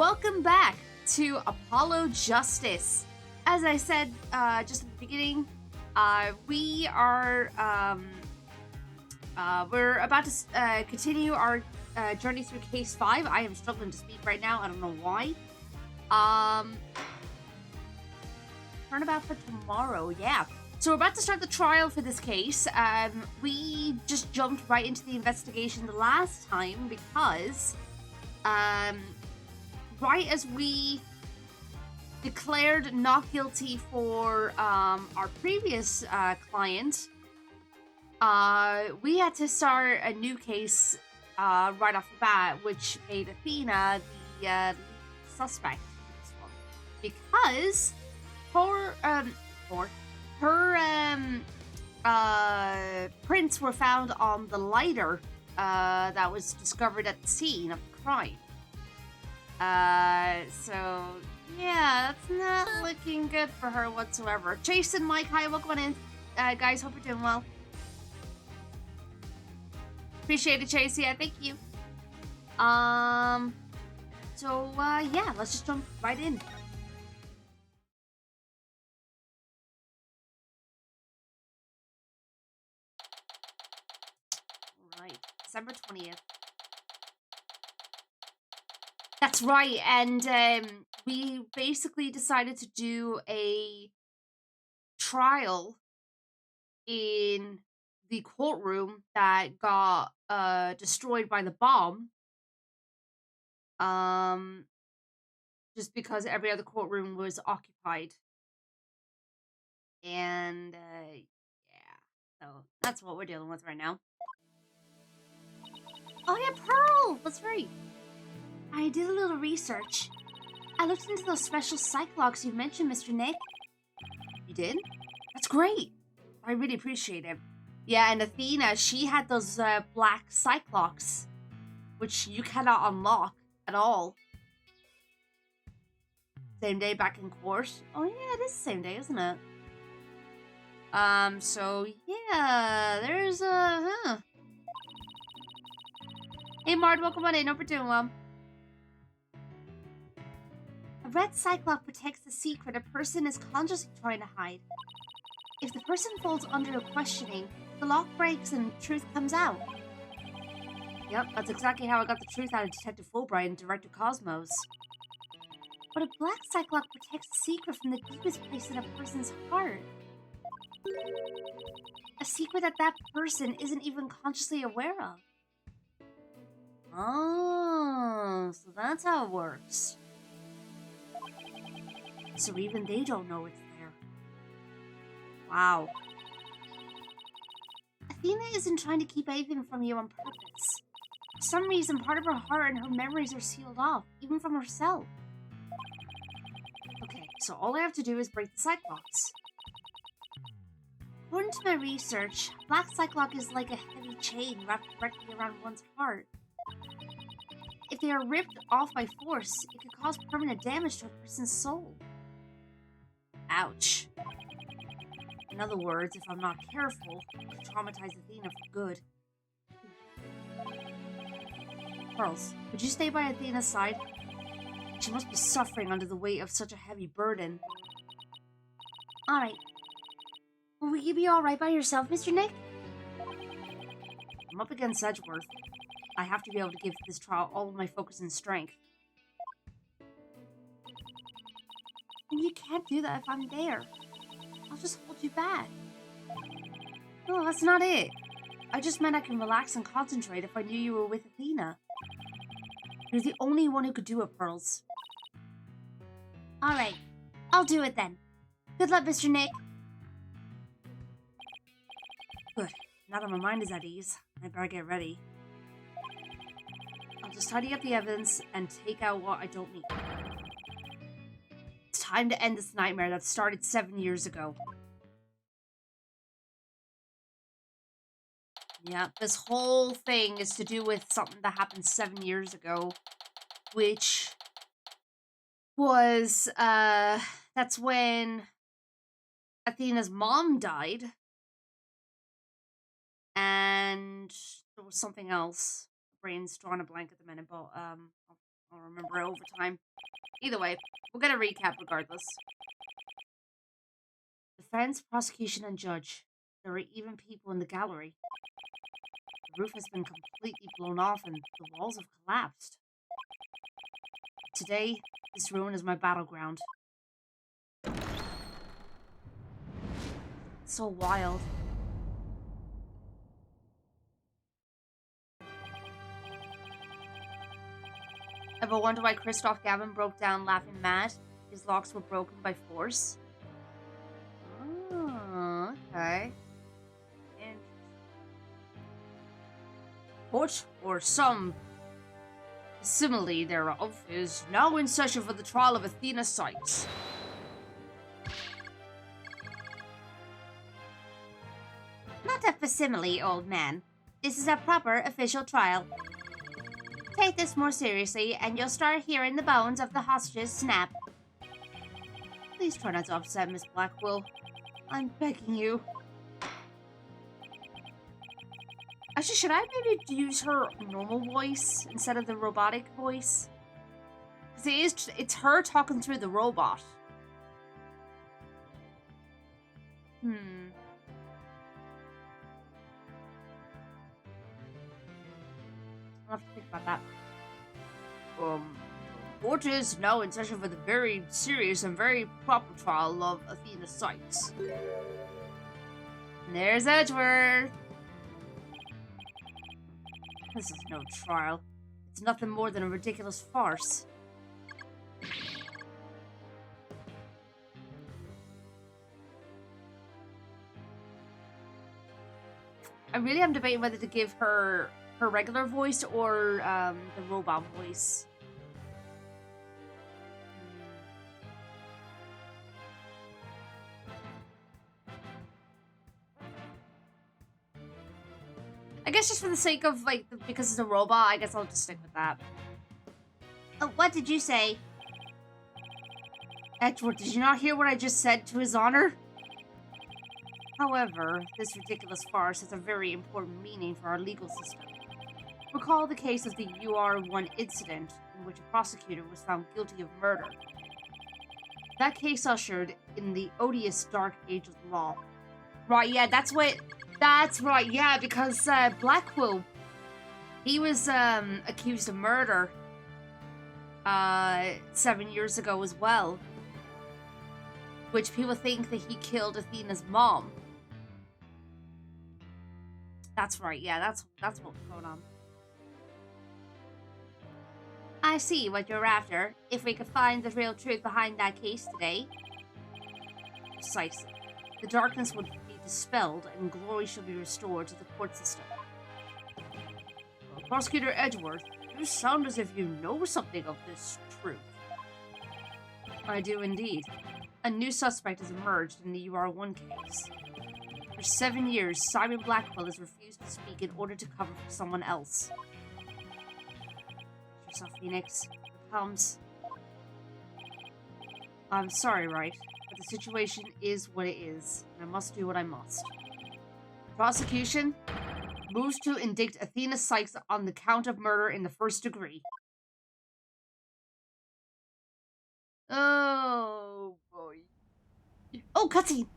welcome back to Apollo Justice. As I said just at the beginning, we're about to continue our journey through Case 5. I am struggling to speak right now. I don't know why. Turnabout for tomorrow, yeah. So we're about to start the trial for this case. We just jumped right into the investigation the last time because right as we declared not guilty for our previous client, we had to start a new case right off the bat, which made Athena the lead suspect in this one. Because her prints were found on the lighter that was discovered at the scene of the crime. So yeah, that's not looking good for her whatsoever. Jason, Mike, hi, welcome on in. Guys, hope you're doing well. Appreciate it, Chase. Yeah, thank you. So yeah, let's just jump right in. Right, December 20th. That's right, and we basically decided to do a trial in the courtroom that got destroyed by the bomb. Just because every other courtroom was occupied. And yeah, so that's what we're dealing with right now. Oh yeah, Pearl! That's right. I did a little research. I looked into those special psych locks you mentioned, Mr. Nick. You did? That's great. I really appreciate it. Yeah, and Athena, she had those black psych locks, which you cannot unlock at all. Same day back in court. Oh yeah, it is the same day, isn't it? So yeah, there's Hey Mard, welcome on in. Hope you're doing well. A red cyclope protects the secret a person is consciously trying to hide. If the person falls under questioning, the lock breaks and truth comes out. Yep, that's exactly how I got the truth out of Detective Fulbright and Director Cosmos. But a black cyclope protects the secret from the deepest place in a person's heart. A secret that person isn't even consciously aware of. Oh, so that's how it works. So even they don't know it's there. Wow. Athena isn't trying to keep anything from you on purpose. For some reason, part of her heart and her memories are sealed off, even from herself. Okay, so all I have to do is break the Cyclops. According to my research, Black Cyclops is like a heavy chain wrapped directly around one's heart. If they are ripped off by force, it could cause permanent damage to a person's soul. Ouch. In other words, if I'm not careful, it could traumatize Athena for good. Pearls, would you stay by Athena's side? She must be suffering under the weight of such a heavy burden. Alright. Will you be alright by yourself, Mr. Nick? I'm up against Edgeworth. I have to be able to give this trial all of my focus and strength. And you can't do that if I'm there. I'll just hold you back. No, that's not it. I just meant I can relax and concentrate if I knew you were with Athena. You're the only one who could do it, Pearls. Alright, I'll do it then. Good luck, Mr. Nick. Good. Now that my mind is at ease, I better get ready. I'll just tidy up the evidence and take out what I don't need. It's time to end this nightmare that started 7 years ago. Yeah, this whole thing is to do with something that happened 7 years ago, which was, that's when Athena's mom died, and there was something else. Brain's drawing a blank at the minute, but, I'll I'll remember it over time. Either way, we'll get a recap regardless. Defense, prosecution, and judge. There are even people in the gallery. The roof has been completely blown off and the walls have collapsed. Today, this ruin is my battleground. So wild. Ever wonder why Christoph Gavin broke down laughing mad? His locks were broken by force. Oh, okay. Court, or some simile thereof, is now in session for the trial of Athena Sykes. Not a facsimile, old man. This is a proper official trial. Take this more seriously, and you'll start hearing the bones of the hostages snap. Please try not to upset Miss Blackwell. I'm begging you. Actually, should I maybe use her normal voice instead of the robotic voice? Because it's her talking through the robot. I'll have to think about that. Court is now in session for the very serious and very proper trial of Athena Sykes. And there's Edgeworth. This is no trial. It's nothing more than a ridiculous farce. I really am debating whether to give her regular voice or the robot voice. I guess just for the sake of, like, because it's a robot, I guess I'll just stick with that. Oh, what did you say? Edward, did you not hear what I just said to his honor? However, this ridiculous farce has a very important meaning for our legal system. Recall the case of the UR1 incident, in which a prosecutor was found guilty of murder. That case ushered in the odious dark age of the law. Right, yeah, that's right, yeah, because Blackwell, he was accused of murder 7 years ago as well. Which people think that he killed Athena's mom. That's right, yeah, that's what's going on. I see what you're after. If we could find the real truth behind that case today. Precisely. The darkness would be dispelled and glory shall be restored to the court system. Well, Prosecutor Edgeworth, you sound as if you know something of this truth. I do indeed. A new suspect has emerged in the UR1 case. For 7 years, Simon Blackwell has refused to speak in order to cover for someone else. Yourself, Phoenix. Here comes. I'm sorry, right? But the situation is what it is, and I must do what I must. The prosecution moves to indict Athena Sykes on the count of murder in the first degree. Oh, boy. Oh, cutscene!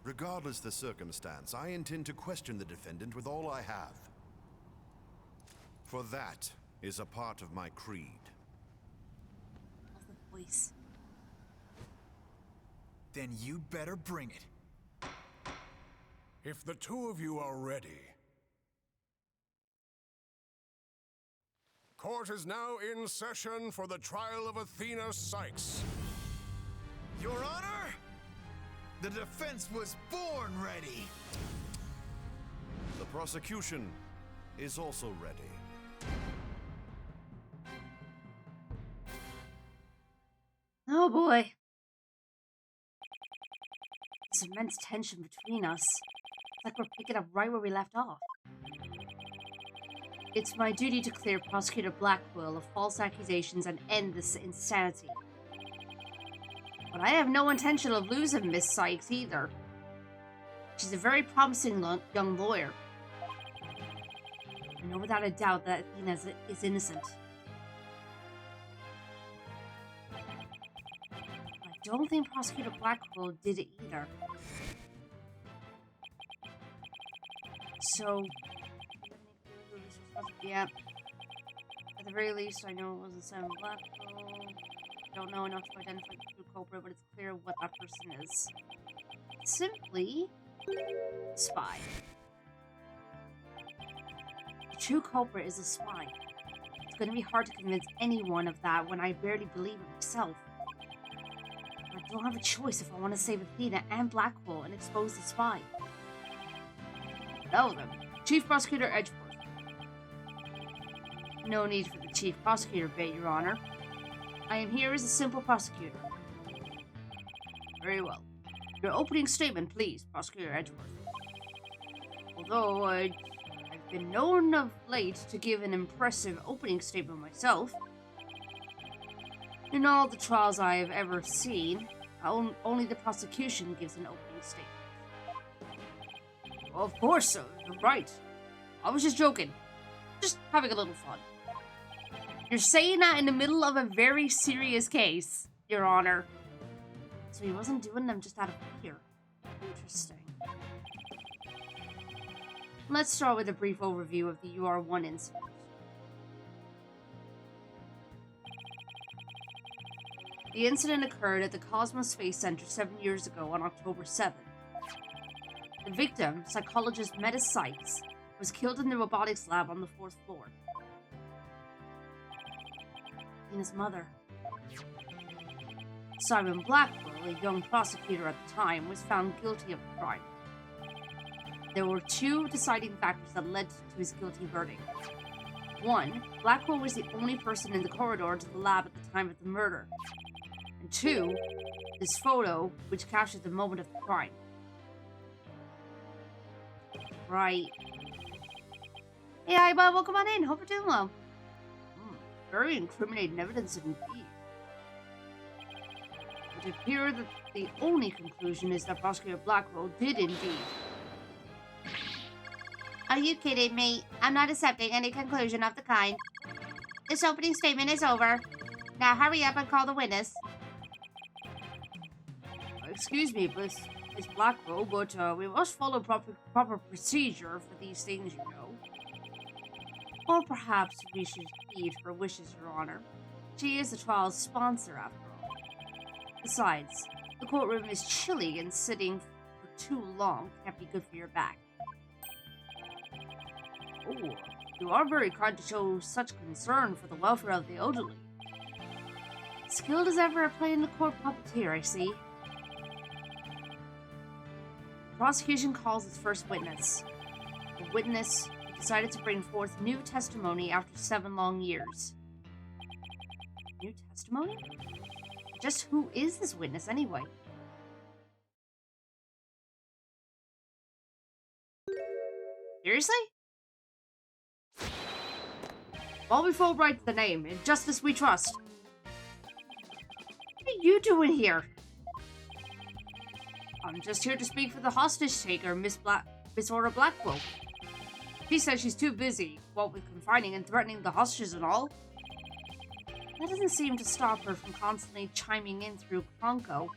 Regardless the circumstance, I intend to question the defendant with all I have. For that is a part of my creed. Love the voice. Then you'd better bring it. If the two of you are ready. Court is now in session for the trial of Athena Sykes. Your Honor, the defense was born ready. The prosecution is also ready. Oh boy. There's immense tension between us. It's like we're picking up right where we left off. It's my duty to clear Prosecutor Blackwell of false accusations and end this insanity. But I have no intention of losing Miss Sykes either. She's a very promising young lawyer. I know without a doubt that Athena is innocent. I don't think Prosecutor Blackwell did it either. So, yeah. At the very least, I know it wasn't Simon Blackwell. Don't know enough to identify the true culprit, but it's clear what that person is. Simply, a spy. The true culprit is a spy. It's going to be hard to convince anyone of that when I barely believe it myself. But I don't have a choice if I want to save Athena and Blackwell and expose the spy. Tell them. Chief Prosecutor Edgeworth. No need for the Chief Prosecutor bit, Your Honor. I am here as a simple prosecutor. Very well. Your opening statement, please, Prosecutor Edgeworth. Although I've been known of late to give an impressive opening statement myself, in all the trials I have ever seen, only the prosecution gives an opening statement. Well, of course, sir. You're right. I was just joking. Just having a little fun. You're saying that in the middle of a very serious case, Your Honor. So he wasn't doing them just out of fear. Interesting. Let's start with a brief overview of the UR1 incident. The incident occurred at the Cosmos Space Center 7 years ago on October 7th. The victim, psychologist Meta Sykes, was killed in the robotics lab on the 4th floor. And his mother. Simon Blackwell, a young prosecutor at the time, was found guilty of the crime. There were two deciding factors that led to his guilty verdict. One, Blackwell was the only person in the corridor to the lab at the time of the murder. And two, this photo, which captured the moment of the crime. Right. Hey, Iba, welcome on in. Hope you're doing well. Very incriminating evidence indeed. It appears that the only conclusion is that Prosecutor Blackwell did indeed. Are you kidding me? I'm not accepting any conclusion of the kind. This opening statement is over. Now hurry up and call the witness. Excuse me, Miss Blackwell, but we must follow proper procedure for these things, you know. Or perhaps we should heed her wishes, Your Honor. She is the trial's sponsor, after all. Besides, the courtroom is chilly and sitting for too long can't be good for your back. Oh, you are very kind to show such concern for the welfare of the elderly. Skilled as ever at playing the court puppeteer, I see. The prosecution calls its first witness. A witness who decided to bring forth new testimony after 7 long years. New testimony? Just who is this witness, anyway? Seriously? All before write the name. In justice we trust. What are you doing here? I'm just here to speak for the hostage taker, Miss Aura Blackwell. She says she's too busy, what with confining and threatening the hostages and all. That doesn't seem to stop her from constantly chiming in through Conco.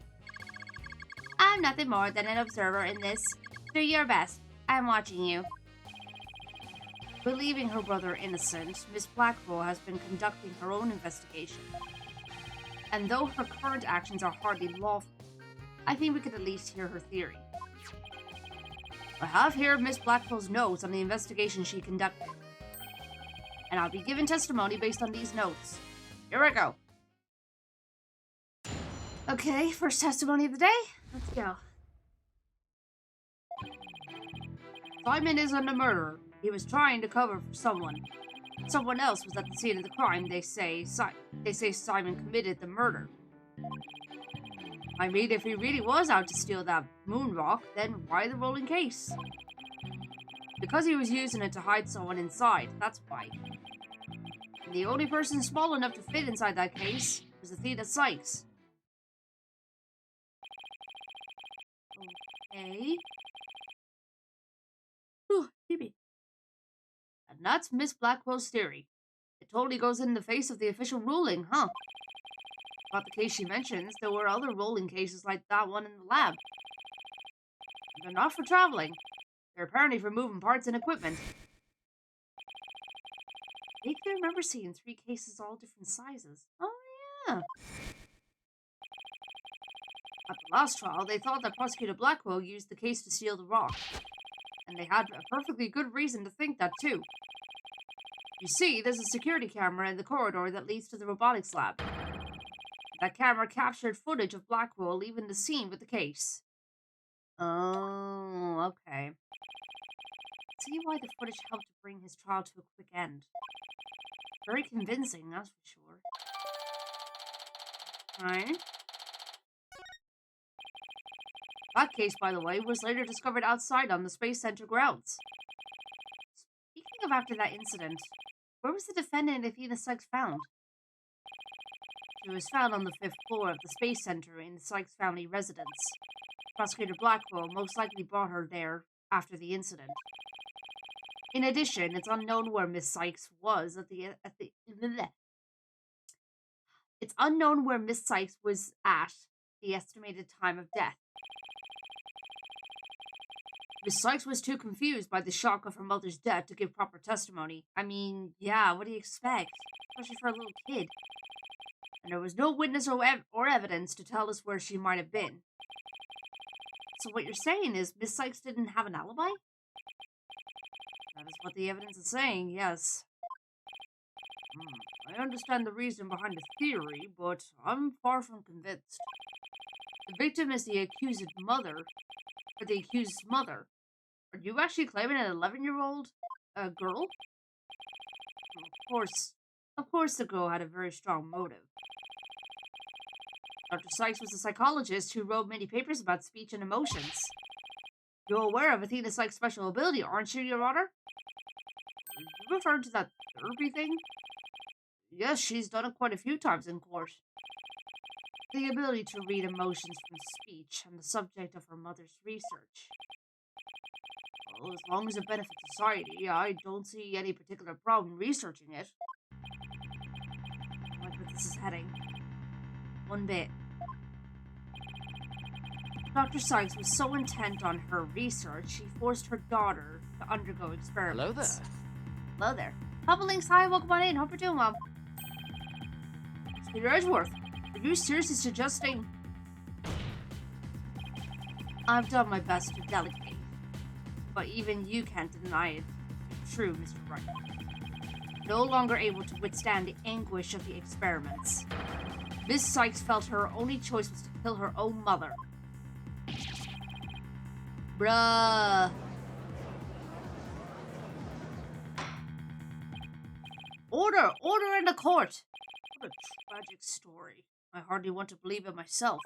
I'm nothing more than an observer in this. Do your best. I'm watching you. Believing her brother innocent, Miss Blackwell has been conducting her own investigation. And though her current actions are hardly lawful, I think we could at least hear her theory. I have here Miss Blackwell's notes on the investigation she conducted. And I'll be giving testimony based on these notes. Here I go. Okay, first testimony of the day. Let's go. Simon isn't a murderer. He was trying to cover for someone. Someone else was at the scene of the crime. They say Simon committed the murder. I mean, if he really was out to steal that moon rock, then why the rolling case? Because he was using it to hide someone inside, that's why. And the only person small enough to fit inside that case was Athena Sykes. Okay. Ooh, baby. And that's Miss Blackwell's theory. It totally goes in the face of the official ruling, huh? About the case she mentions, there were other rolling cases like that one in the lab. They're not for traveling. They're apparently for moving parts and equipment. I vaguely remember seeing 3 cases all different sizes. Oh, yeah. At the last trial, they thought that Prosecutor Blackwell used the case to steal the rock. And they had a perfectly good reason to think that, too. You see, there's a security camera in the corridor that leads to the robotics lab. That camera captured footage of Blackwell leaving the scene with the case. Oh, okay. See why the footage helped to bring his trial to a quick end. Very convincing, that's for sure. Right. That case, by the way, was later discovered outside on the Space Center grounds. Speaking of after that incident, where was the defendant Athena Sykes found? She was found on the 5th floor of the Space Center in the Sykes family residence. Prosecutor Blackwell most likely brought her there after the incident. In addition, it's unknown where Miss Sykes was It's unknown where Miss Sykes was at the estimated time of death. Miss Sykes was too confused by the shock of her mother's death to give proper testimony. I mean, yeah, what do you expect? Especially for a little kid. And there was no witness or evidence to tell us where she might have been. So what you're saying is Miss Sykes didn't have an alibi? That is what the evidence is saying, yes. I understand the reason behind the theory, but I'm far from convinced. The victim is the accused's mother. Are you actually claiming an 11-year-old girl? Of course the girl had a very strong motive. Dr. Sykes was a psychologist who wrote many papers about speech and emotions. You're aware of Athena Sykes' special ability, aren't you, Your Honor? You referring to that therapy thing? Yes, she's done it quite a few times in court. The ability to read emotions from speech and the subject of her mother's research. Well, as long as it benefits society, I don't see any particular problem researching it. I like where this is heading. One bit. Dr. Sykes was so intent on her research, she forced her daughter to undergo experiments. Hello there. Hello there. Papa Links, hi, welcome on in. Hope you're doing well. Peter Edgeworth, are you seriously suggesting... I've done my best to delegate, but even you can't deny it. True, Mr. Wright. No longer able to withstand the anguish of the experiments. Miss Sykes felt her only choice was to kill her own mother. Bruh. Order! Order in the court! What a tragic story. I hardly want to believe it myself.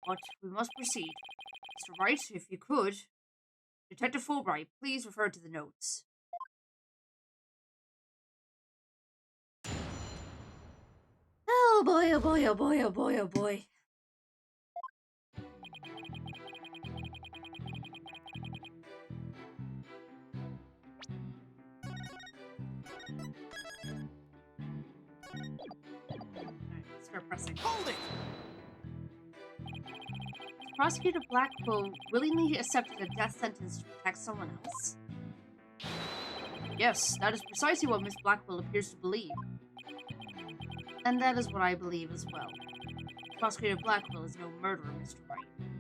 But we must proceed. Mr. Wright, if you could. Detective Fulbright, please refer to the notes. Oh boy, oh boy, oh boy, oh boy, oh boy. Start pressing. Hold it! Prosecutor Blackwell willingly accepted a death sentence to protect someone else? Yes, that is precisely what Miss Blackwell appears to believe. And that is what I believe as well. Prosecutor Blackwell is no murderer, Mr. Wright.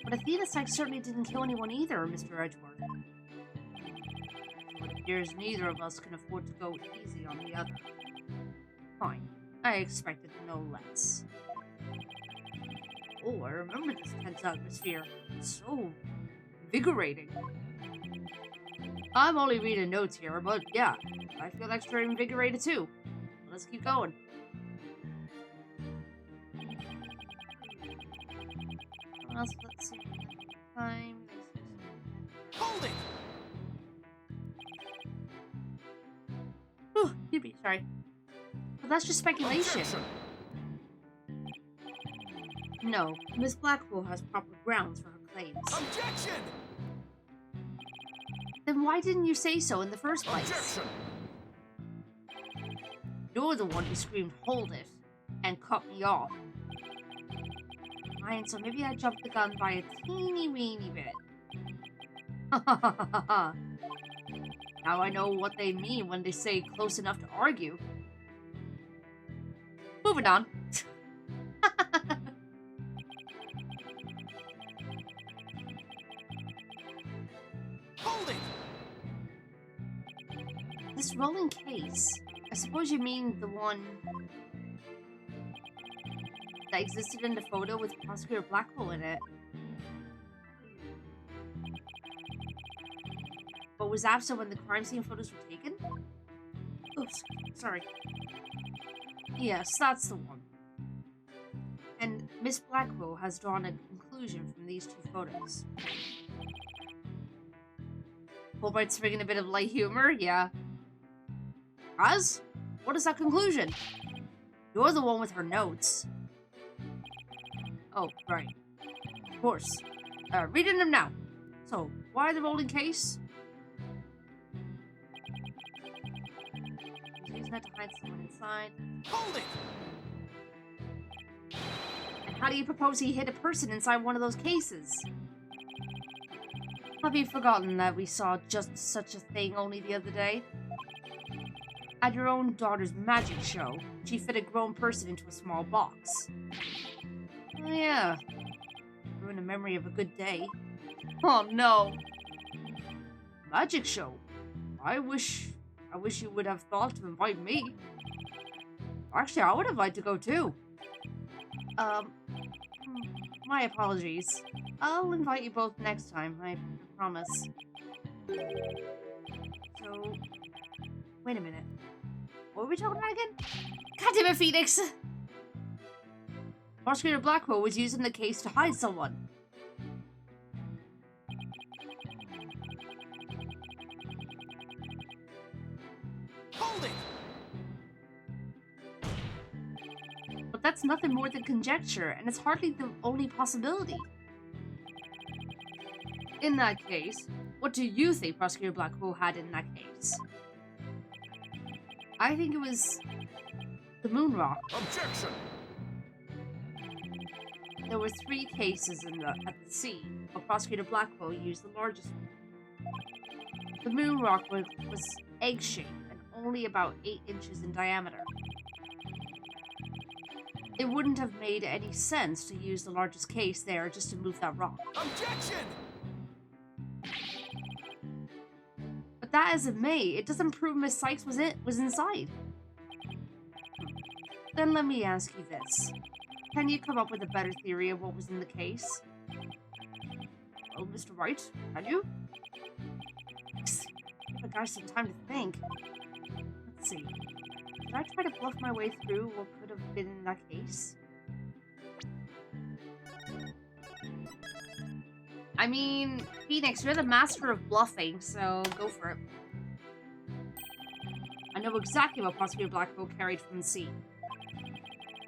But Athena Sykes certainly didn't kill anyone either, Mr. Edgeworth. It appears neither of us can afford to go easy on the other. Fine. I expected no less. Oh, I remember this tense atmosphere. It's so invigorating. I'm only reading notes here, but yeah, I feel extra invigorated too. Let's keep going. What else? Let's see. Time. Hold it! Oh, yippee, sorry. But that's just speculation. Objection. No, Miss Blackwell has proper grounds for her claims. Objection! Then why didn't you say so in the first place? Objection! You're the one who screamed, "Hold it," and cut me off. Fine, so maybe I jumped the gun by a teeny-weeny bit. Now I know what they mean when they say close enough to argue. Moving on. Hold it! This rolling case, I suppose you mean the one that existed in the photo with Prosecutor Blackwell in it. But was absent when the crime scene photos were taken? Oops, sorry. Yes, that's the one. And Miss Blackwell has drawn a conclusion from these two photos. Fulbright's bringing a bit of light humor, yeah. As? What is that conclusion? You're the one with her notes. Oh, right. Of course. Reading them now. So, why the rolling case? He's using that to hide someone inside. Hold it! And how do you propose he hid a person inside one of those cases? Have you forgotten that we saw just such a thing only the other day? At your own daughter's magic show, she fit a grown person into a small box. Oh yeah. Ruined the memory of a good day. Oh no. Magic show? I wish you would have thought to invite me. Actually, I would have liked to go too. My apologies. I'll invite you both next time, I promise. So, wait a minute. What were we talking about again? God damn it, Phoenix! Prosecutor Blackwell was using the case to hide someone. Hold it! But that's nothing more than conjecture, and it's hardly the only possibility. In that case, what do you think Prosecutor Blackwell had in that case? I think it was the moon rock. Objection! There were 3 cases at the scene, but Prosecutor Blackwell used the largest one. The moon rock was egg-shaped and only about 8 inches in diameter. It wouldn't have made any sense to use the largest case there just to move that rock. Objection! But that as it may, it doesn't prove Miss Sykes was inside. Then let me ask you this. Can you come up with a better theory of what was in the case? Well, Mr. Wright, can you? Give a guy some time to think. Let's see. Did I try to bluff my way through what could have been in that case? I mean, Phoenix, you're the master of bluffing, so go for it. I know exactly what Prosecutor Blackwell carried from the scene.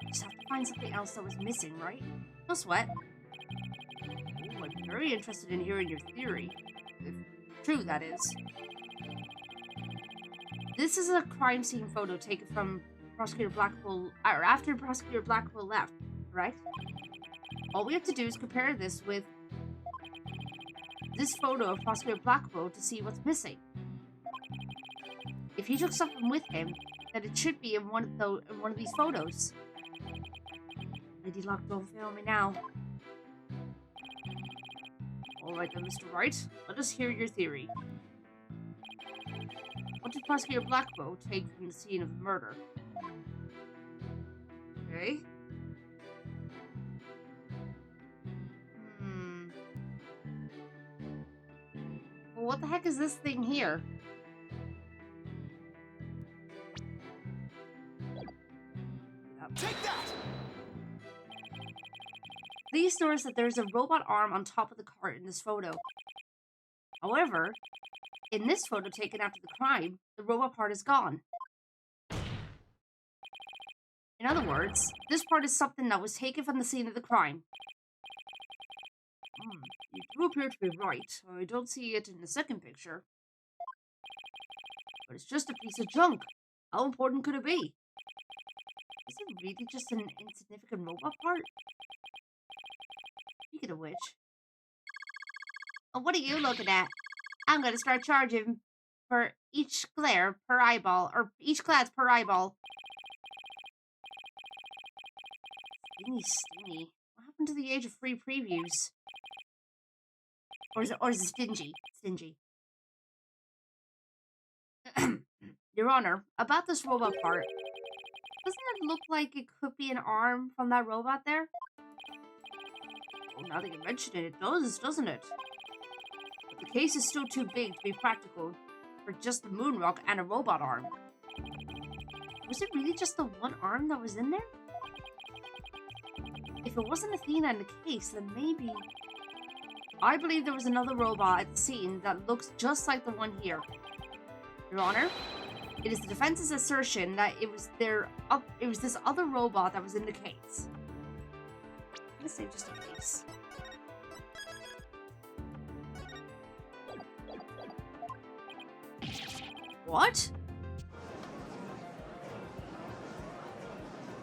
Just have to find something else that was missing, right? No sweat. Ooh, I'm very interested in hearing your theory. If true, that is. This is a crime scene photo taken from Prosecutor Blackwell, or after Prosecutor Blackwell left, right? All we have to do is compare this with this photo of Prosecutor Blackwell to see what's missing. If he took something with him, then it should be in one of these photos. Lady Luck, don't fail me now. Alright then, Mr. Wright, let us hear your theory. What did Prosecutor Blackwell take from the scene of the murder? Okay. Well, what the heck is this thing here? Take that! Please notice that there's a robot arm on top of the cart in this photo. However, in this photo taken after the crime, the robot part is gone. In other words, this part is something that was taken from the scene of the crime. You do appear to be right. I don't see it in the second picture. But it's just a piece of junk. How important could it be? Is it really just an insignificant robot part? Speaking of which... Oh, what are you looking at? I'm gonna start charging for each glare per eyeball, or each glance per eyeball. Stingy. What happened to the age of free previews? Or is it stingy? Stingy. Your Honor, about this robot part, doesn't it look like it could be an arm from that robot there? Well, now that you mention it, it does, doesn't it? But the case is still too big to be practical for just the moon rock and a robot arm. Was it really just the one arm that was in there? If it wasn't Athena in the case, then maybe... I believe there was another robot at the scene that looks just like the one here. Your Honor, it is the defense's assertion that it was this other robot that was in the case. I'm gonna say just in case. What?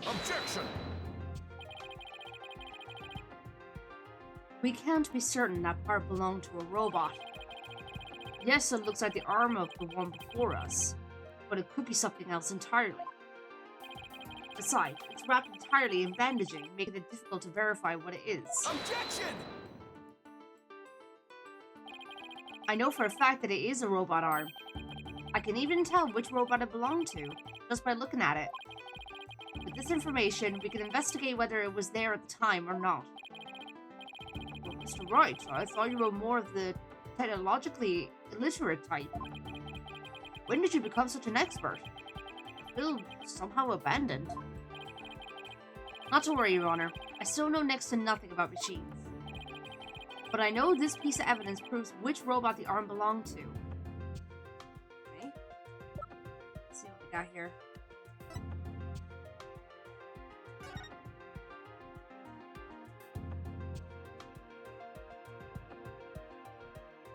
Objection! We can't be certain that part belonged to a robot. Yes, it looks like the arm of the one before us, but it could be something else entirely. Besides, it's wrapped entirely in bandaging, making it difficult to verify what it is. Objection! I know for a fact that it is a robot arm. I can even tell which robot it belonged to, just by looking at it. With this information, we can investigate whether it was there at the time or not. Well, Mr. Wright, I thought you were more of the technologically illiterate type. When did you become such an expert? I feel somehow abandoned. Not to worry, Your Honor. I still know next to nothing about machines. But I know this piece of evidence proves which robot the arm belonged to. Okay. Let's see what we got here.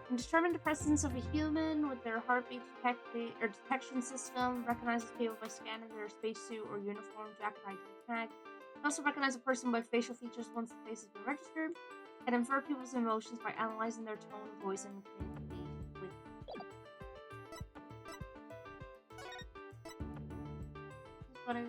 And determine the presence of a human with their heartbeat detection system, recognizes people by scanning their spacesuit or uniform, jacket ID tag. Can also recognize a person by facial features once the face has been registered. Can infer people's emotions by analyzing their tone of voice and communicate with what is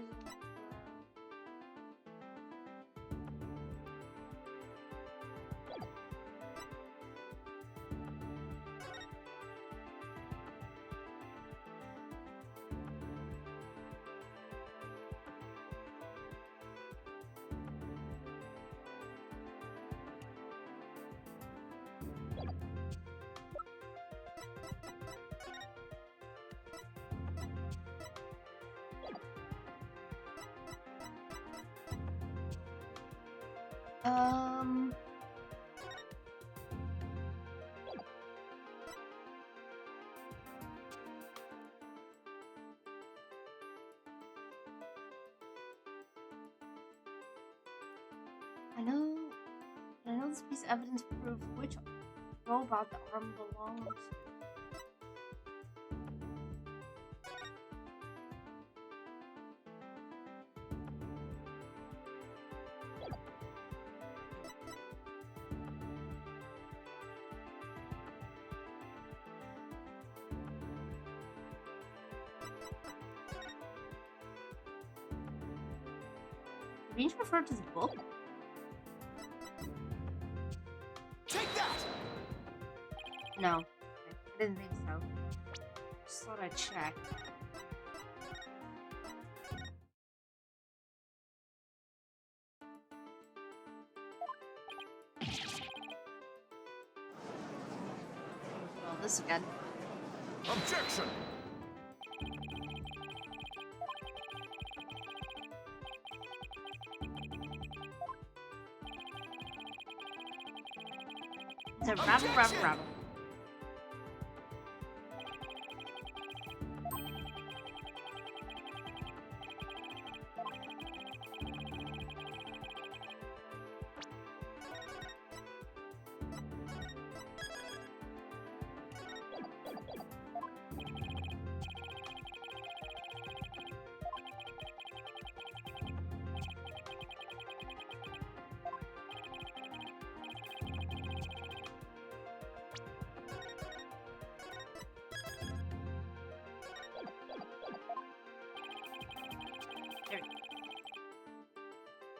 I know this piece of evidence proves which robot the arm belongs to. Being referred to the book? Take that! No. I didn't think so. Just thought I'd check. Well, this again. Objection! It's a rabble, rabble, rabble.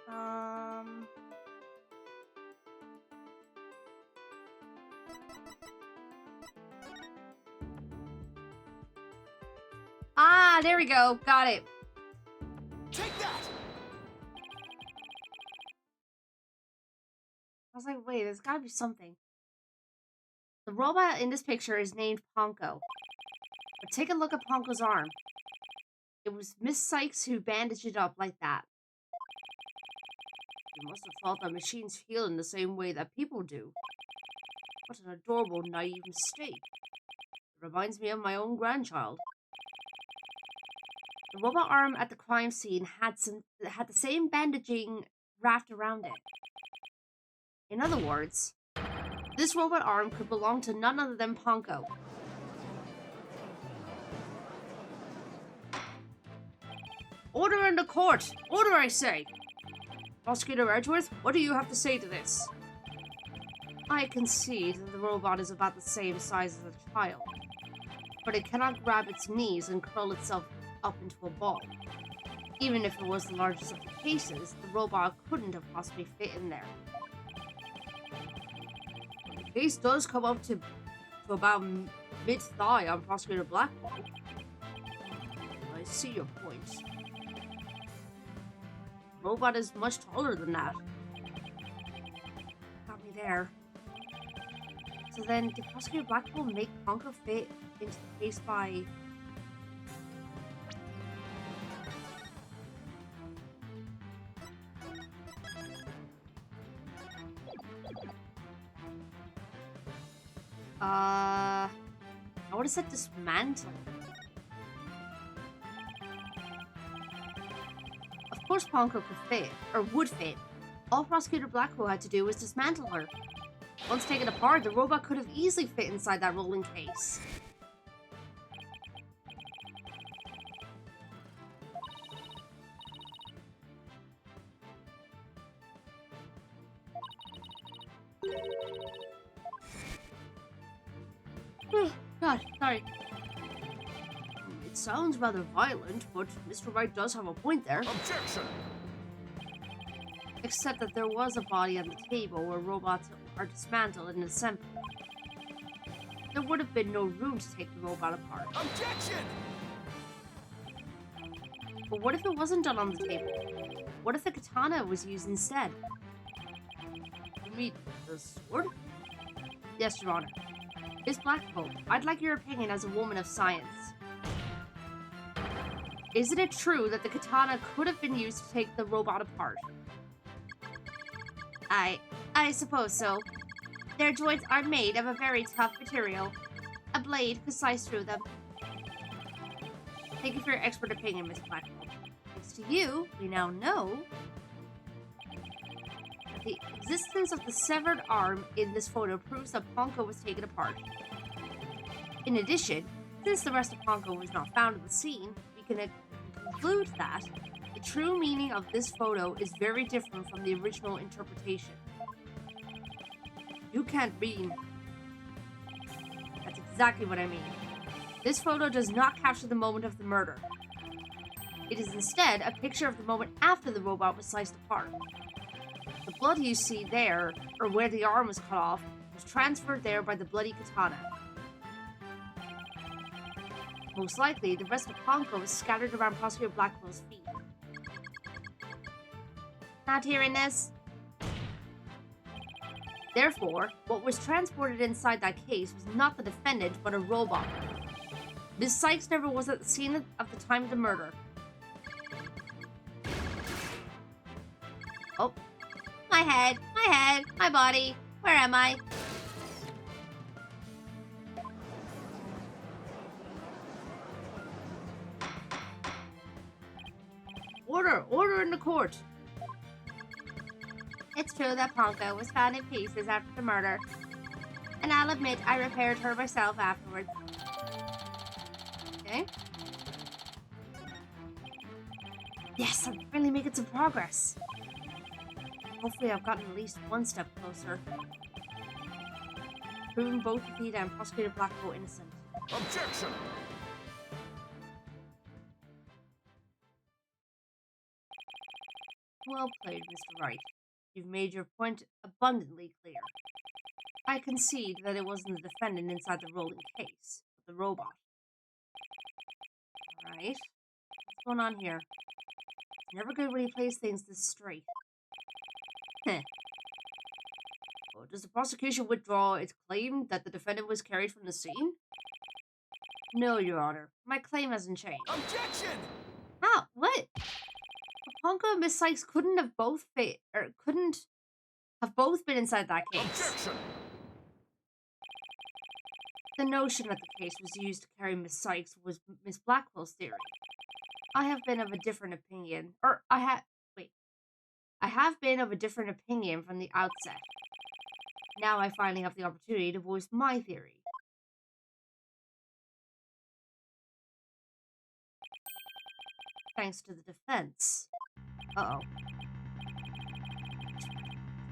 Ah, there we go. Got it. Take that! I was like, wait, there's gotta be something. The robot in this picture is named Ponko. But take a look at Ponko's arm. It was Miss Sykes who bandaged it up like that. You must have thought that machines heal in the same way that people do. What an adorable, naive mistake. It reminds me of my own grandchild. The robot arm at the crime scene had the same bandaging wrapped around it. In other words, this robot arm could belong to none other than Ponko. Order in the court! Order, I say! Prosecutor Edgeworth, what do you have to say to this? I concede that the robot is about the same size as a child, but it cannot grab its knees and curl itself up into a ball. Even if it was the largest of the cases, the robot couldn't have possibly fit in there. The case does come up to about mid-thigh on Prosecutor Blackwell. I see your point. The robot is much taller than that. Got me there. So then, did Prosecutor Blackwell make Ponko fit into the case by... I would have said dismantle. Of course Ponko could fit, or would fit. All Prosecutor Blackwell had to do was dismantle her. Once taken apart, the robot could have easily fit inside that rolling case. God, sorry. It sounds rather violent, but Mr. Wright does have a point there. Objection! Except that there was a body on the table where robots are dismantled and assembled. There would have been no room to take the robot apart. Objection! But what if it wasn't done on the table? What if the katana was used instead? You mean the sword? Yes, Your Honor. Miss Blackwell, I'd like your opinion as a woman of science. Isn't it true that the katana could have been used to take the robot apart? I suppose so. Their joints are made of a very tough material. A blade could slice through them. Thank you for your expert opinion, Miss Blackwell. Thanks to you, we now know that the existence of the severed arm in this photo proves that Ponko was taken apart. In addition, since the rest of Ponko was not found at the scene, we can conclude that the true meaning of this photo is very different from the original interpretation. You can't mean... That's exactly what I mean. This photo does not capture the moment of the murder. It is instead a picture of the moment after the robot was sliced apart. The blood you see there, or where the arm was cut off, was transferred there by the bloody katana. Most likely, the rest of Ponko was scattered around Prosecutor Blackwell's feet. Not hearing this? Therefore, what was transported inside that case was not the defendant, but a robot. Miss Sykes never was at the scene of the time of the murder. Oh. My head, my body. Where am I? Order in the court. It's true that Ponko was found in pieces after the murder, and I'll admit I repaired her myself afterwards. Okay. Yes, I'm finally making some progress. Hopefully I've gotten at least one step closer. Proving both Vita and Prosecutor Blackwell innocent. Objection! Well played, Mr. Wright. You've made your point abundantly clear. I concede that it wasn't the defendant inside the rolling case, but the robot. Alright. What's going on here? It's never good when he plays things this straight. Heh. Well, does the prosecution withdraw its claim that the defendant was carried from the scene? No, Your Honor. My claim hasn't changed. Objection! How? What? Ponko and Miss Sykes couldn't have both been inside that case. Objection! The notion that the case was used to carry Miss Sykes was Miss Blackwell's theory. I have been of a different opinion. I have been of a different opinion from the outset. Now I finally have the opportunity to voice my theory. Thanks to the defense. Uh-oh.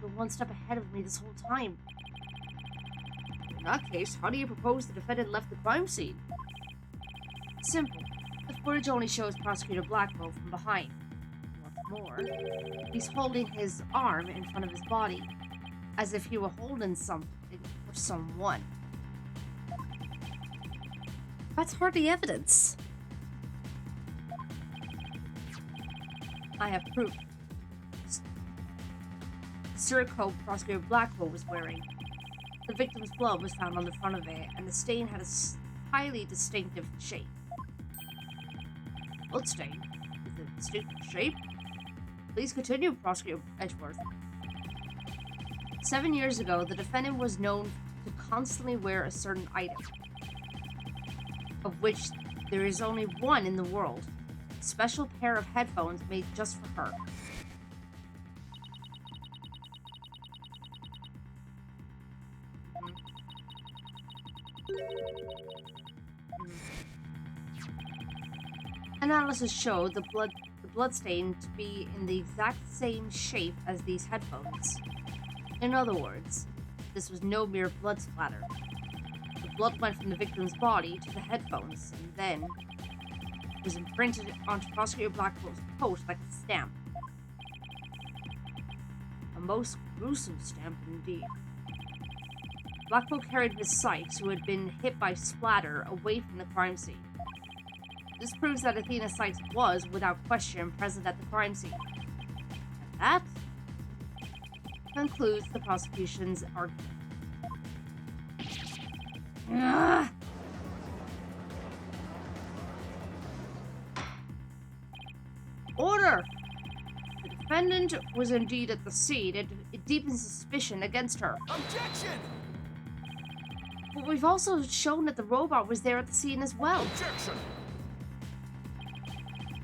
You're one step ahead of me this whole time. In that case, how do you propose the defendant left the crime scene? Simple. The footage only shows Prosecutor Blackwell from behind. What's more, he's holding his arm in front of his body, as if he were holding something or someone. That's hardly evidence. I have proof. The surcoat Prosecutor Blackwell was wearing. The victim's blood was found on the front of it, and the stain had a highly distinctive shape. Blood stain? With a distinctive shape? Please continue, Prosecutor Edgeworth. 7 years ago, the defendant was known to constantly wear a certain item, of which there is only one in the world. A special pair of headphones made just for her. Analysis showed the blood stain to be in the exact same shape as these headphones. In other words, this was no mere blood splatter. The blood went from the victim's body to the headphones, and then was imprinted onto Prosecutor Blackwell's coat like a stamp. A most gruesome stamp indeed. Blackwell carried Miss Sykes, who had been hit by splatter, away from the crime scene. This proves that Athena Sykes was, without question, present at the crime scene. And that concludes the prosecution's argument. Ugh. Order! The defendant was indeed at the scene. It deepens suspicion against her. Objection! But we've also shown that the robot was there at the scene as well. Objection!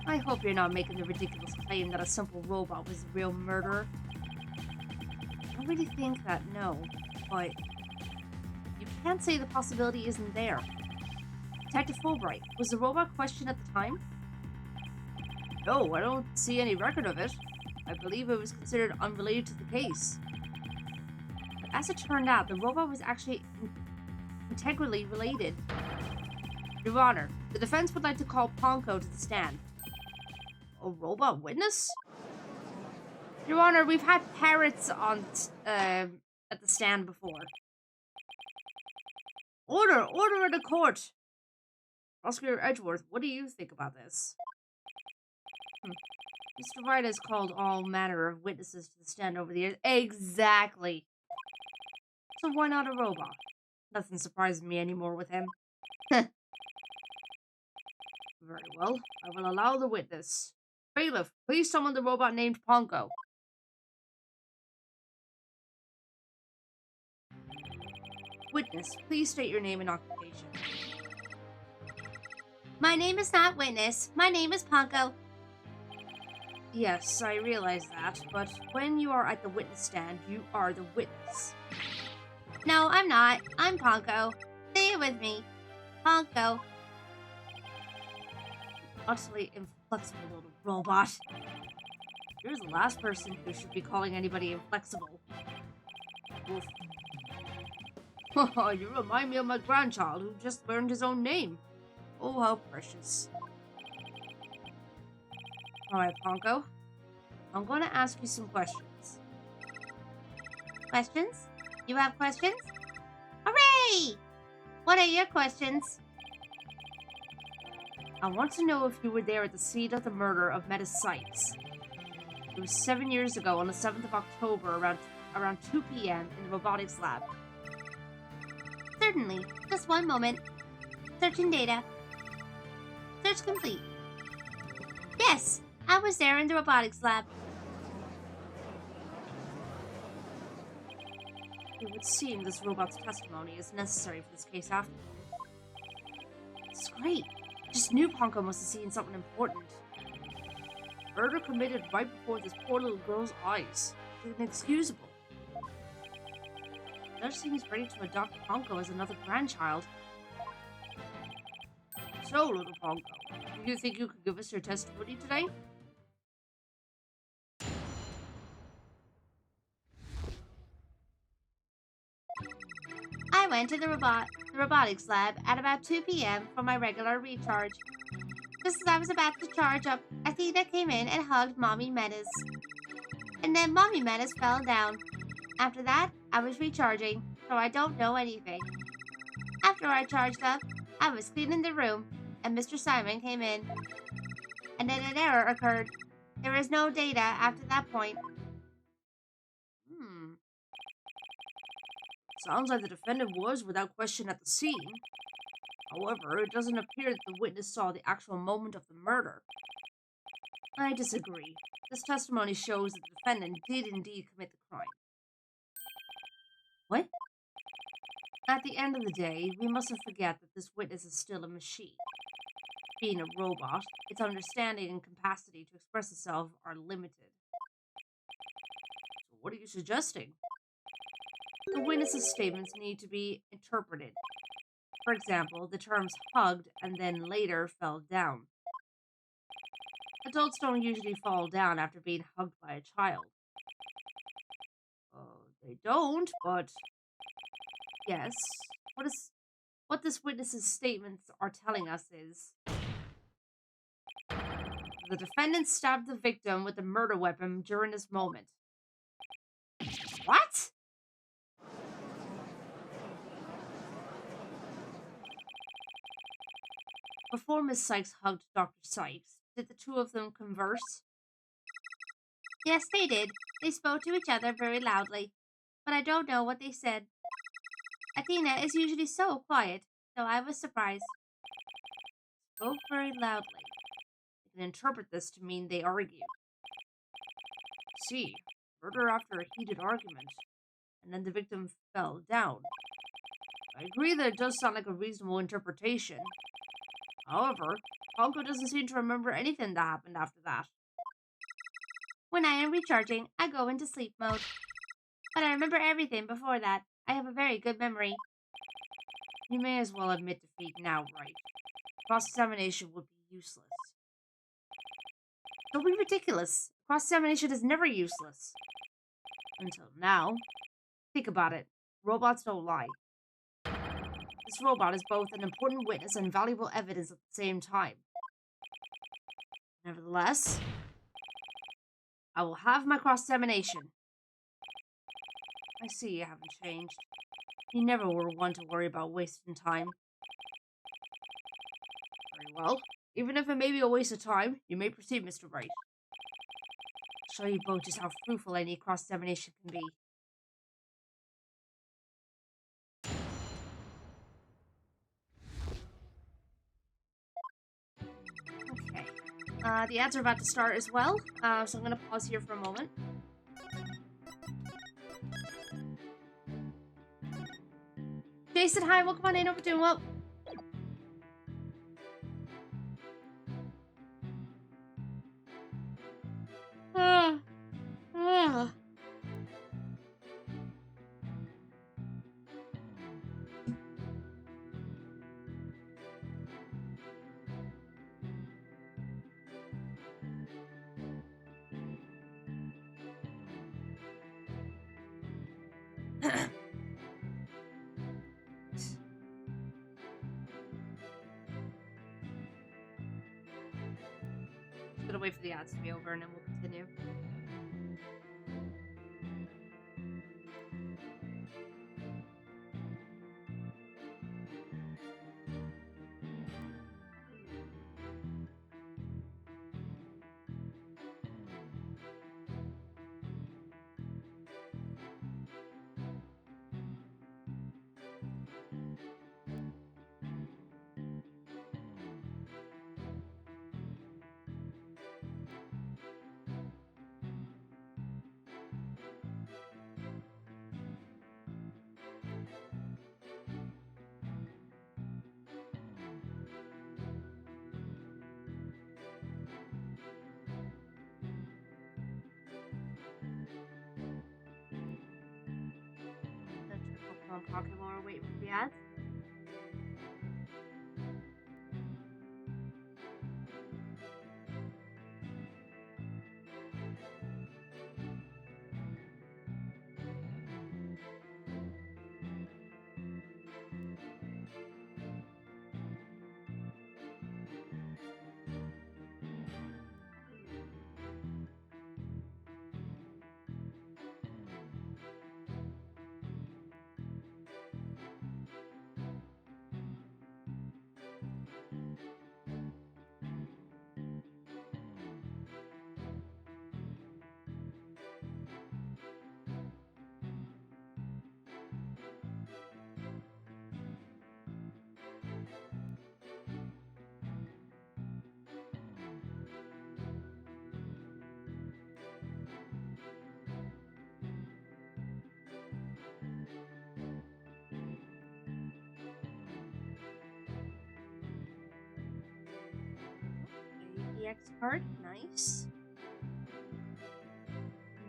I hope you're not making the ridiculous claim that a simple robot was the real murderer. I don't really think that, no. But you can't say the possibility isn't there. Detective Fulbright, was the robot questioned at the time? No, I don't see any record of it. I believe it was considered unrelated to the case. But as it turned out, the robot was actually integrally related. Your Honor, the defense would like to call Ponko to the stand. A robot witness? Your Honor, we've had parrots on at the stand before. Order! Order in the court! Prosecutor Edgeworth, what do you think about this? Mr. Wright has called all manner of witnesses to the stand over the years. Exactly. So why not a robot? Nothing surprises me anymore with him. Very well. I will allow the witness. Bailiff, please summon the robot named Ponko. Witness, please state your name and occupation. My name is not Witness. My name is Ponko. Yes, I realize that, but when you are at the witness stand, you are the witness. No, I'm not. I'm Ponko. Say it with me. Ponko. Utterly inflexible little robot. You're the last person who should be calling anybody inflexible. Oof. You remind me of my grandchild who just learned his own name. Oh, how precious. Alright, Ponko. I'm going to ask you some questions. Questions? You have questions? Hooray! What are your questions? I want to know if you were there at the scene of the murder of Meta Sykes. It was 7 years ago on the 7th of October around 2 p.m. in the robotics lab. Certainly. Just one moment. Searching data. Search complete. Yes, I was there in the robotics lab. It would seem this robot's testimony is necessary for this case after all. It's great. Just knew Ponko must have seen something important. Murder committed right before this poor little girl's eyes. It's inexcusable. The judge seems ready to adopt Ponko as another grandchild. So, little Ponko, do you think you could give us your testimony today? I went to the robotics lab at about 2 p.m. for my regular recharge. Just as I was about to charge up, Athena came in and hugged Mommy Menace. And then Mommy Menace fell down. After that, I was recharging, so I don't know anything. After I charged up, I was cleaning the room, and Mr. Simon came in. And then an error occurred. There is no data after that point. Sounds like the defendant was, without question, at the scene. However, it doesn't appear that the witness saw the actual moment of the murder. I disagree. This testimony shows that the defendant did indeed commit the crime. What? At the end of the day, we mustn't forget that this witness is still a machine. Being a robot, its understanding and capacity to express itself are limited. So what are you suggesting? The witness's statements need to be interpreted. For example, the terms hugged and then later fell down. Adults don't usually fall down after being hugged by a child. They don't, but yes. What this witness's statements are telling us is the defendant stabbed the victim with a murder weapon during this moment. What? Before Miss Sykes hugged Dr. Sykes, did the two of them converse? Yes, they did. They spoke to each other very loudly, but I don't know what they said. Athena is usually so quiet, so I was surprised. Spoke very loudly. You can interpret this to mean they argued. See, murder after a heated argument, and then the victim fell down. I agree that it does sound like a reasonable interpretation. However, Ponko doesn't seem to remember anything that happened after that. When I am recharging, I go into sleep mode. But I remember everything before that. I have a very good memory. You may as well admit defeat now, right? Cross-examination would be useless. Don't be ridiculous. Cross-examination is never useless. Until now. Think about it. Robots don't lie. This robot is both an important witness and valuable evidence at the same time. Nevertheless, I will have my cross-examination. I see you haven't changed. You never were one to worry about wasting time. Very well. Even if it may be a waste of time, you may proceed, Mr. Wright. I'll show you both just how fruitful any cross-examination can be. Okay. The ads are about to start as well, so I'm going to pause here for a moment. Jason, hi, welcome on in over doing well. gonna wait for the ads to be over and then we'll continue. Pokemon Pocket while we're waiting for the ads. EX card, nice.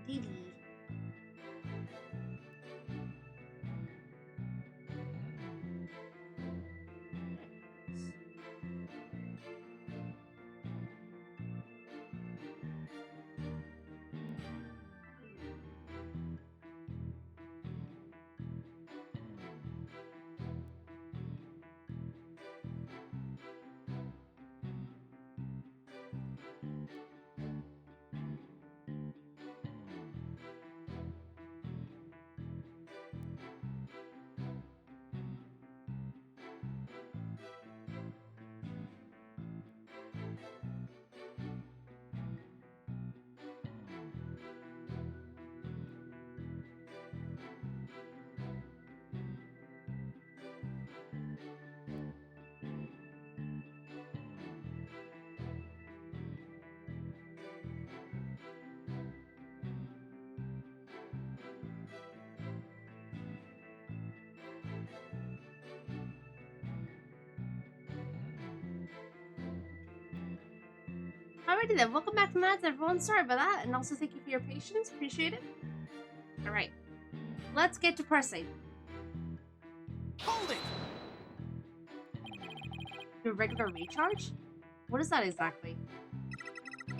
Indeed. Alrighty then, welcome back to Mads, everyone. Sorry about that, and also thank you for your patience. Appreciate it. Alright, let's get to pressing. Hold it! Your regular recharge? What is that exactly?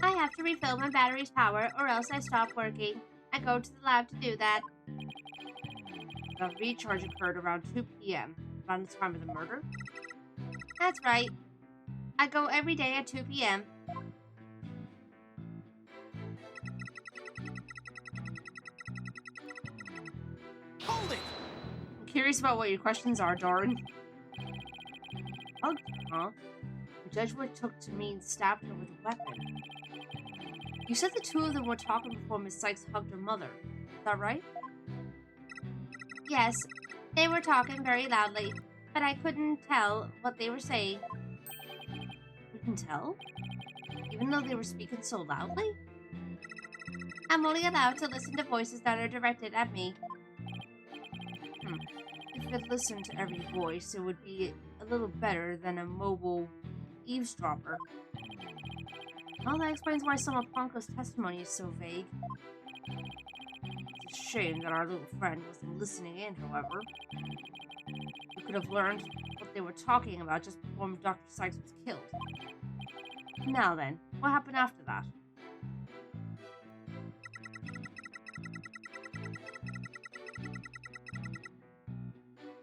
I have to refill my battery's power, or else I stop working. I go to the lab to do that. The recharge occurred around 2 p.m., around the time of the murder? That's right. I go every day at 2 p.m. Hold it! I'm curious about what your questions are, Doran. Oh, huh? The judge took to me and stabbed her with a weapon. You said the two of them were talking before Miss Sykes hugged her mother. Is that right? Yes, they were talking very loudly, but I couldn't tell what they were saying. You can tell? Even though they were speaking so loudly? I'm only allowed to listen to voices that are directed at me. If I could listen to every voice, it would be a little better than a mobile eavesdropper. Well, that explains why some of Ponko's testimony is so vague. It's a shame that our little friend wasn't listening in, however. We could have learned what they were talking about just before Dr. Sykes was killed. Now then, what happened after that?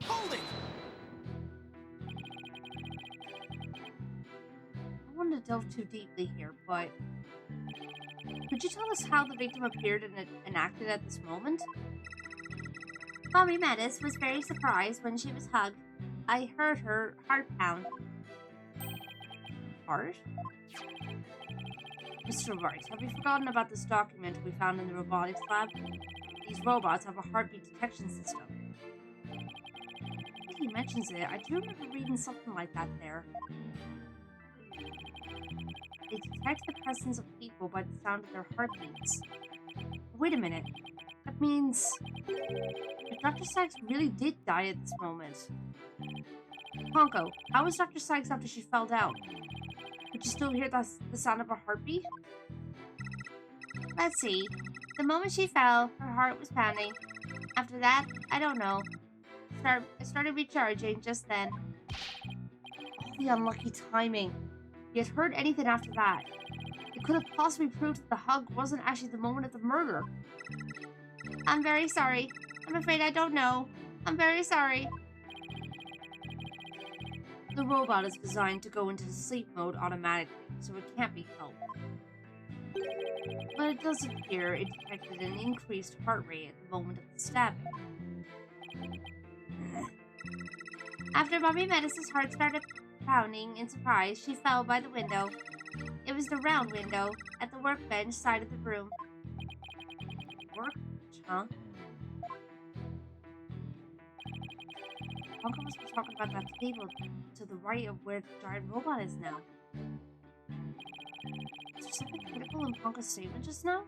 Hold it! I wanted to delve too deeply here, but could you tell us how the victim appeared and acted at this moment? Mommy Metis was very surprised when she was hugged. I heard her heart pound. Heart? Mr. Wright, have you forgotten about this document we found in the robotics lab? These robots have a heartbeat detection system. When he mentions it, I do remember reading something like that there. They detect the presence of people by the sound of their heartbeats. Wait a minute. That means if Dr. Sykes really did die at this moment. Honko, how was Dr. Sykes after she fell down? Could you still hear the sound of her heartbeat? Let's see. The moment she fell, her heart was pounding. After that, I don't know. I started recharging just then. Oh, the unlucky timing. He had heard anything after that. It could have possibly proved that the hug wasn't actually the moment of the murder. I'm very sorry. I'm afraid I don't know. I'm very sorry. The robot is designed to go into sleep mode automatically, so it can't be helped. But it does appear it detected an increased heart rate at the moment of the stabbing. After Mommy Metis' heart started pounding in surprise, she fell by the window. It was the round window at the workbench side of the room. Workbench, huh? Uncle must be talking about that table to the right of where the giant robot is now. Is there something critical in Ponka's statement just now?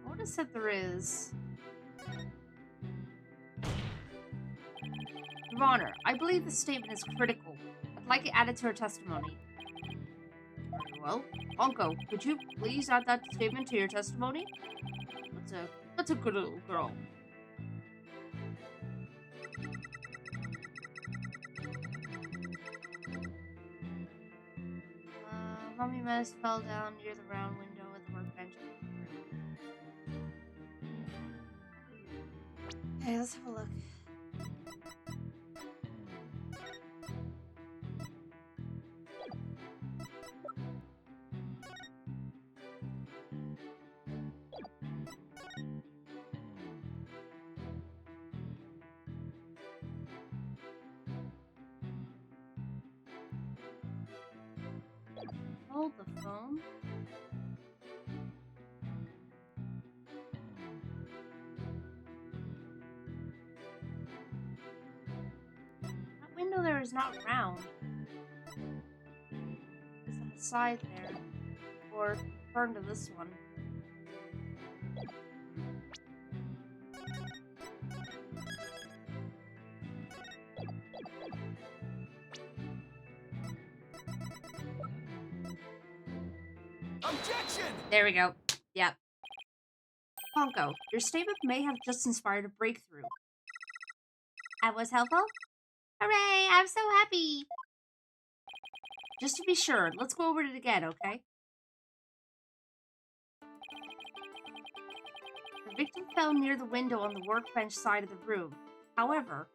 I would have said there is. Your Honor, I believe this statement is critical. I'd like it added to her testimony. Very well. Honko, could you please add that statement to your testimony? That's a good little girl. Mommy Metis fell down near the round window at the workbench. Okay, let's have a look. Hold the phone. That window there is not round. It's on the side there. Or turn to this one. Objection! There we go. Yep. Honko, your statement may have just inspired a breakthrough. I was helpful? Hooray! I'm so happy! Just to be sure, let's go over it again, okay? The victim fell near the window on the workbench side of the room. However,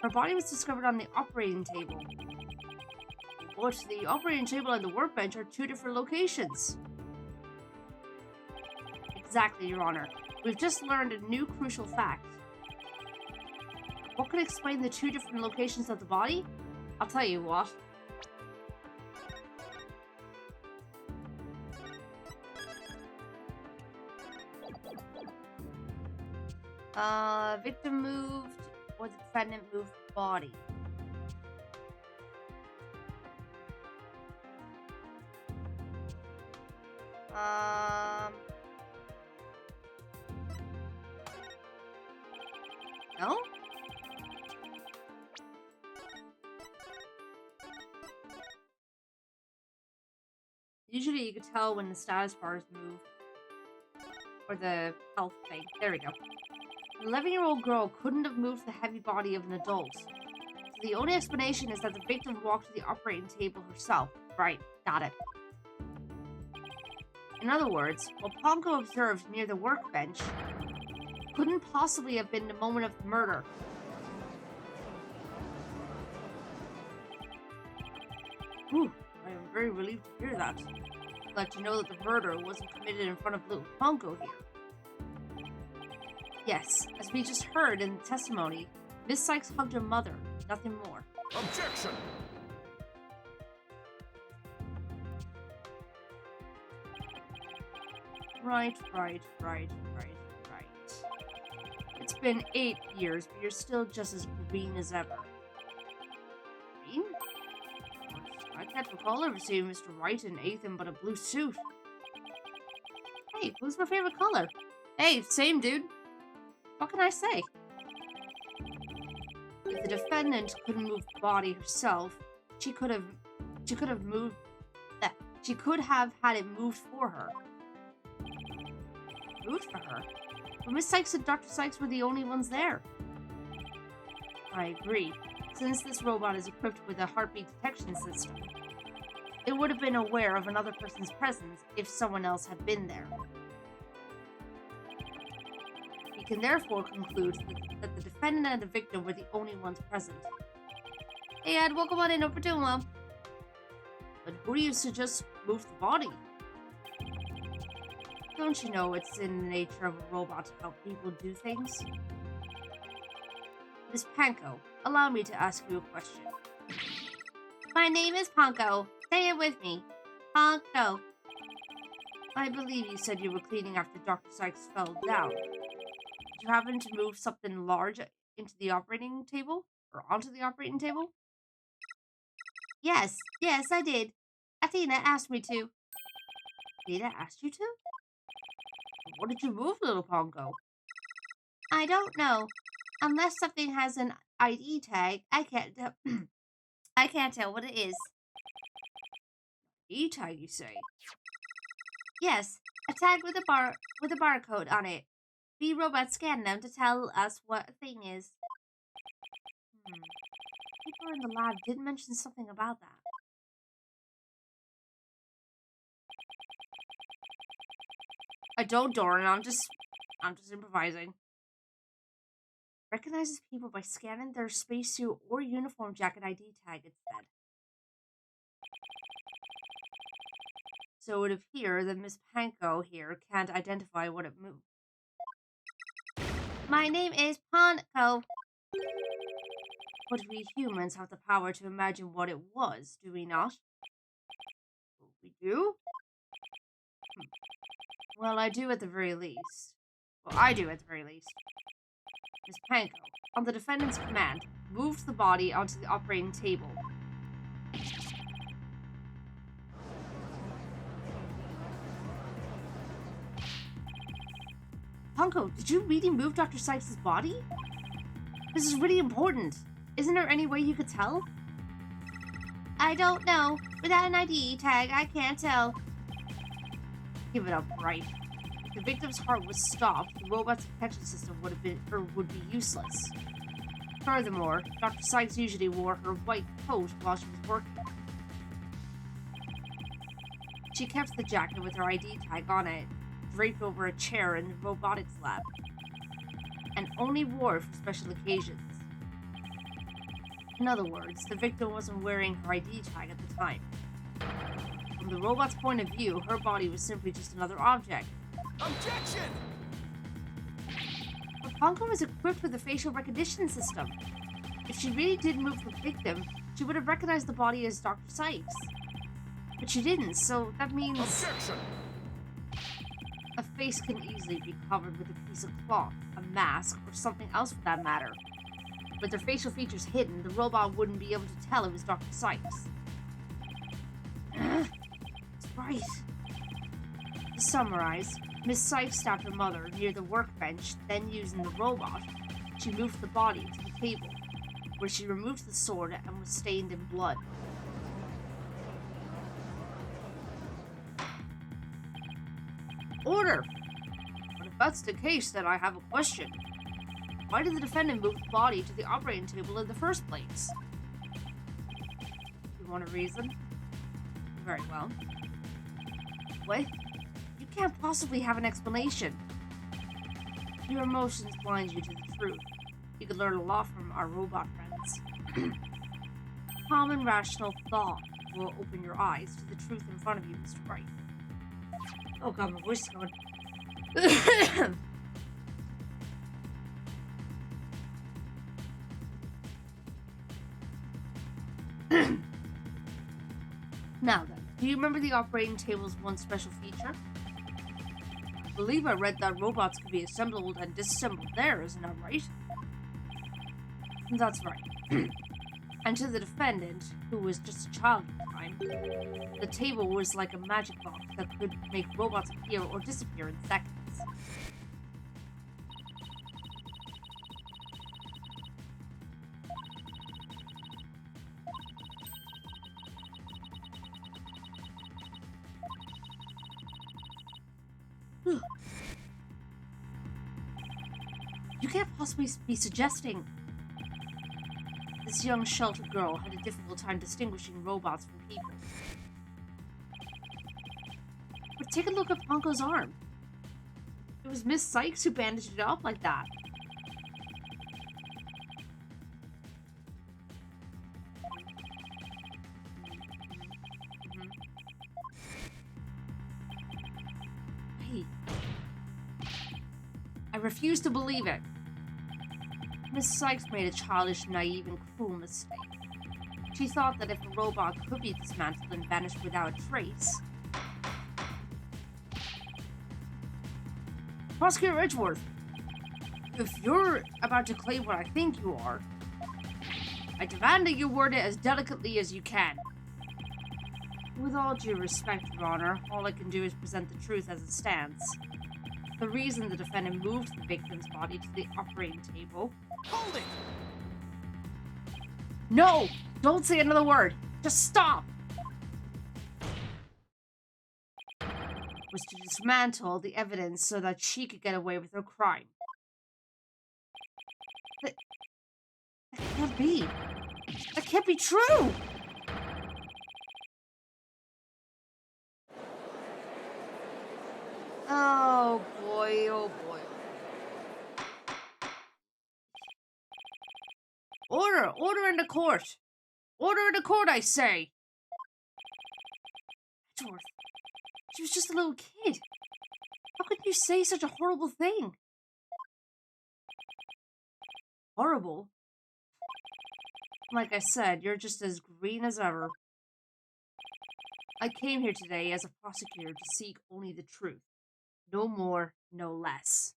her body was discovered on the operating table. But the operating table and the workbench are two different locations. Exactly, Your Honor. We've just learned a new crucial fact. What could explain the two different locations of the body? I'll tell you what. Victim moved, or the defendant moved the body. No? Usually you could tell when the status bars move. Or the health thing. There we go. An 11-year-old girl couldn't have moved the heavy body of an adult. The only explanation is that the victim walked to the operating table herself. Right, got it. In other words, what Ponko observed near the workbench couldn't possibly have been the moment of the murder. Whew, I am very relieved to hear that. Glad to know that the murder wasn't committed in front of little Ponko here. Yes, as we just heard in the testimony, Miss Sykes hugged her mother, nothing more. Objection! Right. It's been 8 years, but you're still just as green as ever. Green? I can't recall ever seeing Mr. Wright in anything but a blue suit. Hey, blue's my favorite color. Hey, same dude. What can I say? If the defendant couldn't move the body herself, she could have had it moved for her. Moved for her? But Miss Sykes and Dr. Sykes were the only ones there. I agree. Since this robot is equipped with a heartbeat detection system, it would have been aware of another person's presence if someone else had been there. We can therefore conclude that the defendant and the victim were the only ones present. Hey Ed, welcome on in, hope you're doing well. But who do you suggest moved the body? Don't you know it's in the nature of a robot to help people do things? Miss Panko, allow me to ask you a question. My name is Panko. Say it with me. Panko. I believe you said you were cleaning after Dr. Sykes fell down. Did you happen to move something large into the operating table? Or onto the operating table? Yes, I did. Athena asked me to. Athena asked you to? What did you move, little Pongo? I don't know. Unless something has an ID tag, I can't tell what it is. ID tag, you say? Yes, a tag with a barcode on it. We robots scan them to tell us what a thing is. People in the lab did mention something about that. I don't, Doran. I'm just improvising. Recognizes people by scanning their spacesuit or uniform jacket ID tag, it said. So it would appear that Miss Panko here can't identify what it moved. My name is Panko. But we humans have the power to imagine what it was, do we not? We do? Well, I do at the very least. I do at the very least. Miss Panko, on the defendant's command, moved the body onto the operating table. Panko, did you really move Dr. Sykes' body? This is really important. Isn't there any way you could tell? I don't know. Without an ID tag, I can't tell. Give it up, right? If the victim's heart was stopped, the robot's detection system would be useless. Furthermore, Dr. Sykes usually wore her white coat while she was working. She kept the jacket with her ID tag on it, draped over a chair in the robotics lab, and only wore it for special occasions. In other words, the victim wasn't wearing her ID tag at the time. From the robot's point of view, her body was simply just another object. Objection! But Ponko was equipped with a facial recognition system. If she really did move the victim, she would have recognized the body as Dr. Sykes. But she didn't, so that means... Objection! A face can easily be covered with a piece of cloth, a mask, or something else for that matter. With their facial features hidden, the robot wouldn't be able to tell it was Dr. Sykes. It's right. To summarize, Miss Sykes stabbed her mother near the workbench, then using the robot, she moved the body to the table, where she removed the sword and was stained in blood. Order! But if that's the case, then I have a question. Why did the defendant move the body to the operating table in the first place? you want a reason? Very well. What? You can't possibly have an explanation. Your emotions blind you to the truth. You could learn a lot from our robot friends. Calm and rational thought will open your eyes to the truth in front of you, Mr. Wright. Oh god, my voice is going. Now then, do you remember the operating table's one special feature? I believe I read that robots could be assembled and disassembled there, isn't that right? That's right. And to the defendant, who was just a child at the time, the table was like a magic box that could make robots appear or disappear in seconds. You can't possibly be suggesting this young sheltered girl had a difficult time distinguishing robots from people. But take a look at Ponko's arm. It was Miss Sykes who bandaged it up like that. Wait. I refuse to believe it. Miss Sykes made a childish, naive, and cruel mistake. She thought that if a robot could be dismantled and vanished without a trace... Prosecutor Edgeworth, if you're about to claim what I think you are, I demand that you word it as delicately as you can. With all due respect, Your Honor, all I can do is present the truth as it stands. The reason the defendant moved the victim's body to the operating table... Hold it! No! Don't say another word! Just stop! Was to dismantle the evidence so that she could get away with her crime. That can't be. That can't be true! Oh boy, oh boy. Order! Order in the court! Order in the court, I say! Edgeworth, she was just a little kid. How could you say such a horrible thing? Horrible? Like I said, you're just as green as ever. I came here today as a prosecutor to seek only the truth. No more, no less.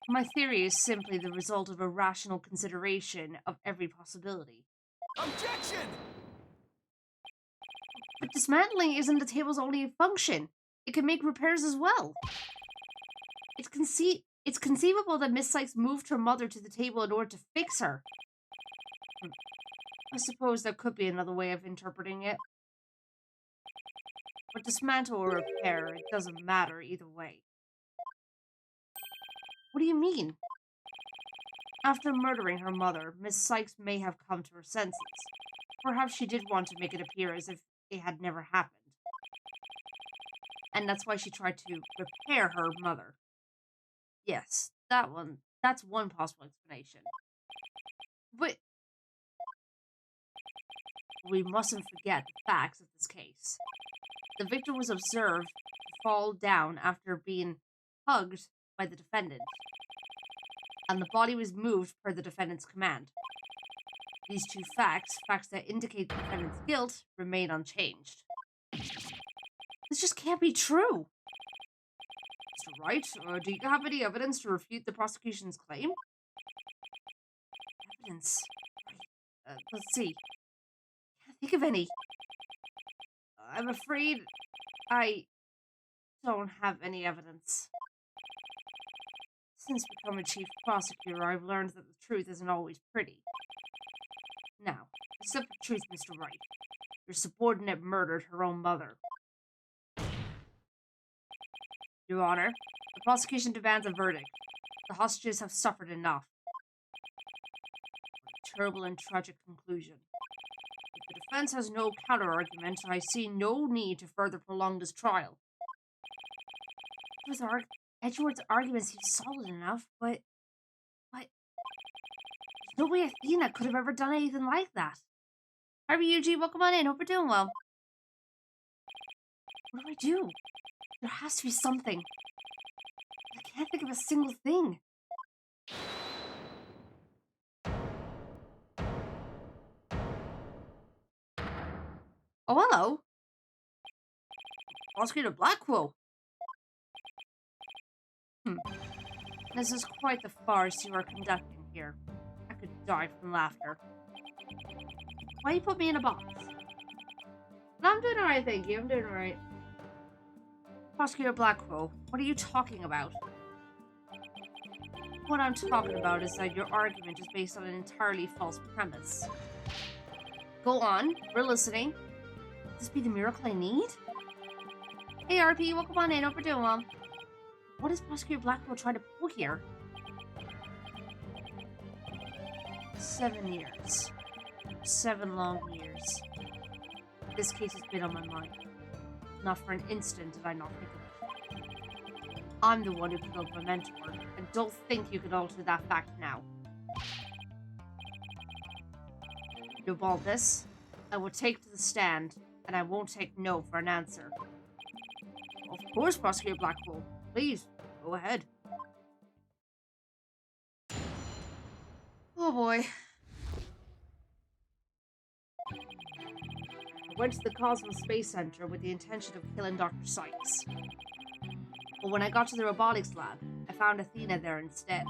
My theory is simply the result of a rational consideration of every possibility. Objection! But dismantling isn't the table's only function. It can make repairs as well. It's conceivable that Miss Sykes moved her mother to the table in order to fix her. I suppose there could be another way of interpreting it. But dismantle or repair, it doesn't matter either way. What do you mean? After murdering her mother, Miss Sykes may have come to her senses. Perhaps she did want to make it appear as if it had never happened. And that's why she tried to repair her mother. Yes, that's one possible explanation. But we mustn't forget the facts of this case. The victim was observed to fall down after being hugged by the defendant, and the body was moved per the defendant's command. These two facts that indicate the defendant's guilt, remain unchanged. This just can't be true. Mr. Wright, do you have any evidence to refute the prosecution's claim? Evidence? Let's see. Can't think of any. I'm afraid I don't have any evidence. Since becoming chief prosecutor, I've learned that the truth isn't always pretty. Now, accept the truth, Mr. Wright. Your subordinate murdered her own mother. Your Honor, the prosecution demands a verdict. The hostages have suffered enough. A terrible and tragic conclusion. If the defense has no counter-argument, I see no need to further prolong this trial. Edgeworth's argument seems solid enough, but there's no way Athena could have ever done anything like that. Hi, Ryuji, welcome on in. Hope you're doing well. What do I do? There has to be something. I can't think of a single thing. Oh, hello. Prosecutor Blackwell. This is quite the farce you are conducting here. I could die from laughter. Why you put me in a box? No, I'm doing alright, thank you. I'm doing alright. Prosecutor Blackwell, what are you talking about? What I'm talking about is that your argument is based on an entirely false premise. Go on, we're listening. Could this be the miracle I need? Hey RP, welcome on in, hope we're doing well. What is Prosecutor Blackwell trying to pull here? 7 years. 7 long years. This case has been on my mind. Not for an instant did I not think of it. I'm the one who killed my mentor, and don't think you can alter that fact now. You ball this, I will take to the stand, and I won't take no for an answer. Of course, Prosecutor Blackwell. Please, go ahead. Oh boy. I went to the Cosmos Space Center with the intention of killing Dr. Sykes. But when I got to the robotics lab, I found Athena there instead.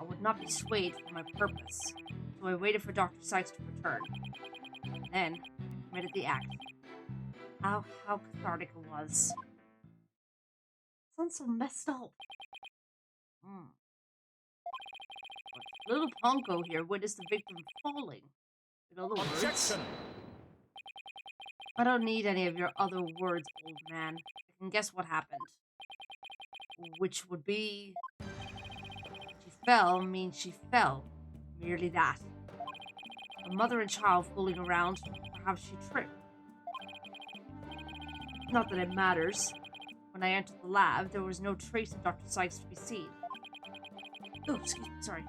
I would not be swayed from my purpose, so I waited for Dr. Sykes to return. Then, I committed the act. How cathartic it was. Sounds so messed up. But little Ponko here witnessed the victim falling. In other words... Objection! I don't need any of your other words, old man. I can guess what happened. Which would be... She fell means she fell. Merely that. A mother and child fooling around, perhaps she tripped. Not that it matters. When I entered the lab, there was no trace of Dr. Sykes to be seen. Oh, excuse me, sorry.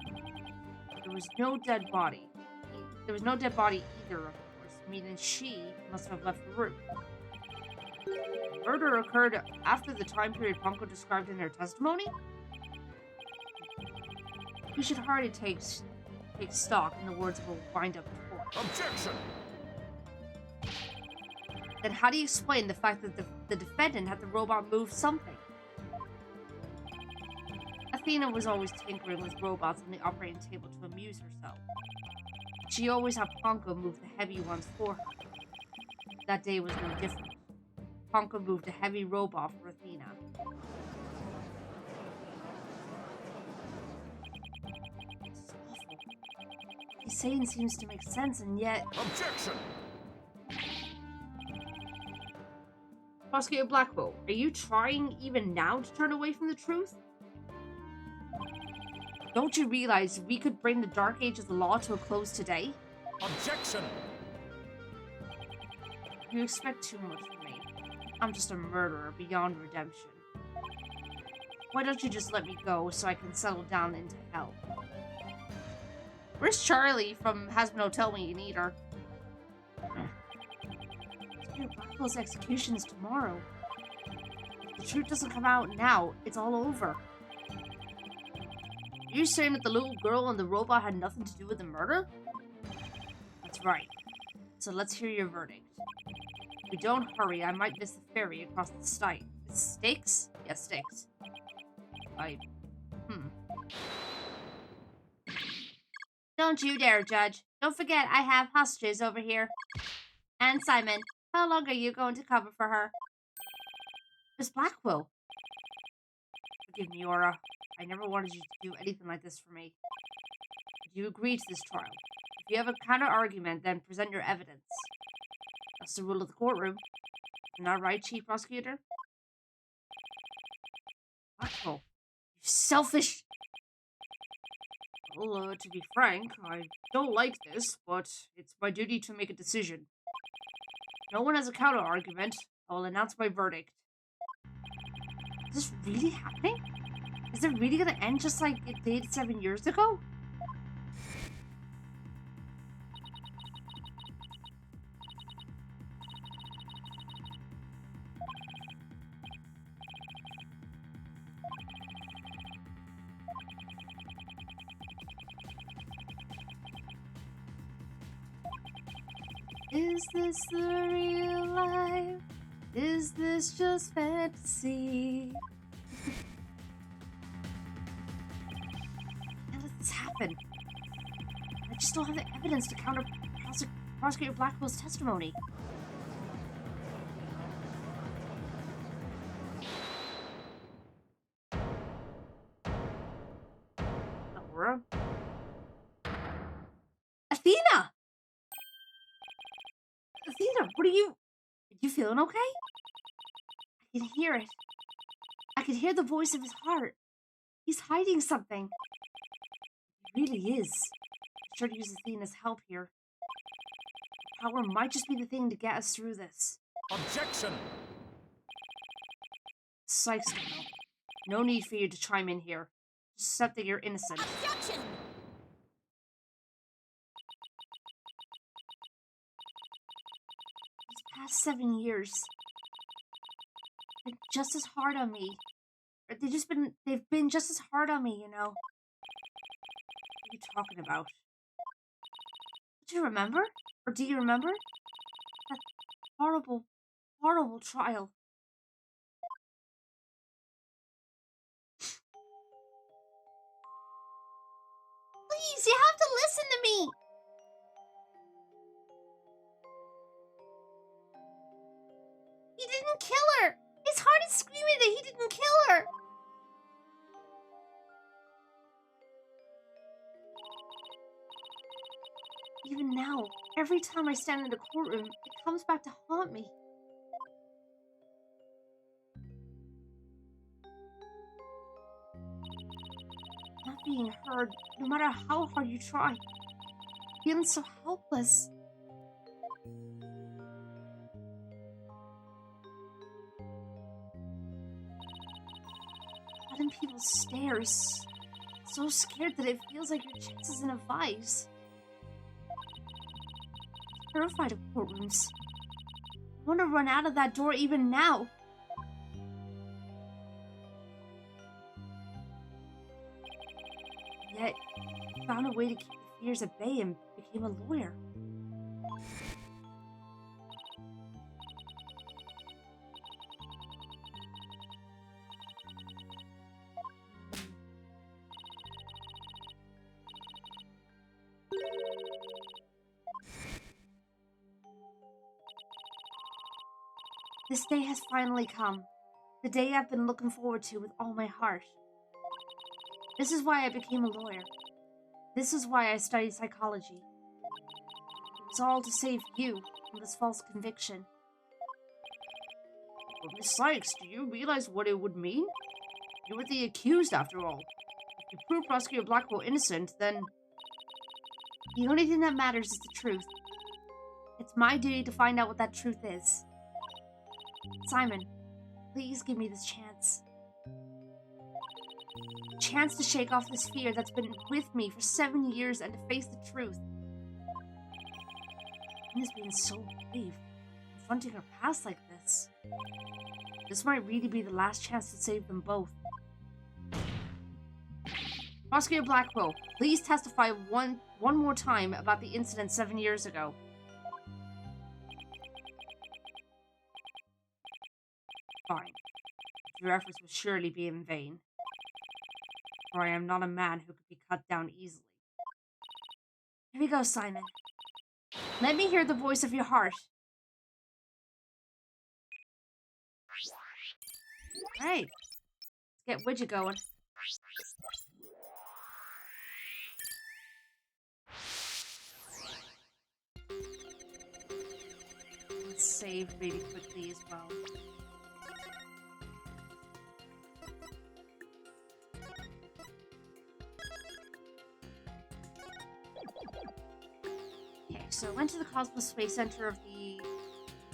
There was no dead body. There was no dead body either, of course, meaning she must have left the room. The murder occurred after the time period Ponko described in her testimony? We should hardly take stock in the words of a wind-up report. Objection! Then how do you explain the fact that the defendant had the robot move something? Athena was always tinkering with robots on the operating table to amuse herself. She always had Ponko move the heavy ones for her. That day was no different. Ponko moved a heavy robot for Athena. This is awful. What he's saying seems to make sense, and yet... Objection! Prosecutor Blackwell, are you trying even now to turn away from the truth? Don't you realize we could bring the dark age of the law to a close today? Objection! You expect too much from me. I'm just a murderer beyond redemption. Why don't you just let me go so I can settle down into hell? Where's Charlie from Hasbro Tell Me You Need Her? Blackwell's execution is tomorrow. If the truth doesn't come out now, it's all over. You saying that the little girl and the robot had nothing to do with the murder? That's right. So let's hear your verdict. If we don't hurry, I might miss the ferry across the state. Stakes? Yes, stakes. Don't you dare, Judge. Don't forget I have hostages over here. And Simon, how long are you going to cover for her? Miss Blackwell. Forgive me, Aura. I never wanted you to do anything like this for me. But you agreed to this trial. If you have a counter-argument, then present your evidence. That's the rule of the courtroom. Isn't that right, Chief Prosecutor? Blackwell. You selfish... Well, to be frank, I don't like this, but it's my duty to make a decision. No one has a counter argument. I'll announce my verdict. Is this really happening? Is it really gonna end just like it did 7 years ago? Is this the real life? Is this just fantasy? Can't let this happen. I just don't have the evidence to counter Prosecutor Blackwell's testimony. Laura? Athena! Athena, what are you... You feeling okay? I can hear it. I can hear the voice of his heart. He's hiding something. He really is. I'm sure to use Athena's help here. Power might just be the thing to get us through this. Objection! Sykes, no need for you to chime in here. Just accept that you're innocent. Objection! These past 7 years, they're just as hard on me. Or they've been just as hard on me, you know. What are you talking about? Do you remember? Or do you remember? That horrible, horrible trial. Please, you have to listen to me! He didn't kill her! His heart is screaming that he didn't kill her! Even now, every time I stand in the courtroom, it comes back to haunt me. Not being heard, no matter how hard you try. Feeling so helpless. Out in people's stares. So scared that it feels like your chest is in a vice. Terrified of courtrooms. I want to run out of that door even now. Yet, I found a way to keep the fears at bay and became a lawyer. This day has finally come. The day I've been looking forward to with all my heart. This is why I became a lawyer. This is why I studied psychology. It was all to save you from this false conviction. But Miss Sykes, do you realize what it would mean? You were the accused, after all. If you prove Prosecutor Blackwell innocent, then... The only thing that matters is the truth. It's my duty to find out what that truth is. Simon, please give me this chance. A chance to shake off this fear that's been with me for 7 years and to face the truth. Athena's being so brave, confronting her past like this. This might really be the last chance to save them both. Prosecutor Blackwell, please testify one more time about the incident 7 years ago. Fine. Your efforts will surely be in vain. For I am not a man who could be cut down easily. Here we go, Simon. Let me hear the voice of your heart. Alright. Let's get Widget going. Let's save really quickly as well. So I went to the Cosmos Space Center of the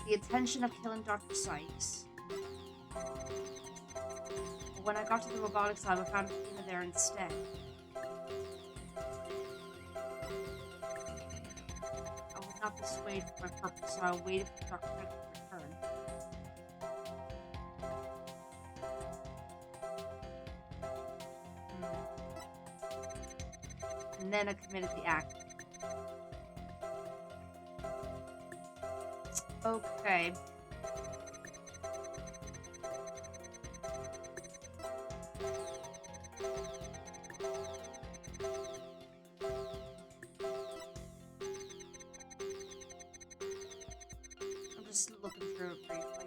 intention of killing Dr. Sykes. But when I got to the robotics lab, I found Athena there instead. I was not persuaded from my purpose, so I waited for Dr. Sykes to return. And then I committed the act. Okay. I'm just looking through it briefly.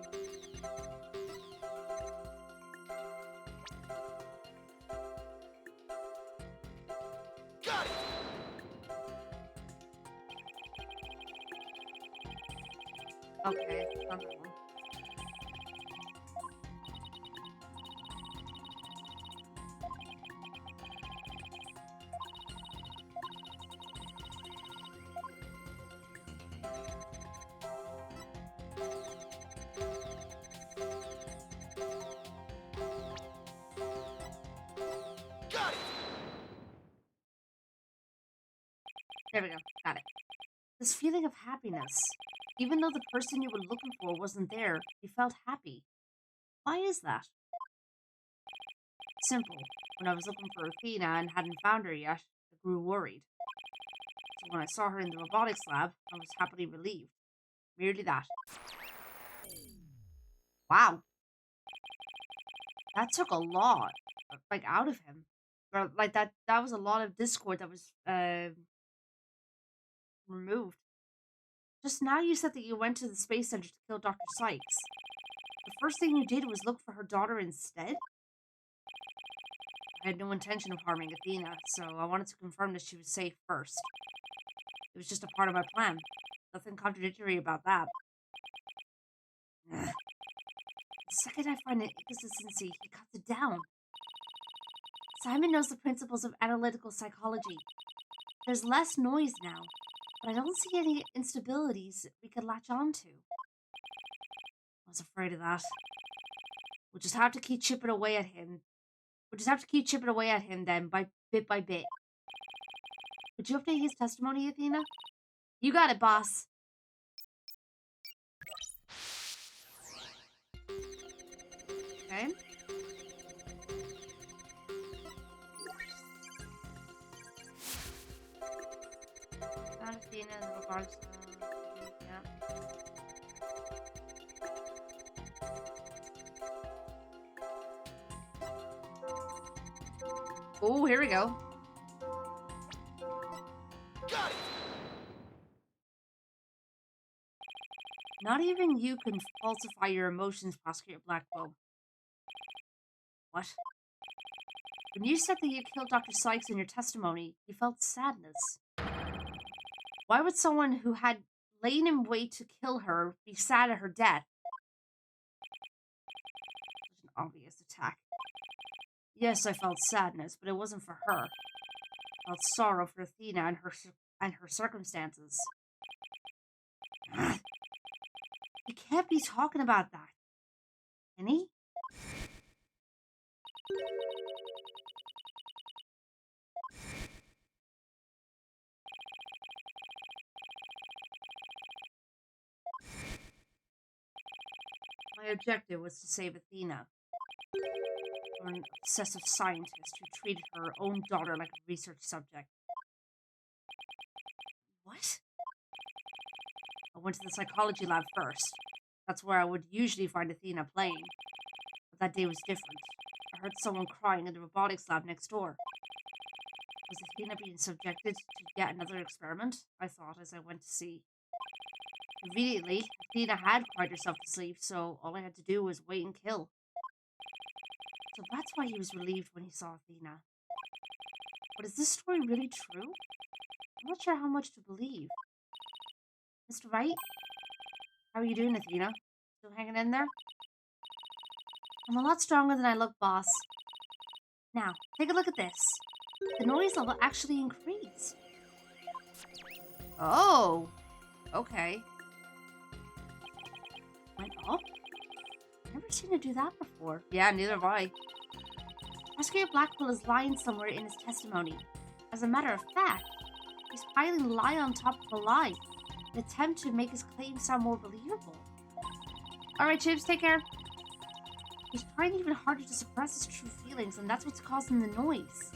Got it! Okay, not that one. Got it! There we go. Got it. This feeling of happiness. Even though the person you were looking for wasn't there, you felt happy. Why is that? Simple. When I was looking for Athena and hadn't found her yet, I grew worried. So when I saw her in the robotics lab, I was happily relieved. Merely that. Wow. That took a lot, like, out of him. Or, like, that was a lot of discord that was, removed. Just now you said that you went to the Space Center to kill Dr. Sykes. The first thing you did was look for her daughter instead? I had no intention of harming Athena, so I wanted to confirm that she was safe first. It was just a part of my plan. Nothing contradictory about that. Ugh. The second I find an inconsistency, he cuts it down. Simon knows the principles of analytical psychology. There's less noise now, but I don't see any instabilities we could latch on to. I was afraid of that. We'll just have to keep chipping away at him. Then, bit by bit. Would you update his testimony, Athena? You got it, boss. Okay. Found Athena in the robotics lab. Yeah. Oh, here we go. Got it! Not even you can falsify your emotions, Prosecutor Blackwell. What? When you said that you killed Dr. Sykes in your testimony, you felt sadness. Why would someone who had lain in wait to kill her be sad at her death? Such an obvious attack. Yes, I felt sadness, but it wasn't for her. I felt sorrow for Athena and her circumstances. He can't be talking about that. Can he? My objective was to save Athena. Or an obsessive scientist who treated her own daughter like a research subject. What? I went to the psychology lab first. That's where I would usually find Athena playing. But that day was different. I heard someone crying in the robotics lab next door. Was Athena being subjected to yet another experiment? I thought as I went to see. Conveniently, Athena had cried herself to sleep, so all I had to do was wait and kill. So that's why he was relieved when he saw Athena. But is this story really true? I'm not sure how much to believe. Mr. Wright? How are you doing, Athena? Still hanging in there? I'm a lot stronger than I look, boss. Now, take a look at this. The noise level actually increased. Oh! Okay. Went up? I've never seen it do that before. Yeah, neither have I. Rescuer Blackwell is lying somewhere in his testimony. As a matter of fact, he's piling lie on top of a lie, an attempt to make his claims sound more believable. Alright, Chips, take care. He's trying even harder to suppress his true feelings, and that's what's causing the noise.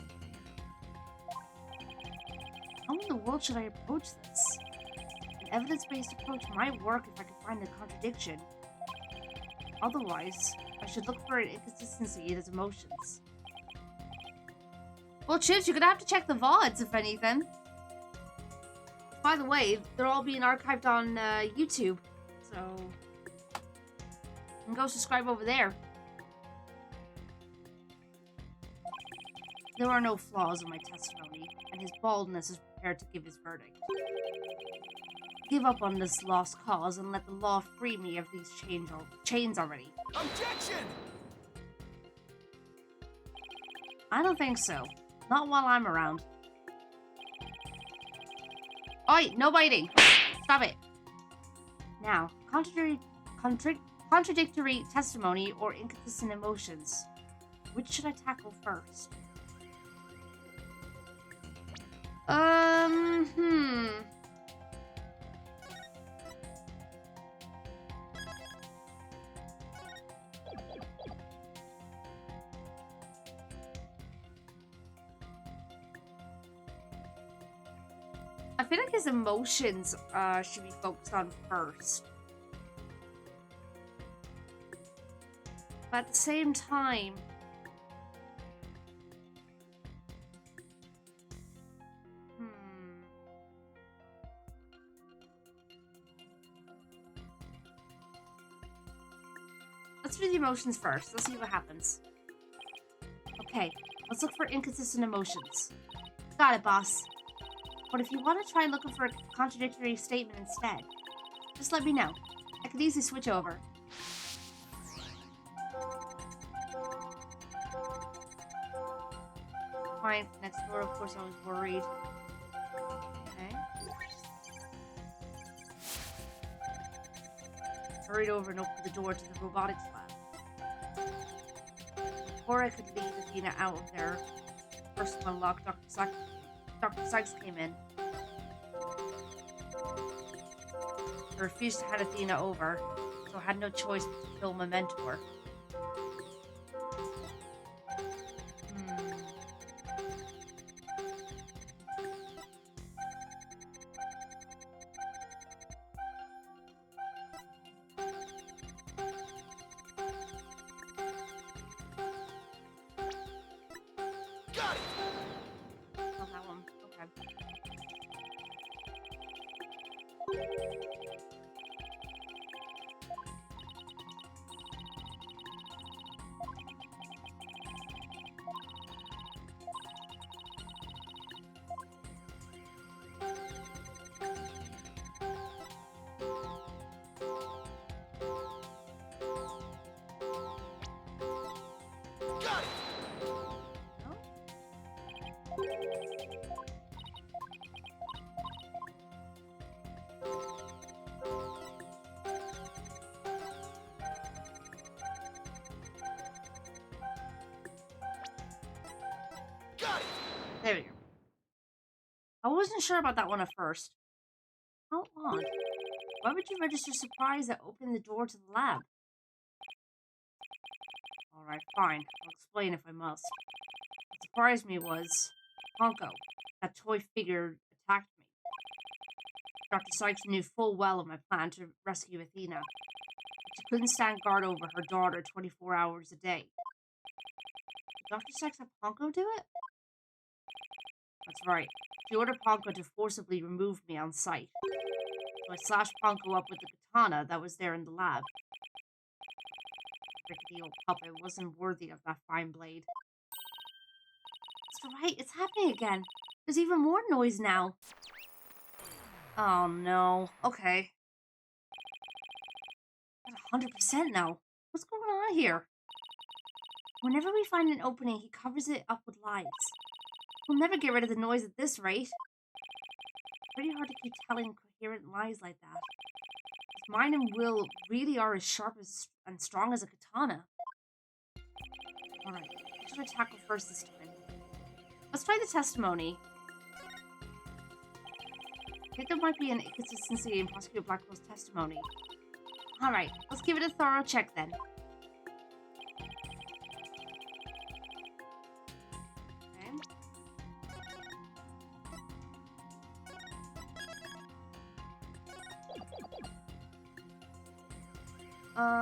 How in the world should I approach this? An evidence-based approach might work if I can find a contradiction. Otherwise, I should look for an inconsistency in his emotions. Well, Chips, you're gonna have to check the VODs, if anything. By the way, they're all being archived on YouTube, so you can go subscribe over there. There are no flaws in my testimony, and his baldness is prepared to give his verdict. Give up on this lost cause and let the law free me of these chains already. Objection! I don't think so. Not while I'm around. Oi, no biting! Stop it! Now, contradictory testimony or inconsistent emotions. Which should I tackle first? I feel like his emotions should be focused on first. But at the same time, let's do the emotions first. Let's see what happens. Okay, let's look for inconsistent emotions. Got it, boss. But if you want to try looking for a contradictory statement instead, just let me know. I could easily switch over. Fine, next door, of course I was worried. Okay. Hurried over and opened the door to the robotics lab. Before I could leave Athena out of there, first to unlock Dr. Sykes came in. I refused to hand Athena over, so I had no choice but to kill my mentor. Got it! Oh, that one. Okay. Got it! No? Got it! There we go. I wasn't sure about that one at first. How odd. Why would you register surprise that opened the door to the lab? Alright, fine. I'll explain if I must. What surprised me was Honko. That toy figure attacked me. Dr. Sykes knew full well of my plan to rescue Athena. But she couldn't stand guard over her daughter 24 hours a day. Did Dr. Sykes have Honko do it? That's right. She ordered Ponko to forcibly remove me on sight. So I slashed Ponko up with the katana that was there in the lab. The rickety old puppet wasn't worthy of that fine blade. That's right, it's happening again. There's even more noise now. Oh no. Okay. At 100% now. What's going on here? Whenever we find an opening, he covers it up with lies. We'll never get rid of the noise at this rate. pretty hard to keep telling coherent lies like that. His mind and will really are as sharp as and strong as a katana. Alright, what should I tackle first this time? Let's try the testimony. I think there might be an inconsistency in Prosecutor Blackwell's testimony. Alright, let's give it a thorough check then.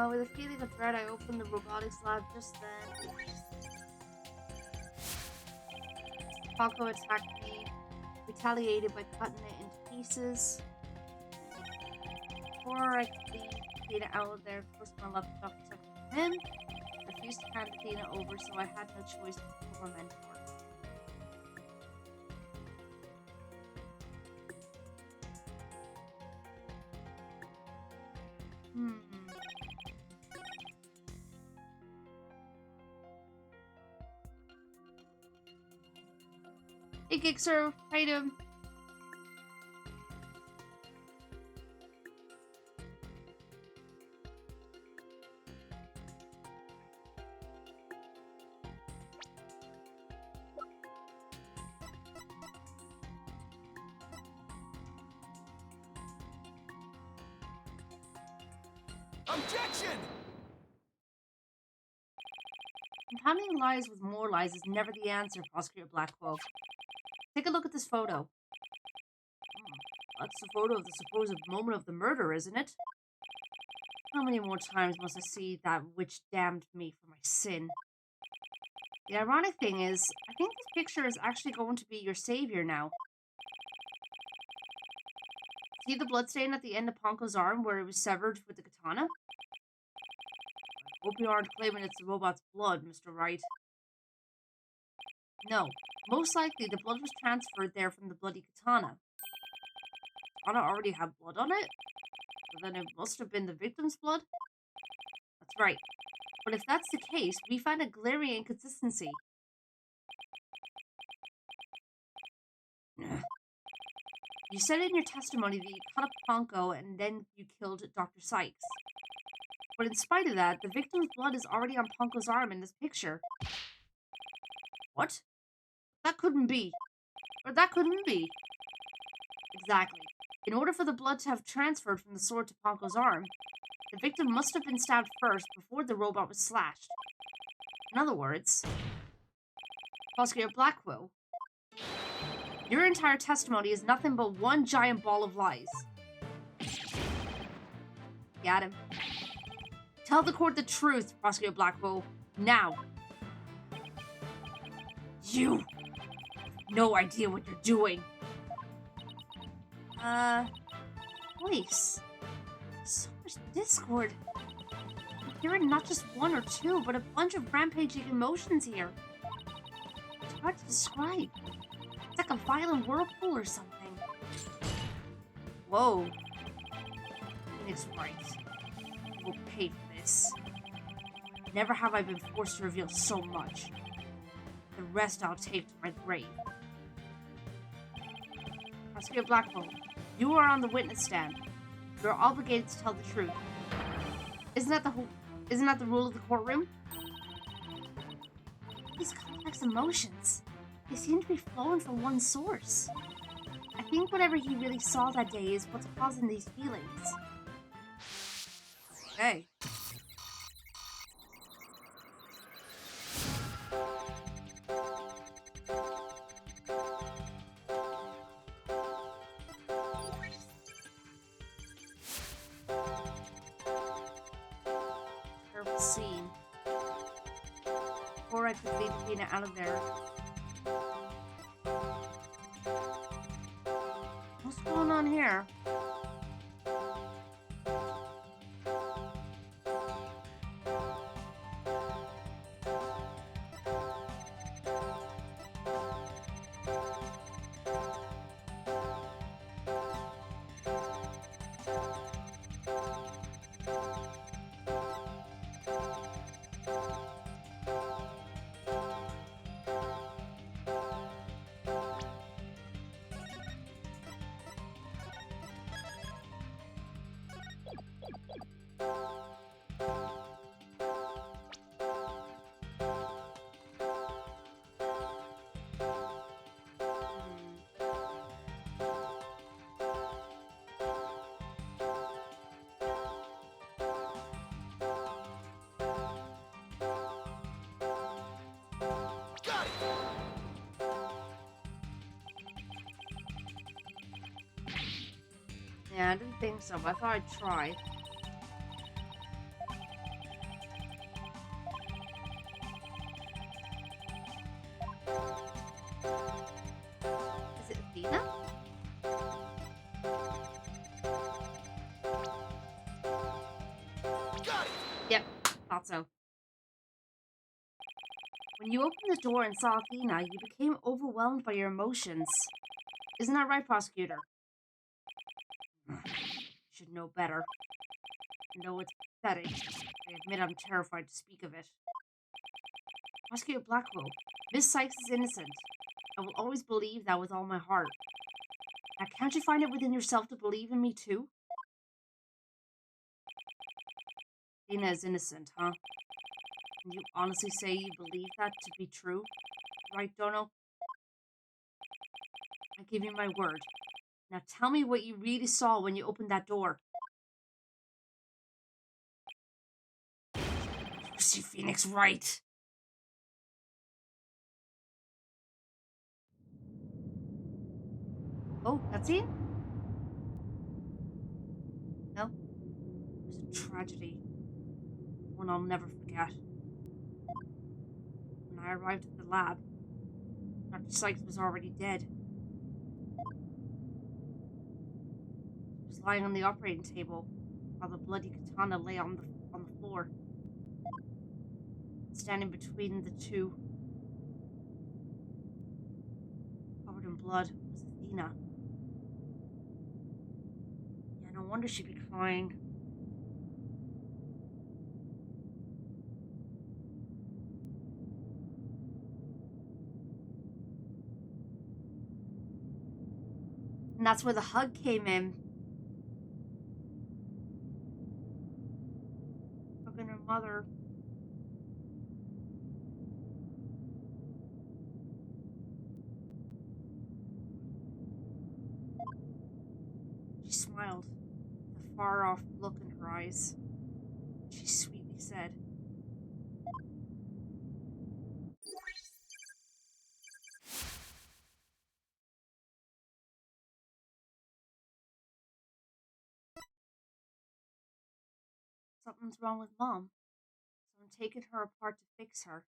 With a feeling of dread, I opened the robotics lab just then. Paco attacked me, retaliated by cutting it into pieces. Before I could leave Athena out of there, forced my left off to him. Refused to hand Athena over, so I had no choice but to kill my mentor. Hey, Gixer, item. Objection! Compounding lies with more lies is never the answer, Prosecutor Blackwell. Take a look at this photo. That's the photo of the supposed moment of the murder, isn't it? How many more times must I see that which damned me for my sin? The ironic thing is, I think this picture is actually going to be your savior now. See the bloodstain at the end of Ponko's arm where it was severed with the katana? Hope you aren't claiming it's the robot's blood, Mr. Wright. No. Most likely, the blood was transferred there from the bloody katana. Katana already had blood on it? So then it must have been the victim's blood? That's right. But if that's the case, we find a glaring inconsistency. You said in your testimony that you cut up Ponko and then you killed Dr. Sykes. But in spite of that, the victim's blood is already on Ponko's arm in this picture. What? That couldn't be. Or that couldn't be. Exactly. In order for the blood to have transferred from the sword to Ponko's arm, the victim must have been stabbed first before the robot was slashed. In other words, Prosecutor Blackwell, your entire testimony is nothing but one giant ball of lies. Got him. Tell the court the truth, Prosecutor Blackwell, now. You have no idea what you're doing. Police. So much discord. I'm hearing not just one or two, but a bunch of rampaging emotions here. It's hard to describe. It's like a violent whirlpool or something. Whoa. Phoenix Wright. You will pay for this. Never have I been forced to reveal so much. The rest I'll take to my grave. Prosecutor Blackwell, you are on the witness stand. You are obligated to tell the truth. Isn't that the rule of the courtroom? These complex emotions, they seem to be flowing from one source. I think whatever he really saw that day is what's causing these feelings. Okay. Terrible scene. Before I could leave Tina out of there. What's going on here? Yeah, I didn't think so, but I thought I'd try. Is it Athena? Got it! Yep, thought so. When you opened the door and saw Athena, you became overwhelmed by your emotions. Isn't that right, prosecutor? Should know better. And though it's pathetic, I admit I'm terrified to speak of it. Prosecutor Blackwell, Miss Sykes is innocent. I will always believe that with all my heart. Now, can't you find it within yourself to believe in me too? Athena is innocent, huh? Can you honestly say you believe that to be true? Right, Dono? I give you my word. Now tell me what you really saw when you opened that door. You see Phoenix right. Oh, that's it? No? It was a tragedy. One I'll never forget. When I arrived at the lab, Dr. Sykes was already dead. He was lying on the operating table, while the bloody katana lay on the floor. Standing between the two, covered in blood, was Athena. Yeah, no wonder she'd be crying. And that's where the hug came in. Hugging her mother. She smiled, with a far-off look in her eyes. She sweetly said, "Something's wrong with Mom, so I'm taking her apart to fix her."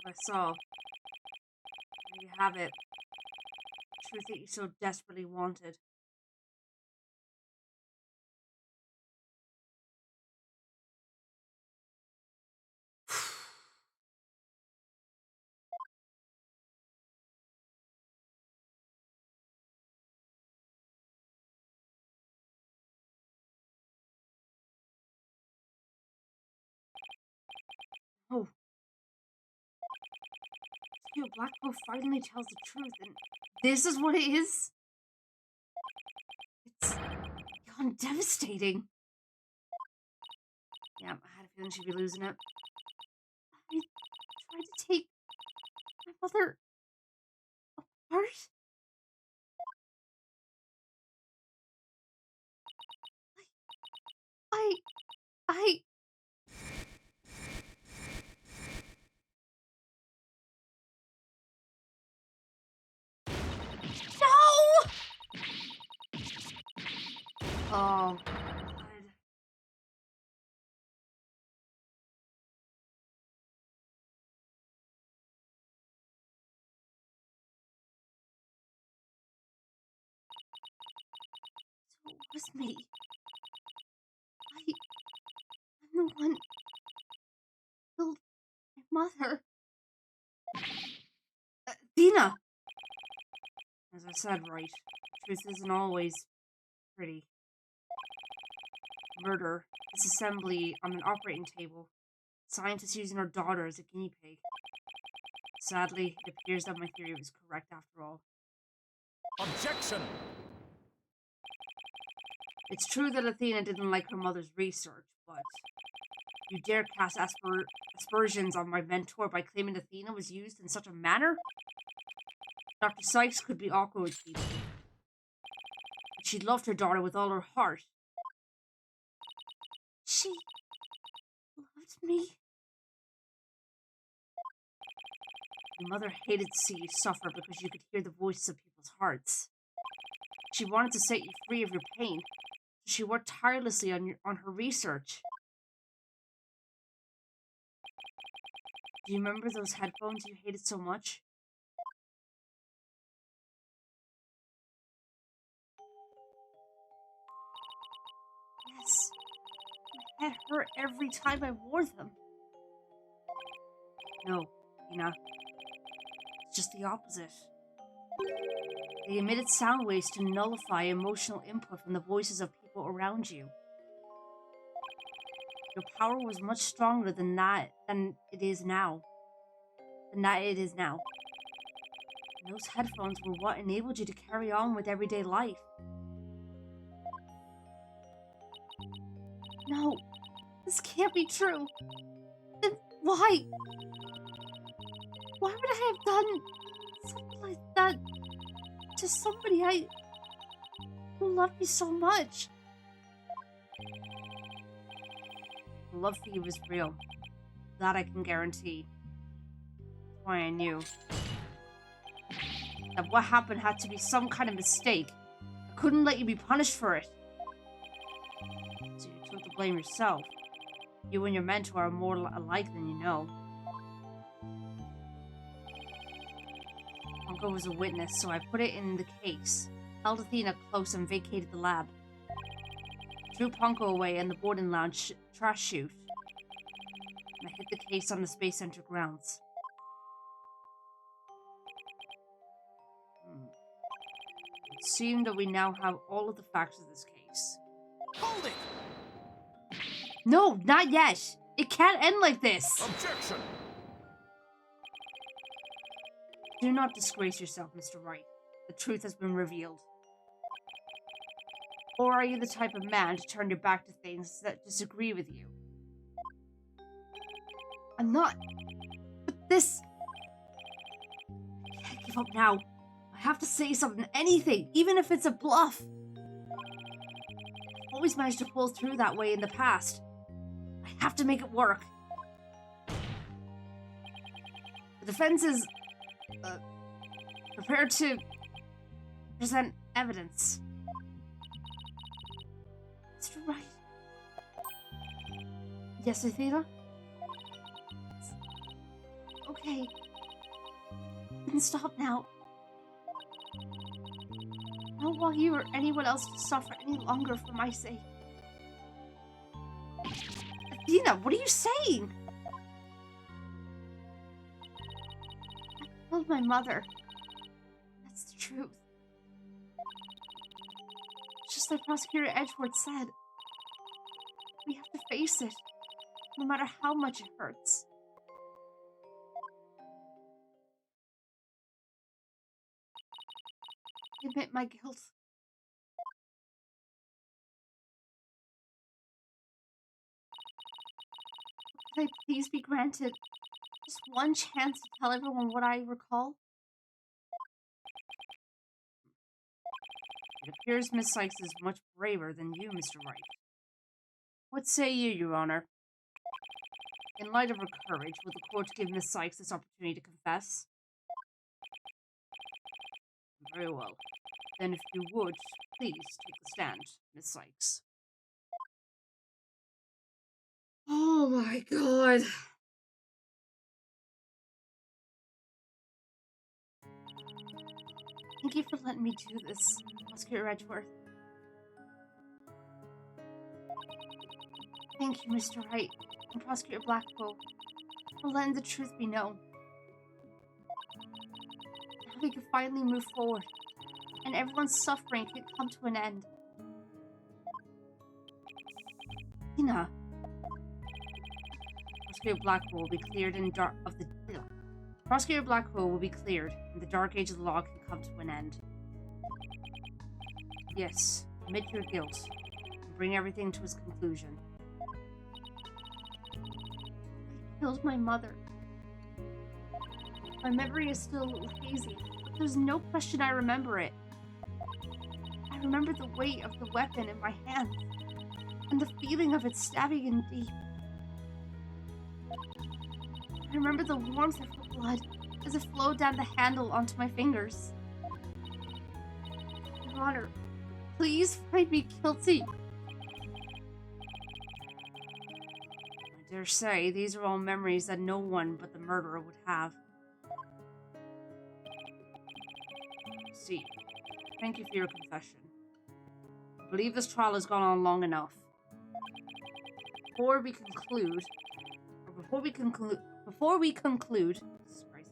That's what I saw. There you have it. The truth that you so desperately wanted. Oh, Theo Blackwell finally tells the truth, and this is what it is? It's beyond devastating. Yeah, I had a feeling she'd be losing it. I tried to take my mother apart. I, I, no! Oh, God. So it was me. I'm the one who killed my mother. Dina! As I said, right. Truth isn't always pretty. Murder, disassembly on an operating table. Scientists using our daughter as a guinea pig. Sadly, it appears that my theory was correct after all. Objection! It's true that Athena didn't like her mother's research, but you dare cast aspersions on my mentor by claiming Athena was used in such a manner? Dr. Sykes could be awkward with people, but she loved her daughter with all her heart. She me? Your mother hated to see you suffer because you could hear the voices of people's hearts. She wanted to set you free of your pain. She worked tirelessly on her research. Do you remember those headphones you hated so much? Yes. My head hurt every time I wore them. No, Tina. It's just the opposite. They emitted sound waves to nullify emotional input from the voices of people around you. Your power was much stronger than it is now. And those headphones were what enabled you to carry on with everyday life. No, this can't be true. Then why? Why would I have done something like that to somebody who loved me so much? The love for you was real. That I can guarantee. That's why I knew that what happened had to be some kind of mistake. I couldn't let you be punished for it. So you took the blame yourself. You and your mentor are more alike than you know. Uncle was a witness, so I put it in the case, held Athena close and vacated the lab. Threw Ponko away in the boarding lounge trash chute. And I hid the case on the Space Center grounds. It seemed that we now have all of the facts of this case. Hold it! No, not yet! It can't end like this! Objection! Do not disgrace yourself, Mr. Wright. The truth has been revealed. Or are you the type of man to turn your back to things that disagree with you? I'm not. But this... I can't give up now. I have to say something, anything, even if it's a bluff. I've always managed to pull through that way in the past. I have to make it work. The defense is... prepared to present evidence. Mr. Wright. Yes, Athena? Okay. Then stop now. I don't want you or anyone else to suffer any longer for my sake. Athena, what are you saying? I killed my mother. That's the truth. Just like Prosecutor Edgeworth said, we have to face it, no matter how much it hurts. I admit my guilt. Could I please be granted just one chance to tell everyone what I recall? It appears Miss Sykes is much braver than you, Mr. Wright. What say you, Your Honor? In light of her courage, will the court give Miss Sykes this opportunity to confess? Very well. Then if you would, please take the stand, Miss Sykes. Oh my god. Thank you for letting me do this, Prosecutor Edgeworth. Thank you, Mr. Wright and Prosecutor Blackwell, for letting the truth be known. Now we can finally move forward, and everyone's suffering can come to an end. Tina. Prosecutor Blackwell will be cleared and Prosecutor Blackwell will be cleared, and the dark age of the law can come to an end. Yes, admit your guilt, and bring everything to its conclusion. I killed my mother. My memory is still a little hazy, but there's no question I remember it. I remember the weight of the weapon in my hand, and the feeling of it stabbing in deep. I remember the warmth of her blood as it flowed down the handle onto my fingers. Your Honor, please find me guilty. I dare say, these are all memories that no one but the murderer would have. See, thank you for your confession. I believe this trial has gone on long enough. Before we conclude, Jesus Christ,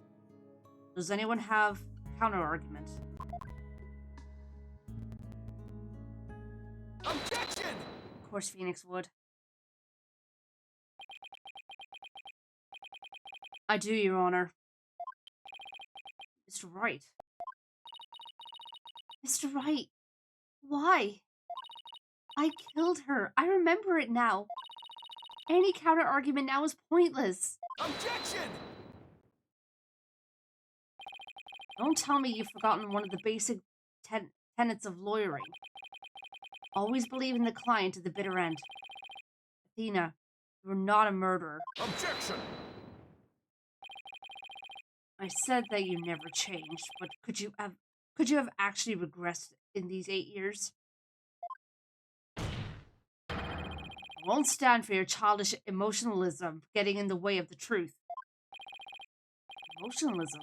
does anyone have a counter argument? Objection! Of course, Phoenix would. I do, Your Honor. Mr. Wright. Mr. Wright, why? I killed her. I remember it now. Any counter argument now is pointless. Objection! Don't tell me you've forgotten one of the basic tenets of lawyering. Always believe in the client to the bitter end. Athena, you were not a murderer. Objection! I said that you never changed, but could you have actually regressed in these 8 years? I won't stand for your childish emotionalism getting in the way of the truth. Emotionalism?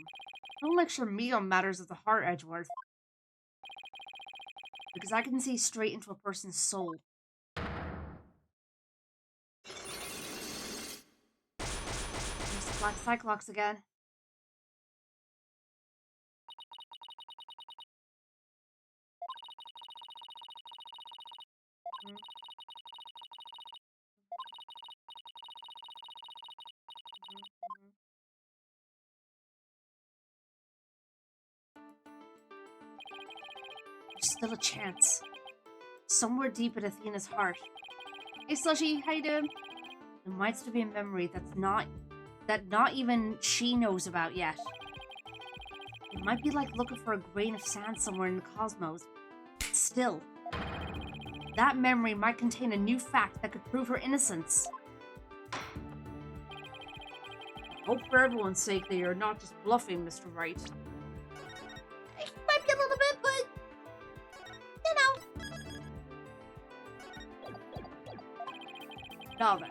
Don't lecture me on matters of the heart, Edgeworth. Because I can see straight into a person's soul. There's the Black Cyclops again. There's still a chance. Somewhere deep in Athena's heart. Hey Slushy, how you doing? There might still be a memory that not even she knows about yet. It might be like looking for a grain of sand somewhere in the cosmos. Still, that memory might contain a new fact that could prove her innocence. Hope for everyone's sake that you're not just bluffing, Mr. Wright. It might be a little bit, but Now then,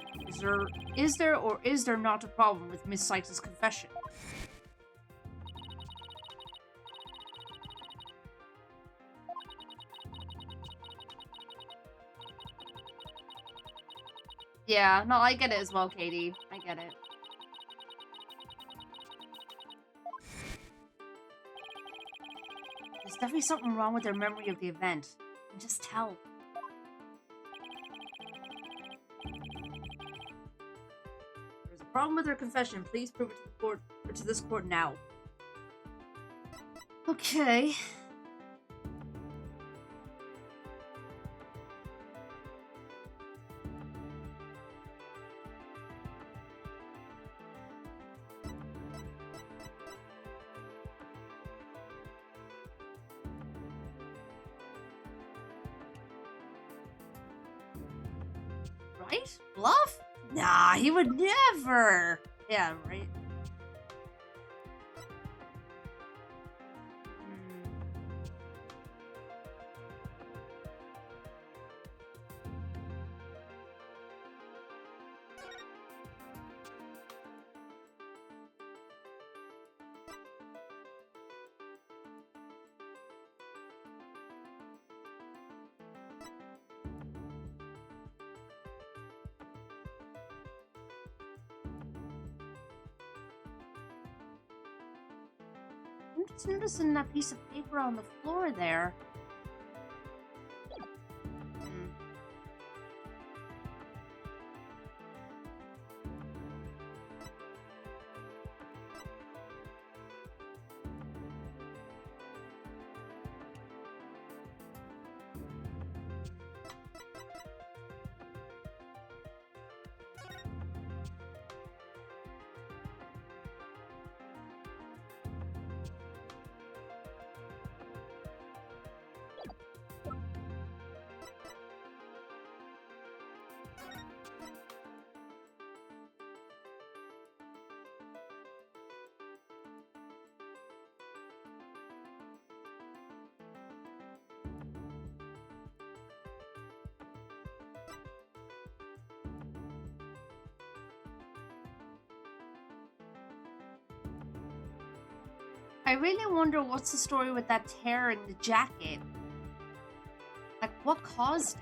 is there or is there not a problem with Miss Sykes' confession? yeah, no, I get it as well, Katie. I get it. There's definitely something wrong with their memory of the event. I can just tell. There's a problem with her confession. Please prove it to the court or to this court now. Okay. Right? Bluff? Nah, he would never. Yeah, right. I'm just noticing that piece of paper on the floor there. I really wonder what's the story with that tear in the jacket. Like, what caused it?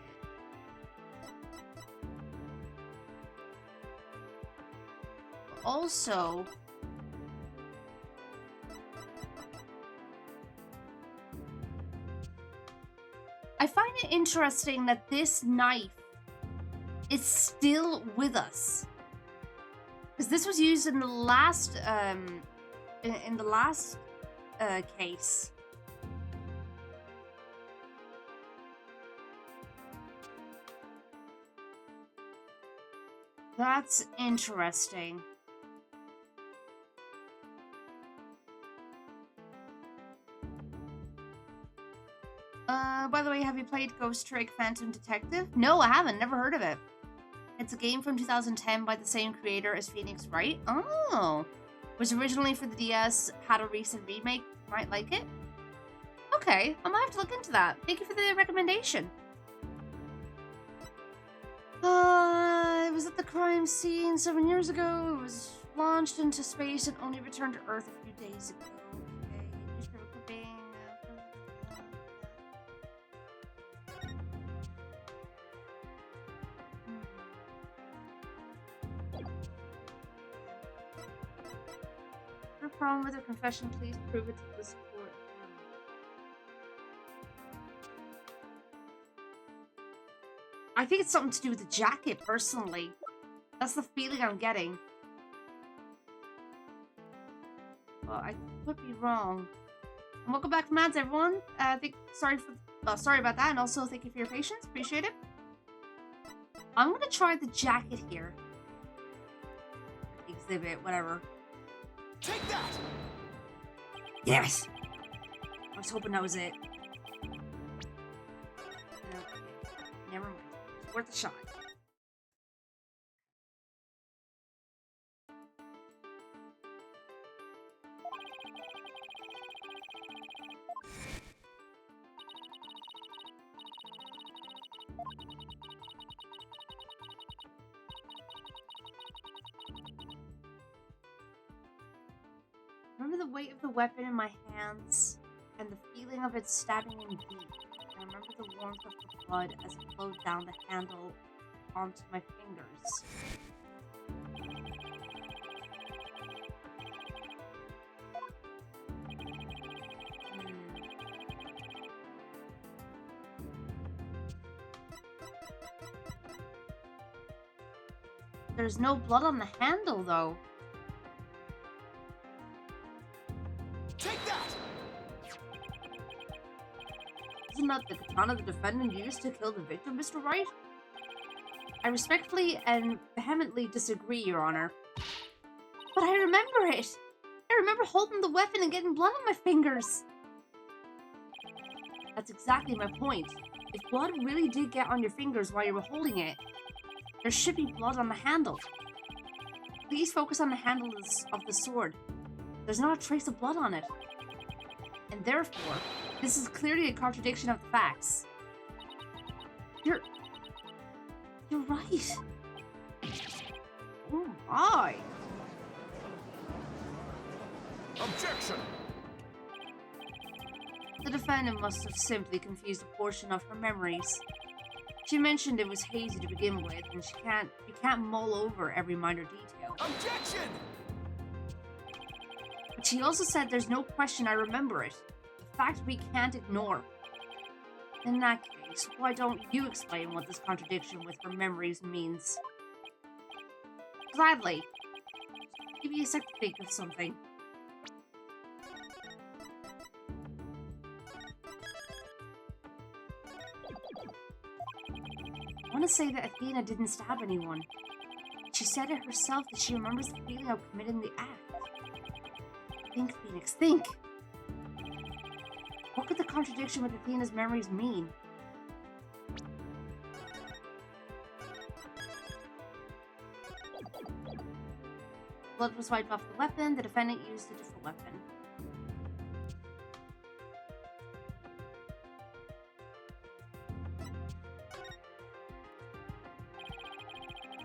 Also, I find it interesting that this knife is still with us, because this was used in the last case. That's interesting. By the way, have you played Ghost Trick Phantom Detective? No, I haven't. Never heard of it. It's a game from 2010 by the same creator as Phoenix Wright. Oh. Was originally for the DS, had a recent remake. Might like it. Okay, I might have to look into that. Thank you for the recommendation. It was at the crime scene 7 years ago. It was launched into space and only returned to Earth a few days ago. Okay, newspaper clipping. No problem with your confession. Please prove it to this court. I think it's something to do with the jacket, personally. That's the feeling I'm getting. Well, I could be wrong. And welcome back from ads, everyone. Sorry about that, and also thank you for your patience. Appreciate it. I'm gonna try the jacket here. Exhibit, whatever. Take that! Yes! I was hoping that was it. Okay. Never mind. It's worth a shot. Remember the weight of the weapon in my hands and the feeling of it stabbing in deep. I remember the warmth of the blood as it flowed down the handle onto my fingers. There's no blood on the handle, though. Take that! Isn't that the katana the defendant used to kill the victim, Mr. Wright? I respectfully and vehemently disagree, Your Honor. But I remember it! I remember holding the weapon and getting blood on my fingers! That's exactly my point. If blood really did get on your fingers while you were holding it, there should be blood on the handle. Please focus on the handle of the sword. There's not a trace of blood on it. And therefore, this is clearly a contradiction of the facts. You're right. Oh my. Objection! The defendant must have simply confused a portion of her memories. She mentioned it was hazy to begin with, and you can't mull over every minor detail. Objection! But she also said there's no question I remember it. A fact we can't ignore. In that case, why don't you explain what this contradiction with her memories means? Gladly. Give me a sec to think of something. I want to say that Athena didn't stab anyone. She said it herself that she remembers the feeling of committing the act. Think, Phoenix, think! What could the contradiction with Athena's memories mean? Blood was wiped off the weapon. The defendant used a different weapon.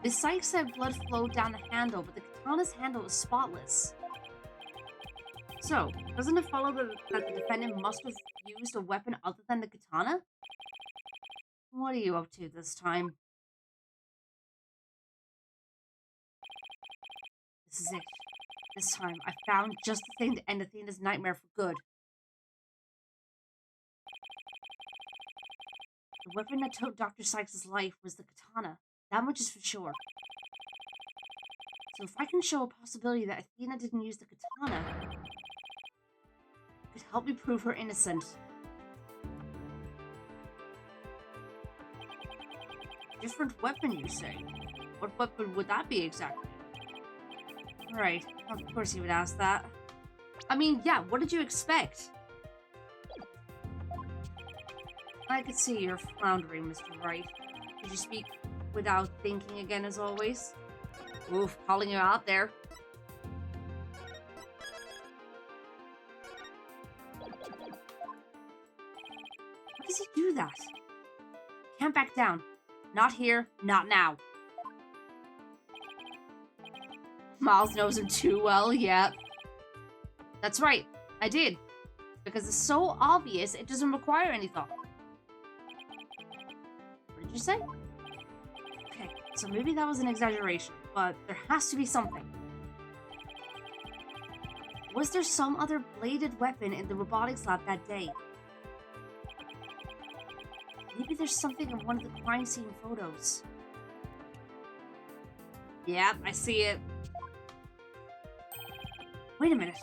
The psych said blood flowed down the handle, but the katana's handle was spotless. So, doesn't it follow that the defendant must have used a weapon other than the katana? What are you up to this time? This is it. This time, I found just the thing to end Athena's nightmare for good. The weapon that took Dr. Sykes' life was the katana. That much is for sure. So if I can show a possibility that Athena didn't use the katana, it could help me prove her innocent. Different weapon, you say? What weapon would that be exactly? Right, of course you would ask that. I mean, yeah, what did you expect? I could see you're floundering, Mr. Wright. Did you speak without thinking again as always? Oof, calling you out there. How does he do that? Can't back down. Not here, not now. Miles knows him too well, yeah. That's right, I did. Because it's so obvious, it doesn't require any thought. What did you say? Okay, so maybe that was an exaggeration, but there has to be something. Was there some other bladed weapon in the robotics lab that day? Maybe there's something in one of the crime scene photos. Yeah, I see it. Wait a minute.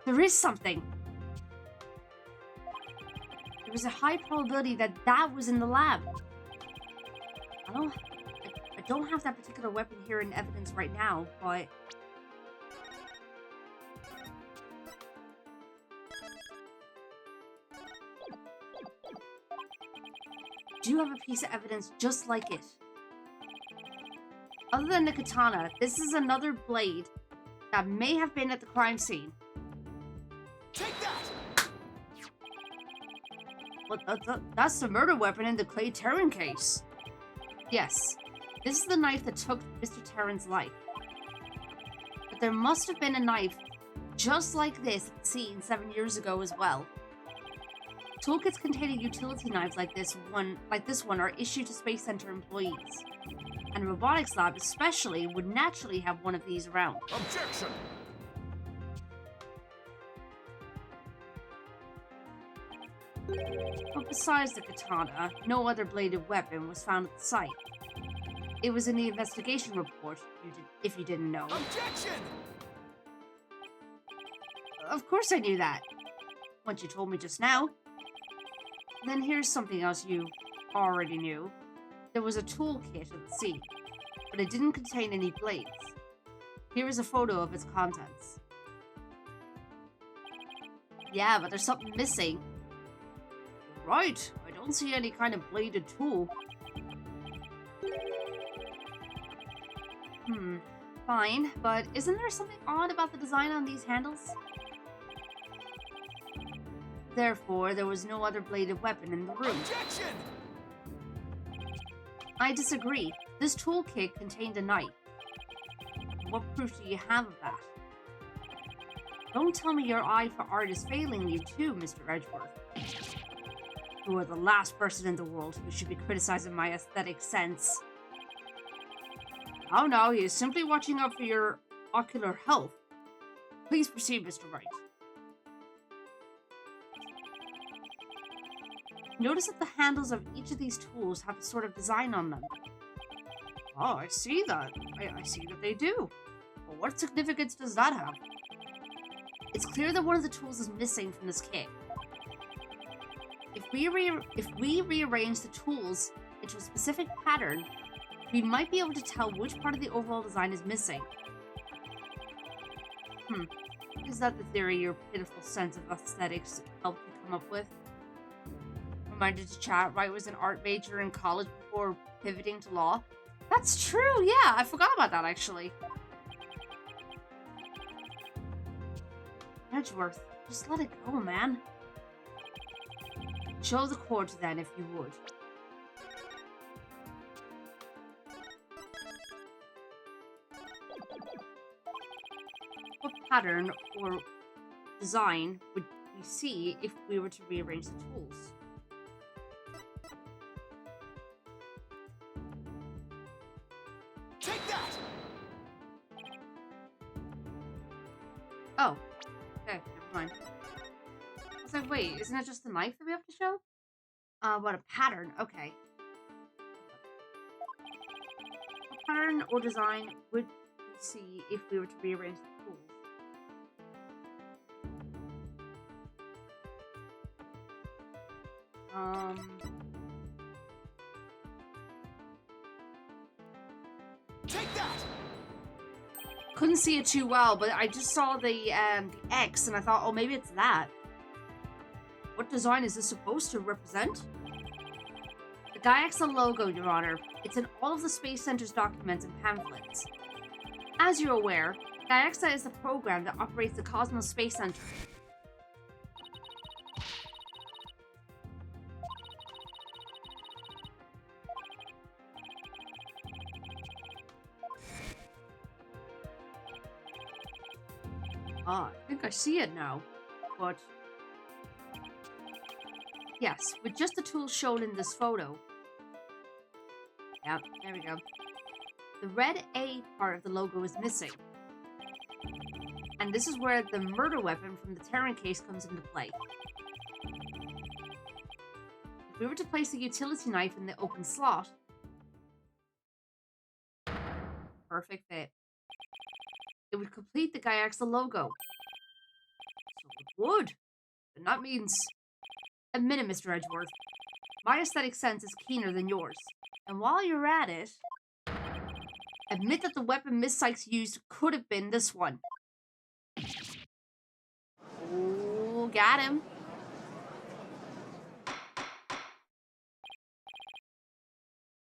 There is something. There was a high probability that that was in the lab. I don't have that particular weapon here in evidence right now, but... I do have a piece of evidence just like it. Other than the katana, this is another blade that may have been at the crime scene. Take that! But that's the murder weapon in the Clay Terran case. Yes, this is the knife that took Mr. Terran's life. But there must have been a knife just like this seen 7 years ago as well. Toolkits containing utility knives like this one are issued to Space Center employees. And a robotics lab especially would naturally have one of these around. Objection! But besides the katana, no other bladed weapon was found at the site. It was in the investigation report, if you didn't know. Objection! Of course I knew that. Once you told me just now. Then here's something else you already knew. There was a toolkit at the scene, but it didn't contain any blades. Here is a photo of its contents. Yeah, but there's something missing. Right, I don't see any kind of bladed tool. Fine, but isn't there something odd about the design on these handles? Therefore, there was no other bladed weapon in the room. Objection! I disagree. This toolkit contained a knife. What proof do you have of that? Don't tell me your eye for art is failing you too, Mr. Edgeworth. You are the last person in the world who should be criticizing my aesthetic sense. Oh no, he is simply watching out for your ocular health. Please proceed, Mr. Wright. Notice that the handles of each of these tools have a sort of design on them. Oh, I see that. I see that they do. But what significance does that have? It's clear that one of the tools is missing from this kit. If we rearrange the tools into a specific pattern, we might be able to tell which part of the overall design is missing. Is that the theory your pitiful sense of aesthetics helped you come up with? Reminded to chat, Wright was an art major in college before pivoting to law. That's true, yeah, I forgot about that actually. Edgeworth, just let it go, man. Show the cord then, if you would. What pattern or design would we see if we were to rearrange the tools? Take that! Oh. Okay, never mind. I was like, wait, isn't it just the knife that we have to show? What a pattern. Okay. What pattern or design would we see if we were to rearrange the tools? Take that! Couldn't see it too well, but I just saw the X and I thought, oh, maybe it's that. What design is this supposed to represent? The Gaiaxa logo, Your Honor. It's in all of the Space Center's documents and pamphlets. As you're aware, Gaiaxa is the program that operates the Cosmos Space Center. I think I see it now, but... Yes, with just the tools shown in this photo. Yep, there we go. The red A part of the logo is missing. And this is where the murder weapon from the Terran case comes into play. If we were to place a utility knife in the open slot... Perfect fit. It would complete the Gaiaxa logo. So it would. And that means... Admit it, Mr. Edgeworth. My aesthetic sense is keener than yours. And while you're at it... Admit that the weapon Miss Sykes used could have been this one. Oh, got him.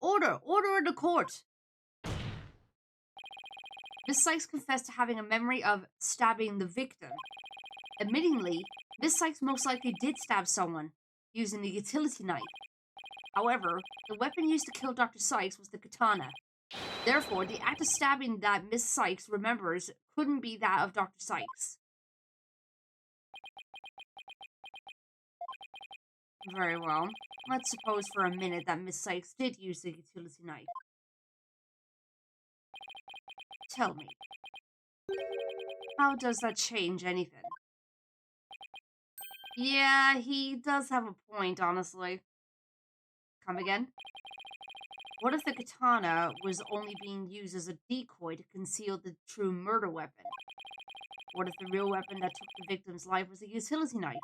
Order! Order in the court! Miss Sykes confessed to having a memory of stabbing the victim. Admittingly, Miss Sykes most likely did stab someone, using a utility knife. However, the weapon used to kill Dr. Sykes was the katana. Therefore, the act of stabbing that Miss Sykes remembers couldn't be that of Dr. Sykes. Very well. Let's suppose for a minute that Miss Sykes did use the utility knife. Tell me, how does that change anything? Yeah, he does have a point, honestly. Come again? What if the katana was only being used as a decoy to conceal the true murder weapon? What if the real weapon that took the victim's life was a utility knife?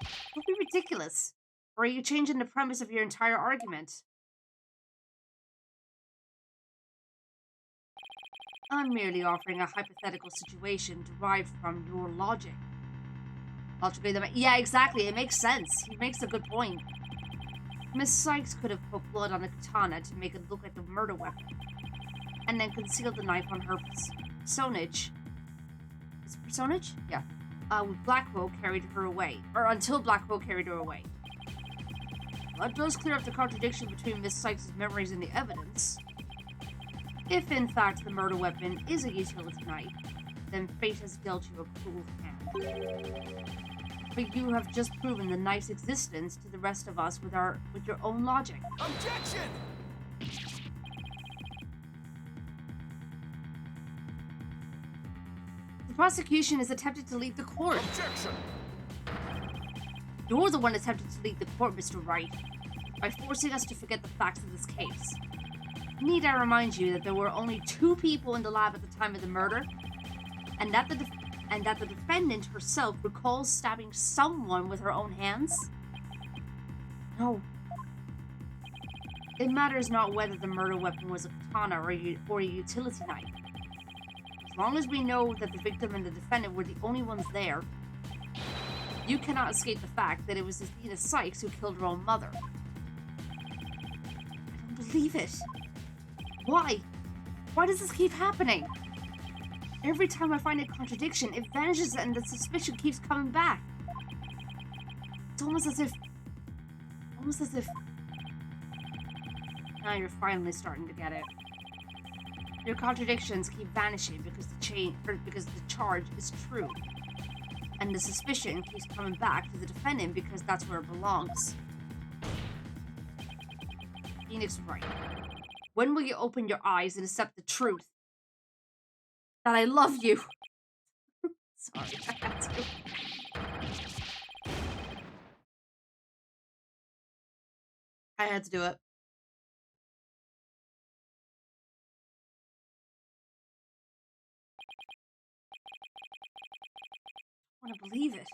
Don't be ridiculous. Or are you changing the premise of your entire argument? I'm merely offering a hypothetical situation derived from your logic. Logically, yeah, exactly. It makes sense. He makes a good point. Miss Sykes could have put blood on the katana to make it look like a murder weapon, and then concealed the knife on her personage. Is it personage? Yeah. With Blackwell carried her away, or until Blackwell carried her away. That does clear up the contradiction between Miss Sykes' memories and the evidence. If, in fact, the murder weapon is a utility knife, then fate has dealt you a cruel hand. But you have just proven the knife's existence to the rest of us with your own logic. Objection! The prosecution is attempting to leave the court. Objection! You're the one attempting to leave the court, Mr. Wright, by forcing us to forget the facts of this case. Need I remind you that there were only 2 people in the lab at the time of the murder, and that the defendant herself recalls stabbing someone with her own hands? No. It matters not whether the murder weapon was a katana or a utility knife. As long as we know that the victim and the defendant were the only ones there, you cannot escape the fact that it was Athena Sykes who killed her own mother. I don't believe it. Why? Why does this keep happening? Every time I find a contradiction, it vanishes and the suspicion keeps coming back. It's almost as if... Now you're finally starting to get it. Your contradictions keep vanishing because the charge is true. And the suspicion keeps coming back to the defendant because that's where it belongs. Phoenix right. When will you open your eyes and accept the truth? That I love you. Sorry, I had to. I had to do it. I want to believe it.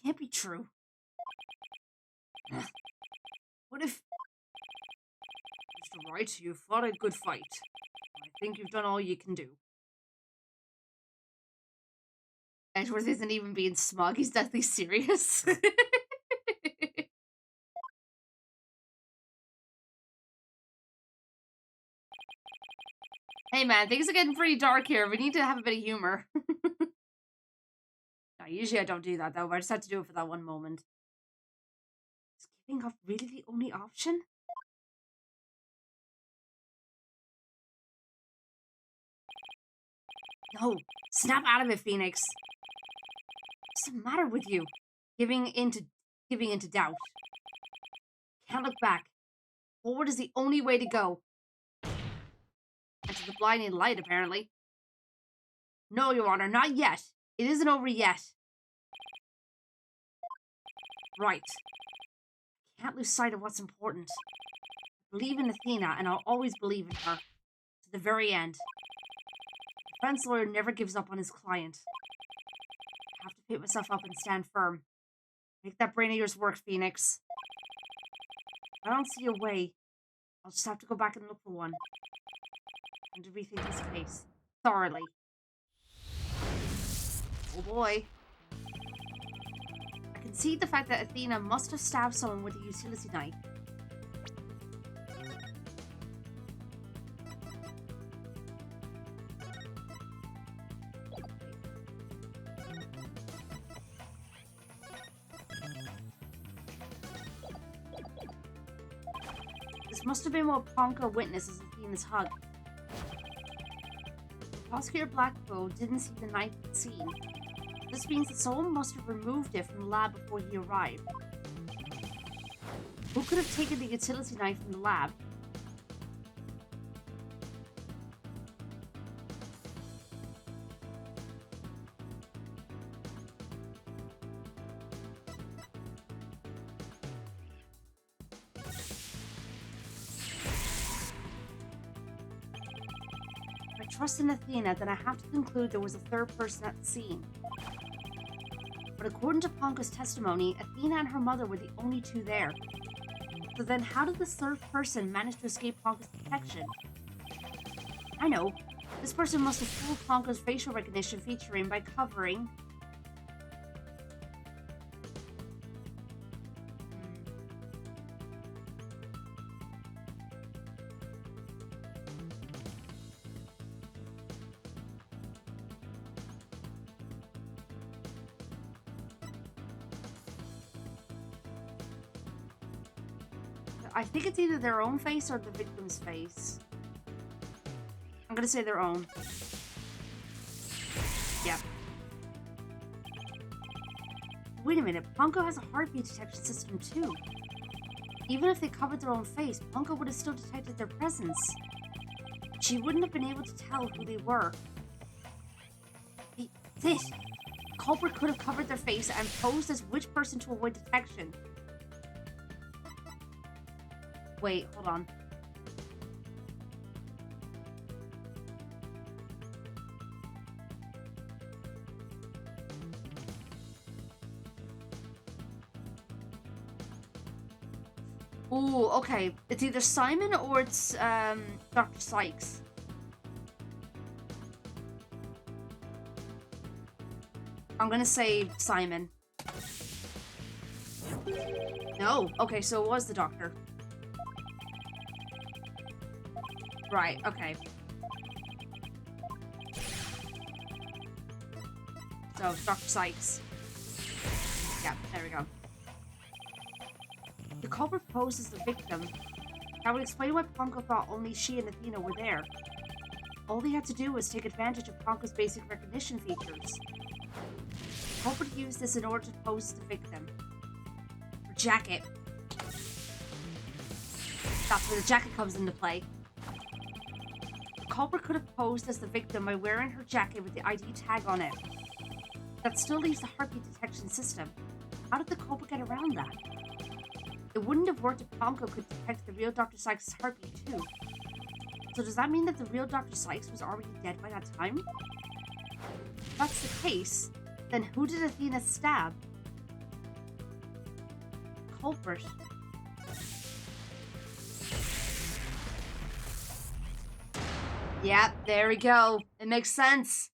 Can't be true. What if... Mr. Wright, you fought a good fight. I think you've done all you can do. Edgeworth isn't even being smug, he's deathly serious. Hey man, things are getting pretty dark here. We need to have a bit of humor. No, usually I don't do that though, but I just had to do it for that one moment. Is giving up really the only option? No, snap out of it, Phoenix. What's the matter with you? Giving into doubt. Can't look back. Forward is the only way to go. Into the blinding light, apparently. No, Your Honor, not yet. It isn't over yet. Right. I can't lose sight of what's important. I believe in Athena, and I'll always believe in her. To the very end. The defense lawyer never gives up on his client. I have to pick myself up and stand firm. Make that brain of yours work, Phoenix. If I don't see a way, I'll just have to go back and look for one. And to rethink this case. Thoroughly. Oh boy. I can see the fact that Athena must have stabbed someone with a utility knife. This must have been what Ponko witnesses Athena's hug. Prosecutor Blackwell didn't see the knife at the scene. This means that someone must have removed it from the lab before he arrived. Who could have taken the utility knife from the lab? Trust in Athena, then I have to conclude there was a third person at the scene. But according to Ponko's testimony, Athena and her mother were the only two there. So then how did this third person manage to escape Ponko's detection? I know. This person must have fooled Ponko's facial recognition featuring by covering... I think it's either their own face or the victim's face. I'm gonna say their own. Yep. Wait a minute, Ponko has a heartbeat detection system too. Even if they covered their own face, Ponko would have still detected their presence. She wouldn't have been able to tell who they were. Hey, this! The culprit could have covered their face and posed as which person to avoid detection. Wait, hold on. Ooh, okay. It's either Simon or it's Dr. Sykes. I'm gonna say Simon. No. Okay, so it was the doctor. Right, okay. So, Dr. Sykes. Yeah, there we go. The culprit posed as the victim. That would explain why Ponko thought only she and Athena were there. All they had to do was take advantage of Ponko's basic recognition features. culprit used this in order to pose as the victim. Her jacket. That's where the jacket comes into play. The culprit could have posed as the victim by wearing her jacket with the ID tag on it. That still leaves the heartbeat detection system. How did the culprit get around that? It wouldn't have worked if Ponko could detect the real Dr. Sykes' heartbeat too. So does that mean that the real Dr. Sykes was already dead by that time? If that's the case, then who did Athena stab? Culprit. Yep, there we go. It makes sense.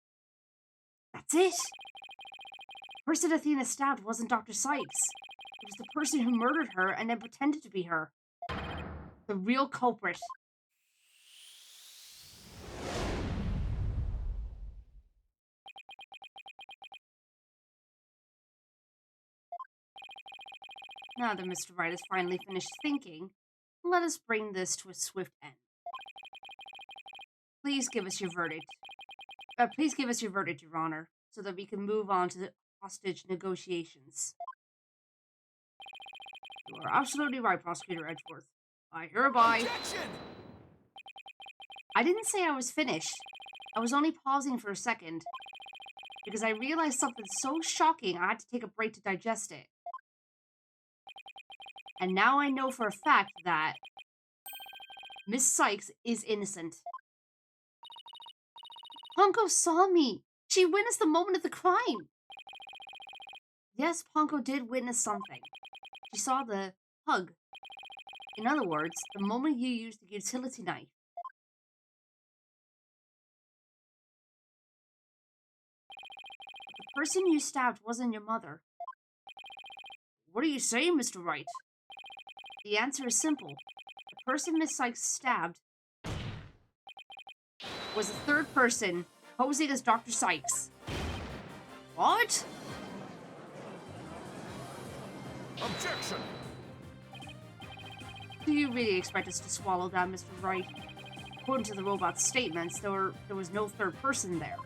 That's it. The person Athena stabbed wasn't Dr. Sykes. It was the person who murdered her and then pretended to be her. The real culprit. Now that Mr. Wright has finally finished thinking, let us bring this to a swift end. Please give us your verdict. Please give us your verdict, Your Honor, so that we can move on to the hostage negotiations. You are absolutely right, Prosecutor Edgeworth. I hereby... Objection! I didn't say I was finished. I was only pausing for a second, because I realized something so shocking I had to take a break to digest it. And now I know for a fact that Miss Sykes is innocent. Ponko saw me. She witnessed the moment of the crime. Yes, Ponko did witness something. She saw the hug. In other words, the moment you used the utility knife. The person you stabbed wasn't your mother. What are you saying, Mr. Wright? The answer is simple. The person Miss Sykes stabbed was a third person posing as Dr. Sykes. What? Objection! Do you really expect us to swallow that, Mr. Wright? According to the robot's statements, there was no third person there.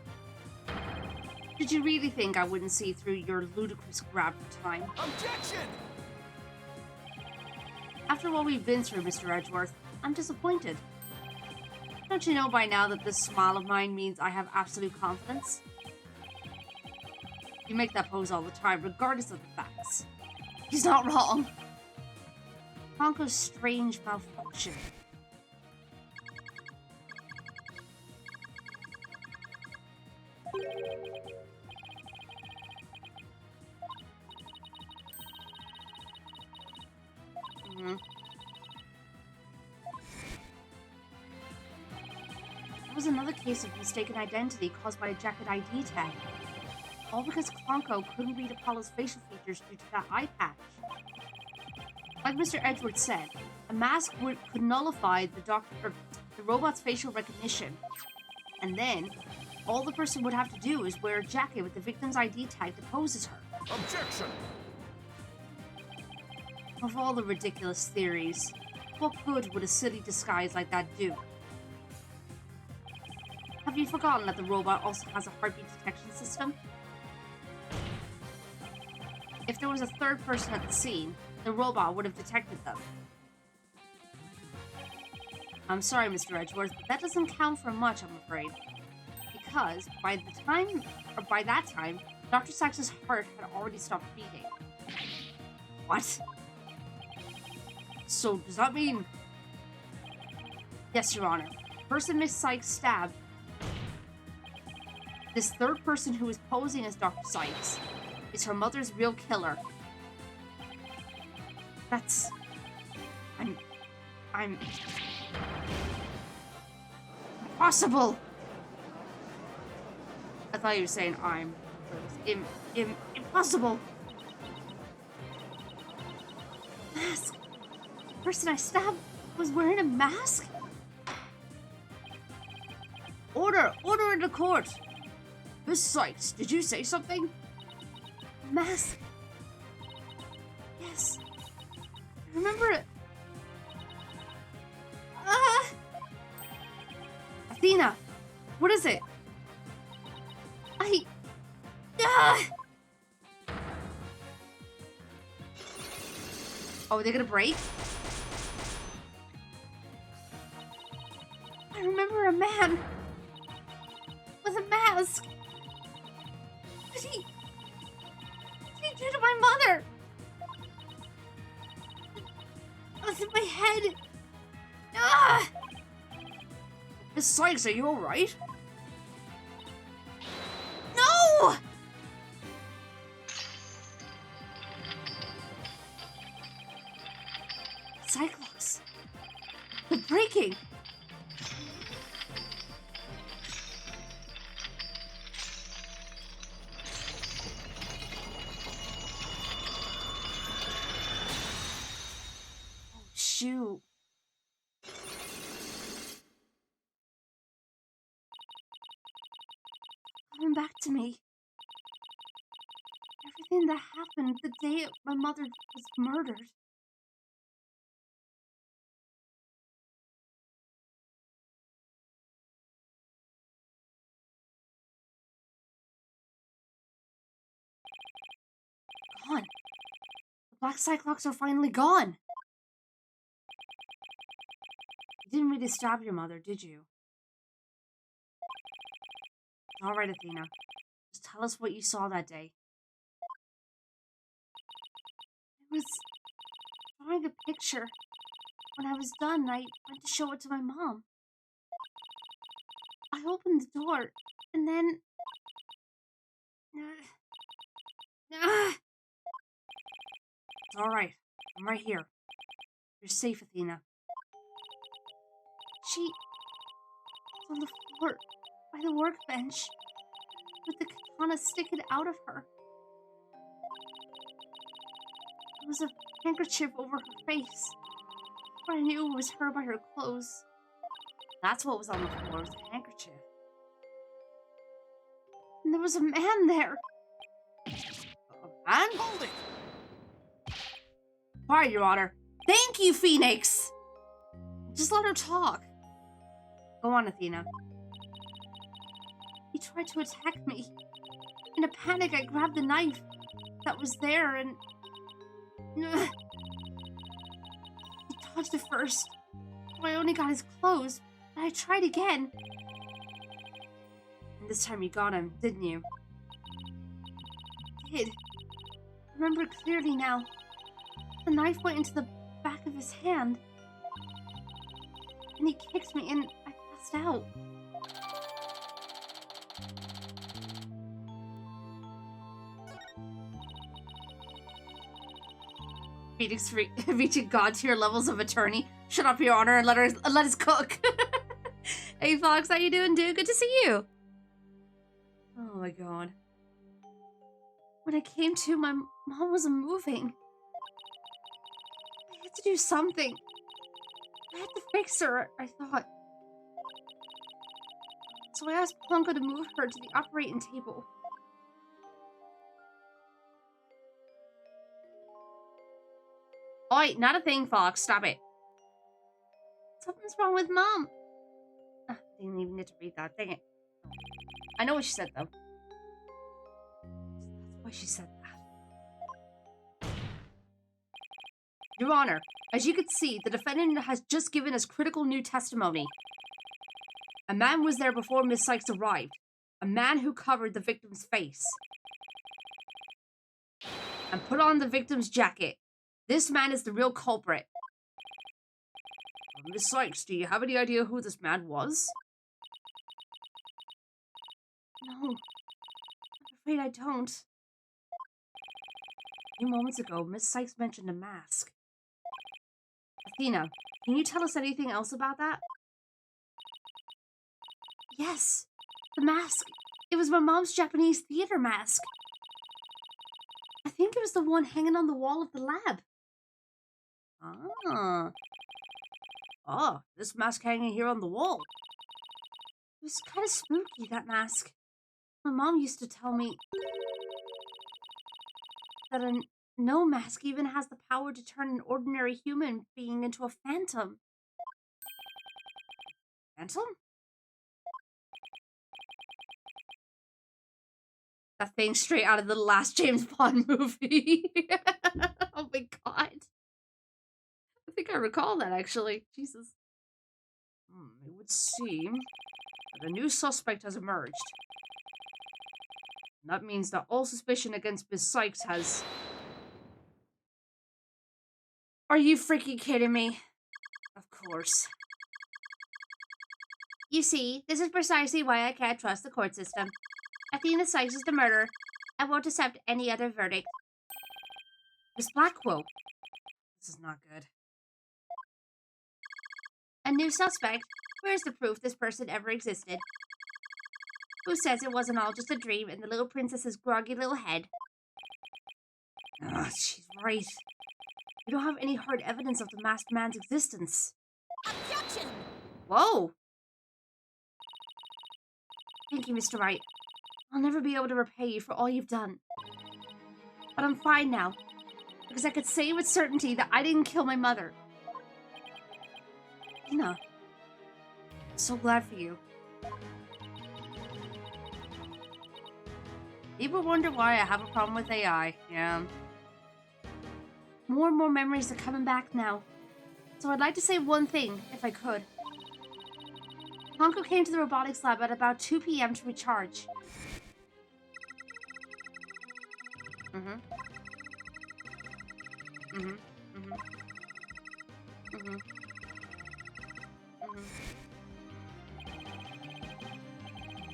Did you really think I wouldn't see through your ludicrous grab for time? Objection! After what we've been through, Mr. Edgeworth, I'm disappointed. Don't you know by now that this smile of mine means I have absolute confidence? You make that pose all the time, regardless of the facts. He's not wrong. Ponko's strange malfunction. That was another case of mistaken identity caused by a jacket ID tag. All because Ponko couldn't read Apollo's facial features due to that eye patch. Like Mr. Edgeworth said, a mask could nullify the robot's facial recognition. And then, all the person would have to do is wear a jacket with the victim's ID tag to pose as her. Objection! Of all the ridiculous theories, what good would a silly disguise like that do? Have you forgotten that the robot also has a heartbeat detection system? If there was a third person at the scene, the robot would have detected them. I'm sorry, Mr. Edgeworth, but that doesn't count for much, I'm afraid. Because by that time, Dr. Sykes' heart had already stopped beating. What? So, does that mean... Yes, Your Honor. The person Miss Sykes stabbed, this third person who is posing as Dr. Sykes, is her mother's real killer. That's... I'm... Impossible! I thought you were saying I'm... It was impossible! Mask! The person I stabbed was wearing a mask? Order! Order in the court! Miss Sykes, did you say something? Mask. Yes. I remember it. Athena, what is it? Oh, are they gonna break? I remember a man with a mask. What did he do to my mother? It was in my head. Ah! Miss Sykes, are you alright? No! Cyclops. They're breaking. Oh, shoot. Coming back to me. Everything that happened the day my mother was murdered. Gone. The Black Cyclops are finally gone. You didn't really stab your mother, did you? All right, Athena. Just tell us what you saw that day. I was drawing a picture. When I was done, I went to show it to my mom. I opened the door, and then... It's alright. I'm right here. You're safe, Athena. She was on the floor by the workbench with the katana sticking out of her. There was a handkerchief over her face, but I knew it was her by her clothes. That's what was on the floor, was the handkerchief. And there was a man there. A man? Hold it! Alright, Your Honor. Thank you, Phoenix! Just let her talk. Go on, Athena. He tried to attack me. In a panic, I grabbed the knife that was there and... He touched it first, so I only got his clothes, but I tried again. And this time you got him, didn't you? I did. I remember clearly now. The knife went into the back of his hand. And he kicked me and I passed out. Phoenix reaching god-tier levels of attorney. Shut up, Your Honor, and let us cook. Hey, Fox, how you doing, dude? Good to see you. Oh my god. When I came to, my mom wasn't moving. I had to do something. I had to fix her, I thought. So I asked Plunko to move her to the operating table. Oi, not a thing, Fox. Stop it. Something's wrong with Mom. I didn't even need to read that. Dang it. I know what she said, though. That's why she said that. Your Honor, as you can see, the defendant has just given us critical new testimony. A man was there before Miss Sykes arrived. A man who covered the victim's face. And put on the victim's jacket. This man is the real culprit. Miss Sykes, do you have any idea who this man was? No. I'm afraid I don't. A few moments ago, Miss Sykes mentioned a mask. Athena, can you tell us anything else about that? Yes, the mask. It was my mom's Japanese theater mask. I think it was the one hanging on the wall of the lab. Ah. Oh, this mask hanging here on the wall. It was kind of spooky, that mask. My mom used to tell me that a no mask even has the power to turn an ordinary human being into a phantom. Phantom? That thing straight out of the last James Bond movie. Oh my god. think I recall that, actually. Jesus. It would seem that a new suspect has emerged. And that means that all suspicion against Miss Sykes has... Are you freaking kidding me? Of course. You see, this is precisely why I can't trust the court system. Athena Sykes is the murderer. I won't accept any other verdict. Miss Blackwell. This is not good. A new suspect? Where's the proof this person ever existed? Who says it wasn't all just a dream in the little princess's groggy little head? Ah, she's right. We don't have any hard evidence of the masked man's existence. Objection! Whoa! Thank you, Mr. Wright. I'll never be able to repay you for all you've done. But I'm fine now, because I could say with certainty that I didn't kill my mother. Tina, I'm so glad for you. People wonder why I have a problem with AI. Yeah. More and more memories are coming back now. So I'd like to say one thing, if I could. Honko came to the robotics lab at about 2 p.m. to recharge.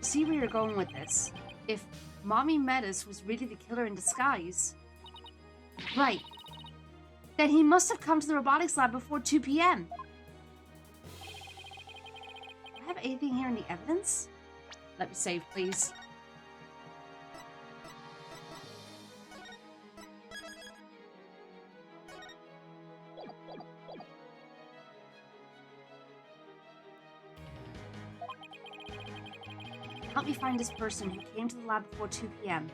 See where you're going with this. If Mommy Metis was really the killer in disguise... Right. Then he must have come to the robotics lab before 2 p.m. Do I have anything here in the evidence? Let me save, please. Help me find this person who came to the lab before 2 p.m.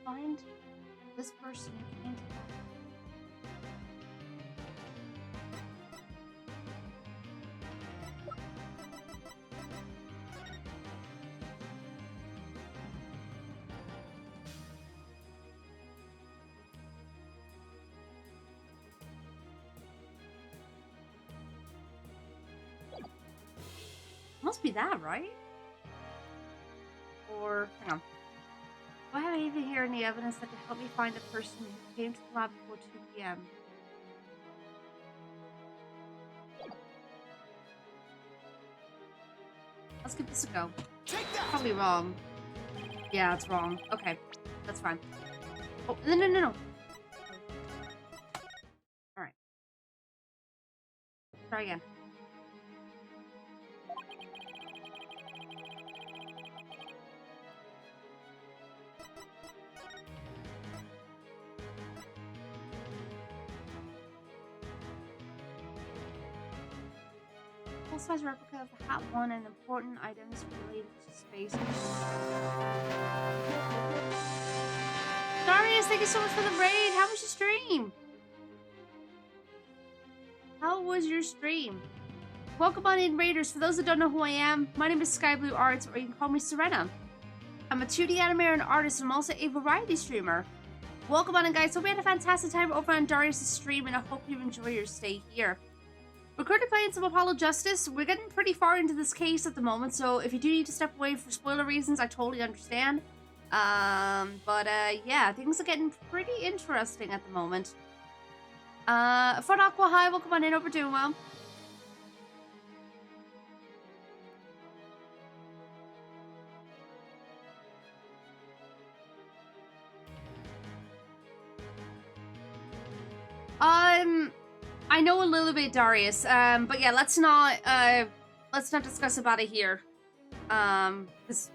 Find this person who came to the Must be that, right? Or, hang on. Do I have anything here in the evidence that could help me find the person who came to the lab before 2 p.m.? Let's give this a go. Take that! Probably wrong. Yeah, it's wrong. Okay, that's fine. Oh, no. Alright. Try again. full-size replica of the Hat 1 and important items related to space. Darius, thank you so much for the raid. How was your stream? How was your stream? Welcome on in, Raiders. For those that don't know who I am, my name is Sky Blue Arts, or you can call me Serena. I'm a 2D animator and artist, and I'm also a variety streamer. Welcome on in, guys. Hope you had a fantastic time over on Darius' stream, and I hope you enjoy your stay here. We're currently playing some Apollo Justice. We're getting pretty far into this case at the moment, so if you do need to step away for spoiler reasons, I totally understand. Yeah, things are getting pretty interesting at the moment. Fun Aqua, hi, welcome on in, hope we're doing well. I know a little bit, Darius. But yeah, let's not discuss about it here. Because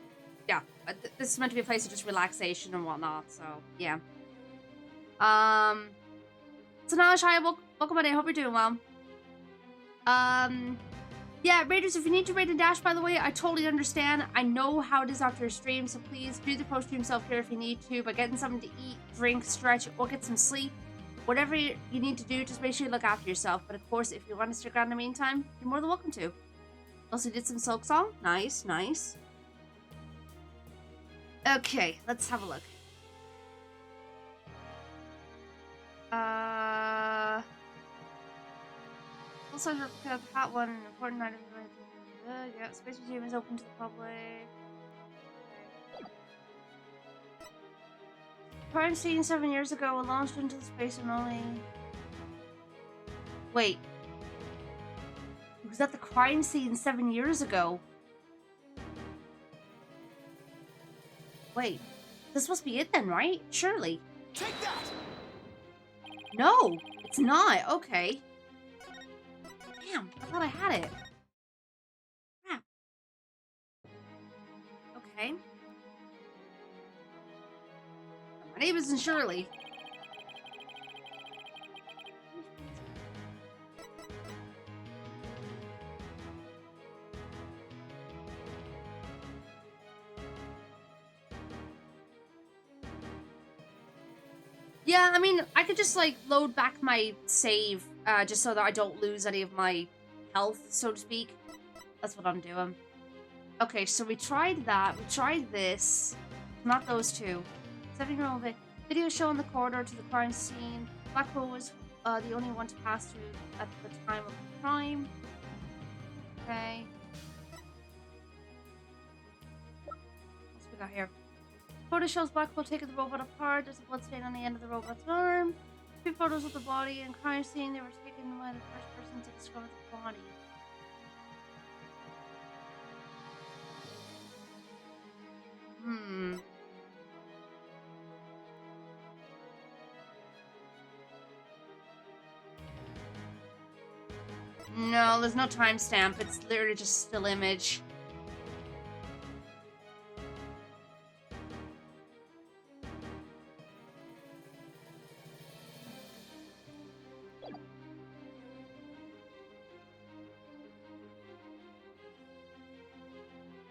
yeah, this is meant to be a place of just relaxation and whatnot. So yeah. Sanaj, hi, welcome on in. Hope you're doing well. Yeah, Raiders, if you need to raid and dash, by the way, I totally understand. I know how it is after a stream, so please do the post-stream self-care if you need to, by getting something to eat, drink, stretch, or get some sleep. Whatever you need to do, just make sure you look after yourself. But of course, if you want to stick around in the meantime, you're more than welcome to. Also did some Silk Song. Nice, nice. Okay, let's have a look. Also, I pick up the hot one, an important item. Yeah, Space Museum is open to the public. Crime scene 7 years ago, launched into the space and only... Wait. Was that the crime scene 7 years ago? Wait. This must be it then, right? Surely. Take that! No, it's not. Okay. Damn, I thought I had it. Crap. Okay. My name isn't Shirley. Yeah, I mean, I could just, like, load back my save, just so that I don't lose any of my health, so to speak. That's what I'm doing. Okay, so we tried that. We tried this. Not those two. 7-year-old video showing the corridor to the crime scene. Blackwell was the only one to pass through at the time of the crime. Okay. What's we got here? Photo shows Blackwell taking the robot apart. There's a blood stain on the end of the robot's arm. 2 photos of the body and crime scene. They were taken by the first person to discover the body. No, there's no timestamp. It's literally just still image.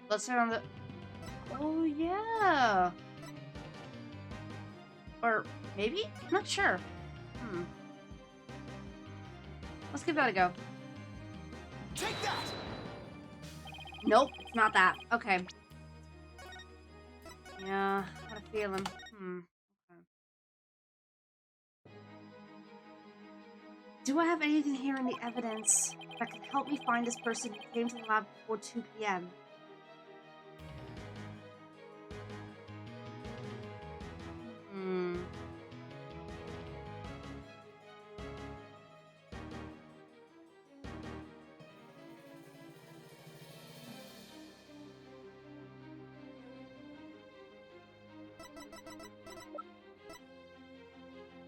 Let's turn on the... Oh, yeah. Or maybe? I'm not sure. Let's give that a go. Take that! Nope, it's not that. Okay. Yeah, I had a feeling. Okay. Do I have anything here in the evidence that can help me find this person who came to the lab before 2 p.m.?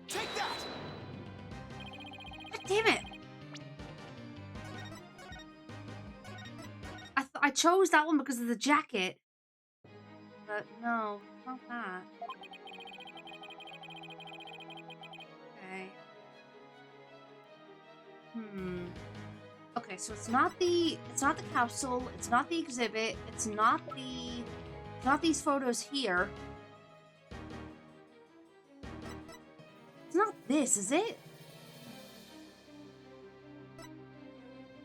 Take that! God damn it! I chose that one because of the jacket. But no, it's not that. Okay. Okay, so it's not the capsule, it's not the exhibit, it's not these photos here. It's not this, is it?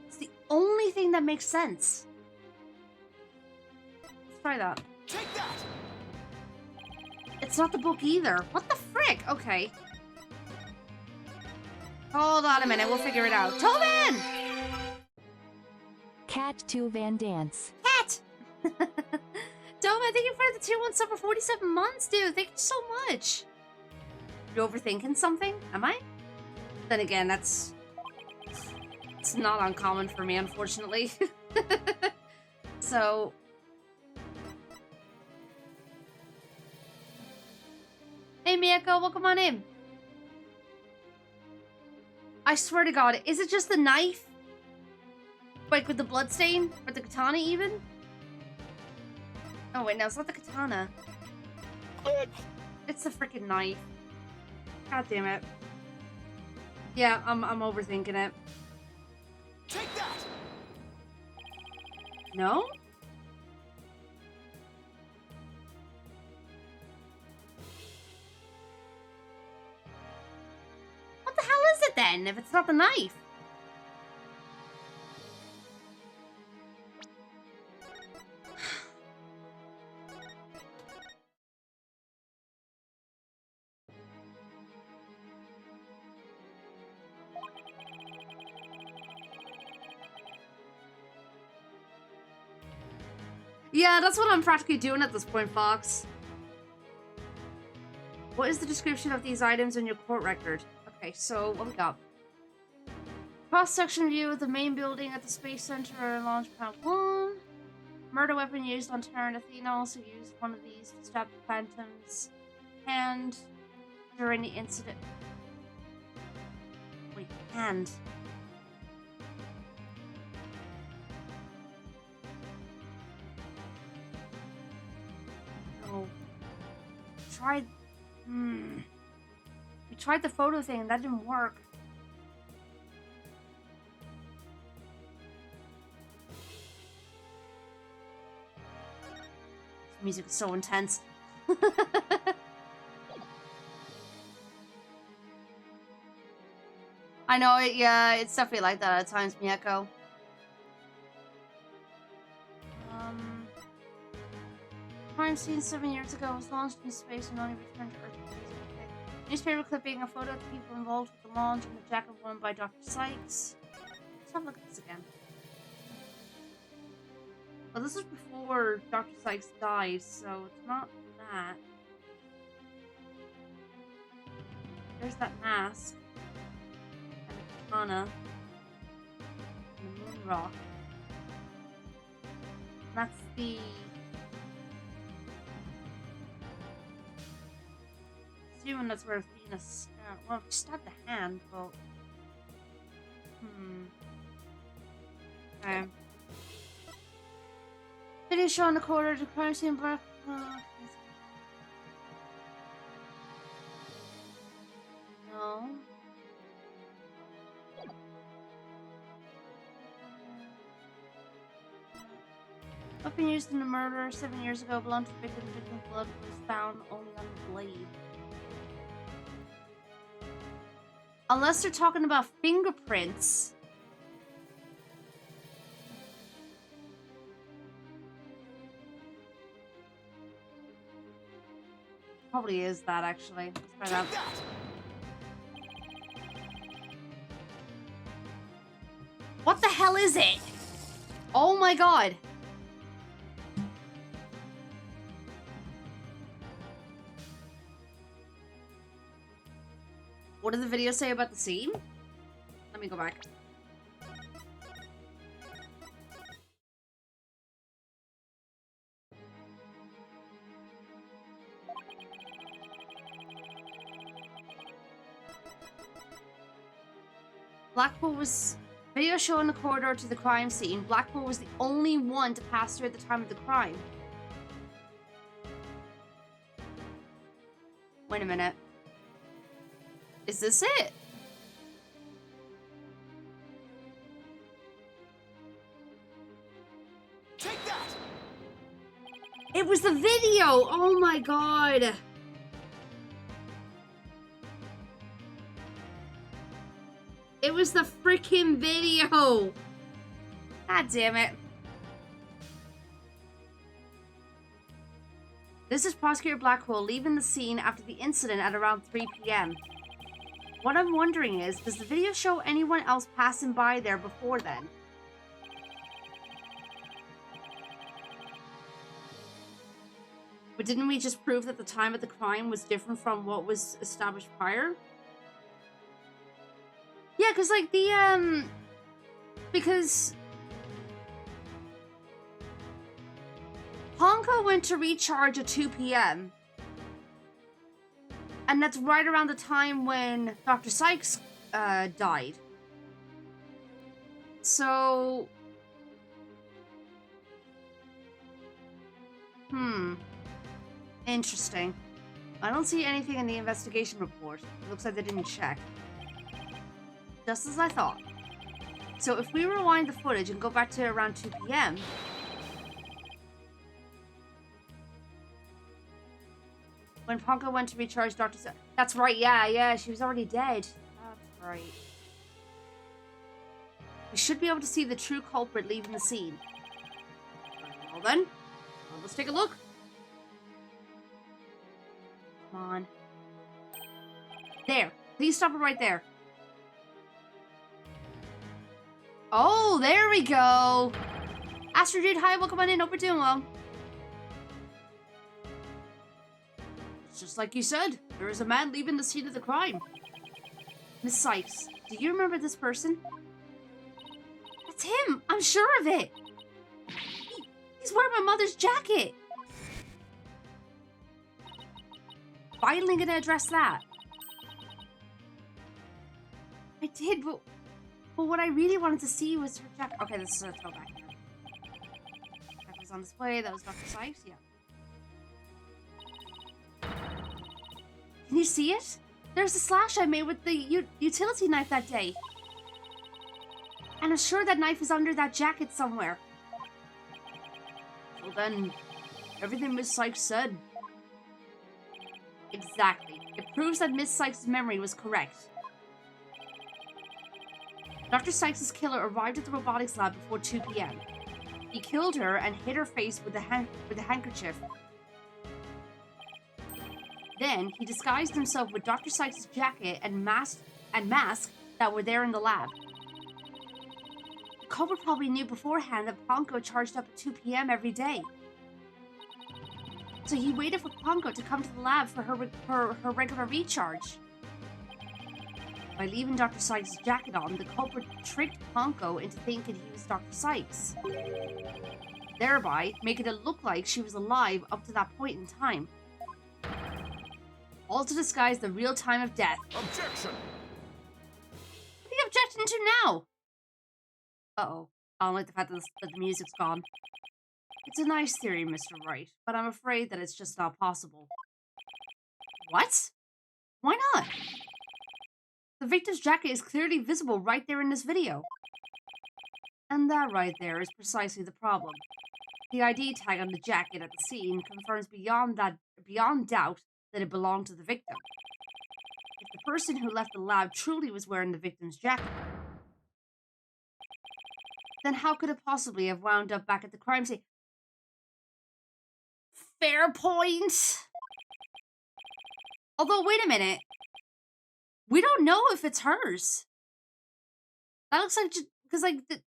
It's the only thing that makes sense. Let's try that. Take that! It's not the book either. What the frick? Okay. Hold on a minute, we'll figure it out. Tobin! Cat to Van Dance. Cat! Doma, thank you for the tier 1 sub for 47 months, dude. Thank you so much. You overthinking something? Am I? Then again, it's not uncommon for me, unfortunately. So... Hey, Miyako, welcome on in. I swear to God, is it just the knife? Like with the bloodstain? Or the katana even? Oh wait, no, it's not the katana. It's the freaking knife. God damn it. Yeah, I'm overthinking it. Take that! No? What the hell is it then, if it's not the knife? Yeah, that's what I'm practically doing at this point, Fox. What is the description of these items in your court record? Okay, so what we got? Cross-section view of the main building at the Space Center, launch pad 1. Murder weapon used on Terran Athena, also used one of these to stab the Phantom's hand during the incident. Wait, hand. No. Tried. We tried the photo thing and that didn't work. This music is so intense. I know it, yeah, it's definitely like that at times, Miyako. Crime scene 7 years ago was launched in space and only returned to Earth. Newspaper clipping, a photo of the people involved with the launch, and the jacket worn by Dr. Sykes. Let's have a look at this again. Well, this is before Dr. Sykes died, so it's not that. There's that mask. And the katana. And the moon rock. And that's the... Assuming that's where Venus... well, she stabbed the hand, but... Okay. Video show on the corridor to crime scene black... No. Weapon used in the murder 7 years ago belonged to the victim. The victim's blood was found only on the blade. Unless they're talking about fingerprints. Probably is that, actually. Let's try that. What the hell is it? Oh my god. What did the video say about the scene? Let me go back. Blackpool was... Video showing the corridor to the crime scene. Blackpool was the only one to pass through at the time of the crime. Wait a minute. Is this it? Take that! It was the video! Oh my god! It was the freaking video! God damn it. This is Prosecutor Blackwell leaving the scene after the incident at around 3 p.m. What I'm wondering is, does the video show anyone else passing by there before then? But didn't we just prove that the time of the crime was different from what was established prior? Yeah, because, like, because Honka went to recharge at 2 p.m. And that's right around the time when Dr. Sykes died. So... Interesting. I don't see anything in the investigation report. It looks like they didn't check. Just as I thought. So if we rewind the footage and go back to around 2 p.m. when Ponko went to recharge Dr. That's right, yeah, she was already dead. That's right. We should be able to see the true culprit leaving the scene. Well then, let's take a look. Come on. There. Please stop it right there. Oh, there we go. Astro Dude, hi, welcome on in. Hope we're doing well. It's just like you said. There is a man leaving the scene of the crime. Miss Sykes, do you remember this person? That's him. I'm sure of it. He's wearing my mother's jacket. Finally gonna address that. I did, but what I really wanted to see was her jacket. Okay, this is a throwback. That was on display. That was Dr. Sykes. Yeah. Can you see it? There's a slash I made with the utility knife that day. And I'm sure that knife is under that jacket somewhere. Well then, everything Miss Sykes said. Exactly. It proves that Miss Sykes' memory was correct. Dr. Sykes' killer arrived at the robotics lab before 2 p.m. He killed her and hit her face with a handkerchief. Then, he disguised himself with Dr. Sykes' jacket and mask that were there in the lab. The culprit probably knew beforehand that Ponko charged up at 2 p.m. every day. So he waited for Ponko to come to the lab for her regular recharge. By leaving Dr. Sykes' jacket on, the culprit tricked Ponko into thinking he was Dr. Sykes, thereby making it look like she was alive up to that point in time. All to disguise the real time of death. Objection! What are you objecting to now? Uh-oh. I don't like the fact that the music's gone. It's a nice theory, Mr. Wright, but I'm afraid that it's just not possible. What? Why not? The victim's jacket is clearly visible right there in this video. And that right there is precisely the problem. The ID tag on the jacket at the scene confirms beyond doubt that it belonged to the victim. If the person who left the lab truly was wearing the victim's jacket, then how could it possibly have wound up back at the crime scene? Fair point. Although, wait a minute. We don't know if it's hers. That looks like because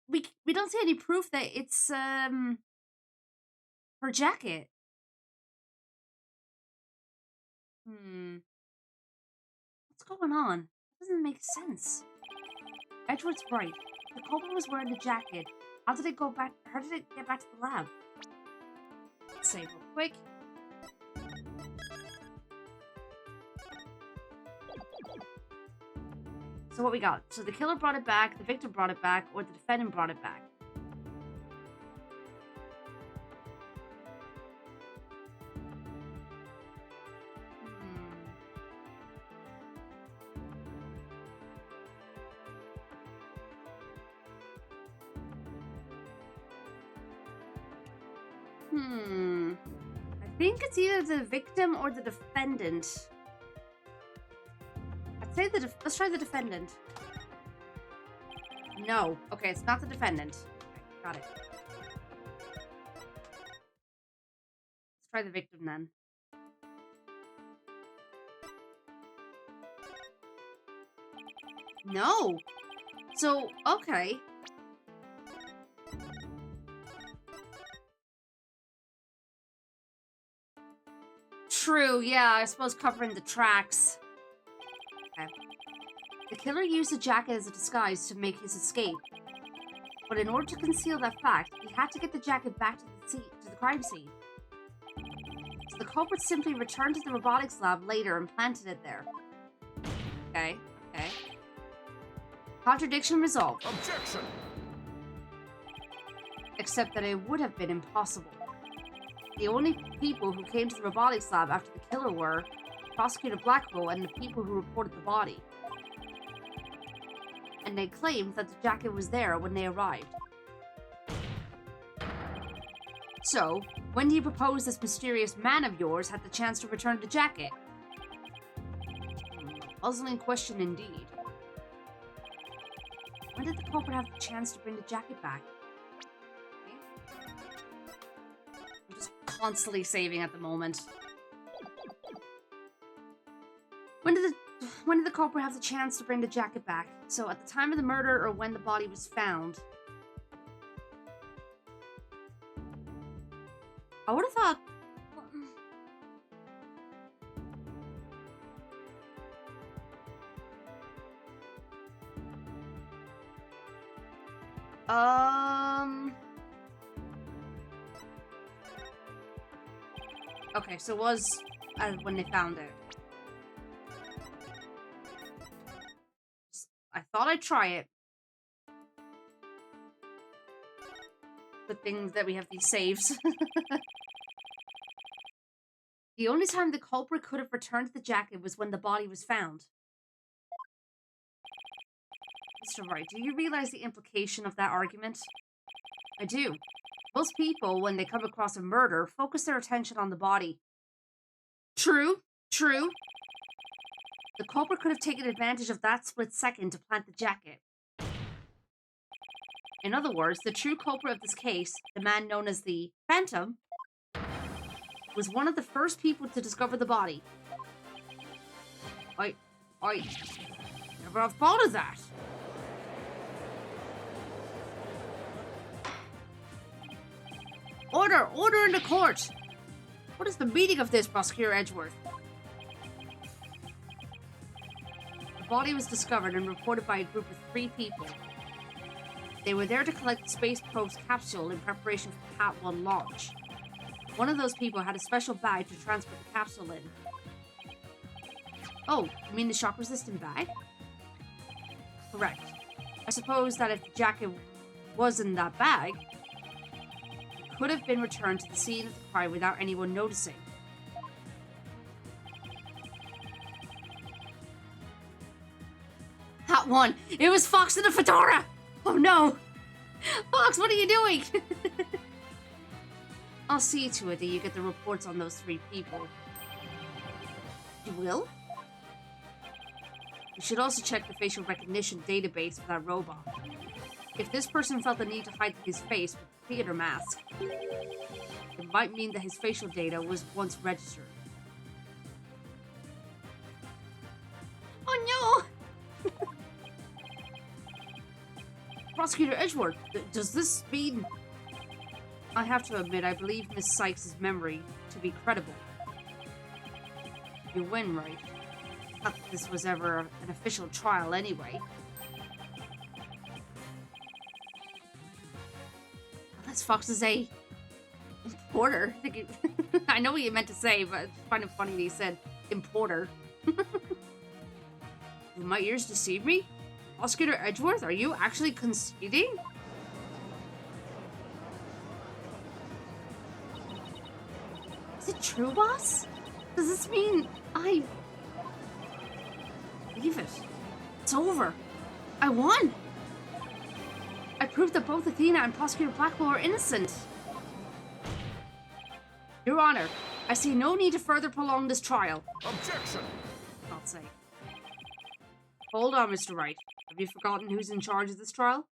we don't see any proof that it's her jacket. What's going on? That doesn't make sense. Edward's right. The culprit was wearing the jacket. How did it get back to the lab? Let's save real quick. So what we got? So the killer brought it back, the victim brought it back, or the defendant brought it back. I think it's either the victim or the defendant. I'd say let's try the defendant. No. Okay, it's not the defendant. Okay, got it. Let's try the victim then. No. So, okay. True, yeah, I suppose covering the tracks. Okay. The killer used the jacket as a disguise to make his escape. But in order to conceal that fact, he had to get the jacket back to the crime scene. So the culprit simply returned to the robotics lab later and planted it there. Okay. Contradiction resolved. Objection! Except that it would have been impossible. The only people who came to the robotics lab after the killer were Prosecutor Blackwell and the people who reported the body. And they claimed that the jacket was there when they arrived. So, when do you propose this mysterious man of yours had the chance to return the jacket? Puzzling question indeed. When did the culprit have the chance to bring the jacket back? I'm just constantly saving at the moment. When did the culprit have the chance to bring the jacket back? So at the time of the murder or when the body was found? I would have thought... Okay, so it was when they found it. I thought I'd try it. Good thing that we have these saves. The only time the culprit could have returned the jacket was when the body was found. Mr. Wright, do you realize the implication of that argument? I do. Most people, when they come across a murder, focus their attention on the body. True. The culprit could have taken advantage of that split second to plant the jacket. In other words, the true culprit of this case, the man known as the Phantom, was one of the first people to discover the body. I never have thought of that. Order in the court! What is the meaning of this, Prosecutor Edgeworth? The body was discovered and reported by a group of 3 people. They were there to collect the Space Probe's capsule in preparation for Cat 1 launch. One of those people had a special bag to transport the capsule in. Oh, you mean the shock-resistant bag? Correct. I suppose that if the jacket was in that bag, it could have been returned to the scene of the crime without anyone noticing. That one! It was Fox in the fedora! Oh no! Fox, what are you doing? I'll see to it that you get the reports on those 3 people. You will? You should also check the facial recognition database for that robot. If this person felt the need to hide his face with a theater mask, it might mean that his facial data was once registered. Oh no! Prosecutor Edgeworth, does this mean... I have to admit, I believe Miss Sykes' memory to be credible. You win, right? Not that this was ever an official trial anyway. Unless Fox is a importer. I know what you meant to say, but it's kind of funny that he said importer. Do my ears deceive me? Prosecutor Edgeworth, are you actually conceding? Is it true, boss? Does this mean I... Leave it. It's over. I won. I proved that both Athena and Prosecutor Blackwell are innocent. Your Honor, I see no need to further prolong this trial. Objection! God's sake. Hold on, Mr. Wright. Have you forgotten who's in charge of this trial?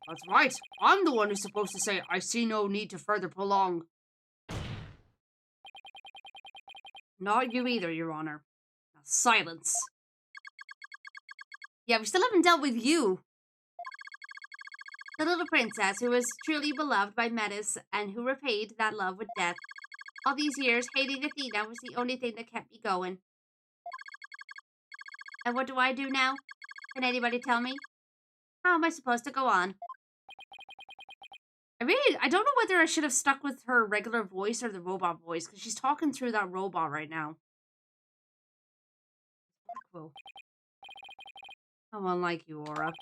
That's right. I'm the one who's supposed to say, I see no need to further prolong. Not you either, Your Honor. Now, silence. Yeah, we still haven't dealt with you. The little princess who was truly beloved by Metis and who repaid that love with death All these years, hating Athena was the only thing that kept me going. And what do I do now? Can anybody tell me? How am I supposed to go on? I don't know whether I should have stuck with her regular voice or the robot voice, because she's talking through that robot right now. Blackwell. How unlike you, Aura.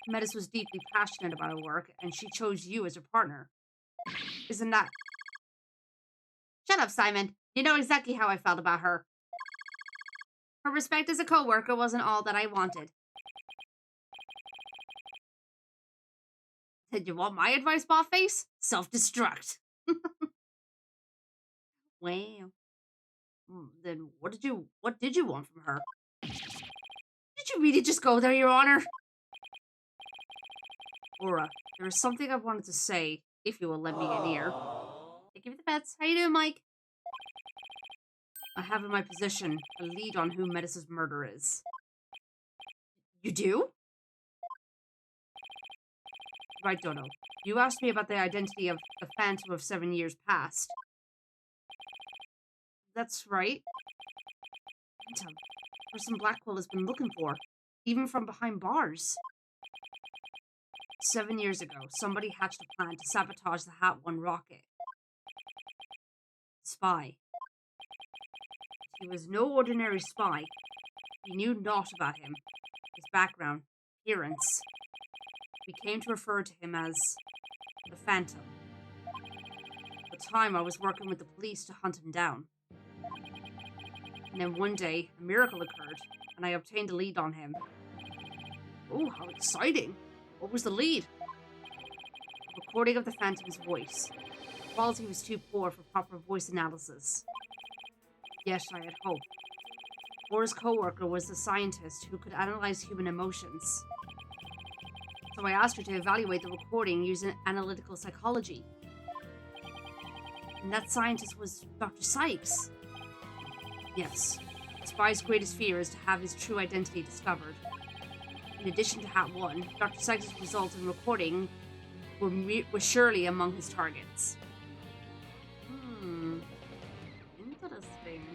Metis was deeply passionate about her work, and she chose you as her partner. Isn't that... Shut up, Simon. You know exactly how I felt about her. Her respect as a co-worker wasn't all that I wanted. Did you want my advice, Botface? Self-destruct. Wow. Then what did you want from her? Did you really just go there, Your Honor? Aura, there is something I wanted to say, if you will let me in here. Hey, give me the pets. How you doing, Mike? I have in my possession a lead on who Metis' murderer is. You do? Right, Dodo. You asked me about the identity of the Phantom of 7 years past. That's right. Phantom. Person Blackwell has been looking for, even from behind bars. 7 years ago, somebody hatched a plan to sabotage the Hat 1 rocket. Spy. He was no ordinary spy. We knew naught about him, his background, appearance. We came to refer to him as the Phantom. At the time, I was working with the police to hunt him down. And then one day, a miracle occurred, and I obtained a lead on him. Oh, how exciting! What was the lead? A recording of the Phantom's voice. The quality was too poor for proper voice analysis. Yes, I had hope. Laura's co-worker was a scientist who could analyze human emotions. So I asked her to evaluate the recording using analytical psychology. And that scientist was Dr. Sykes. Yes, the spy's greatest fear is to have his true identity discovered. In addition to Hat 1, Dr. Sykes' results in recording were surely among his targets. Interesting.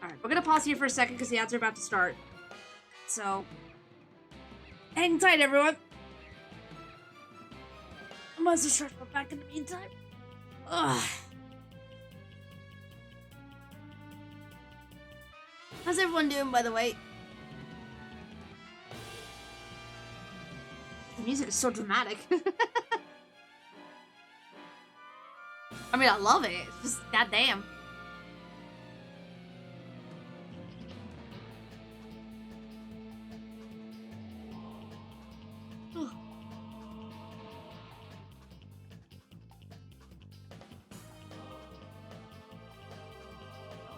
Alright, we're gonna pause here for a second because the ads are about to start. So, hang tight, everyone. I must have stretched my back in the meantime. Ugh. How's everyone doing, by the way? The music is so dramatic. I mean, I love it. It's just goddamn.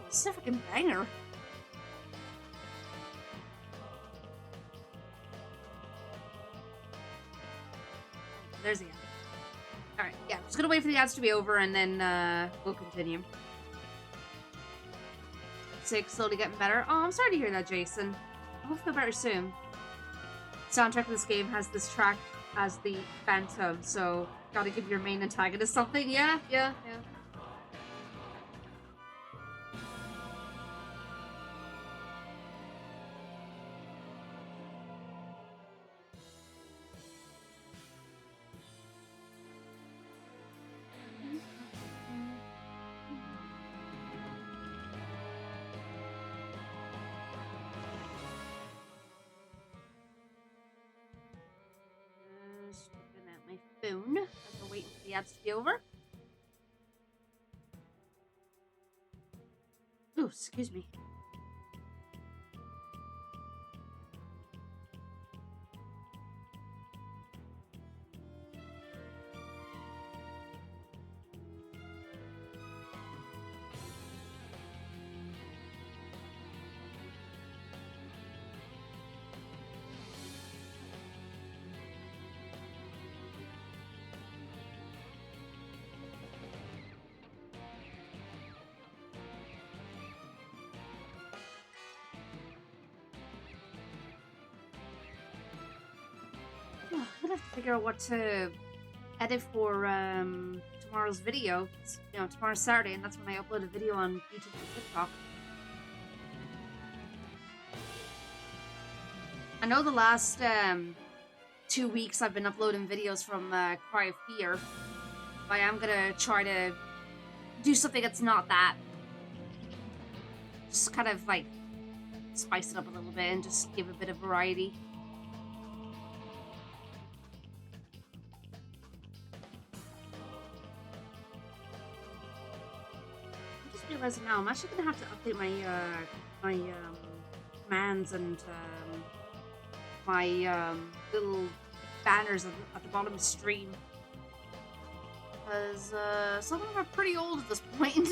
It's a freaking banger. There's the ad. Alright, yeah, I'm just gonna wait for the ads to be over and then we'll continue. 6 slowly getting better. Oh, I'm sorry to hear that, Jason. I hope you feel better soon. Soundtrack of this game has this track as the Phantom, so gotta give your main antagonist something. Yeah. Just looking at my phone as we're waiting for the ads to be over. Ooh, excuse me. I'm gonna have to figure out what to edit for tomorrow's video. Tomorrow's Saturday, and that's when I upload a video on YouTube and TikTok. I know the last 2 weeks I've been uploading videos from Cry of Fear. But I am gonna try to do something that's not that. Just kind of like spice it up a little bit and just give a bit of variety. I'm just realizing now I'm actually gonna have to update my commands and my little banners at the bottom of the stream. Because some of them are pretty old at this point.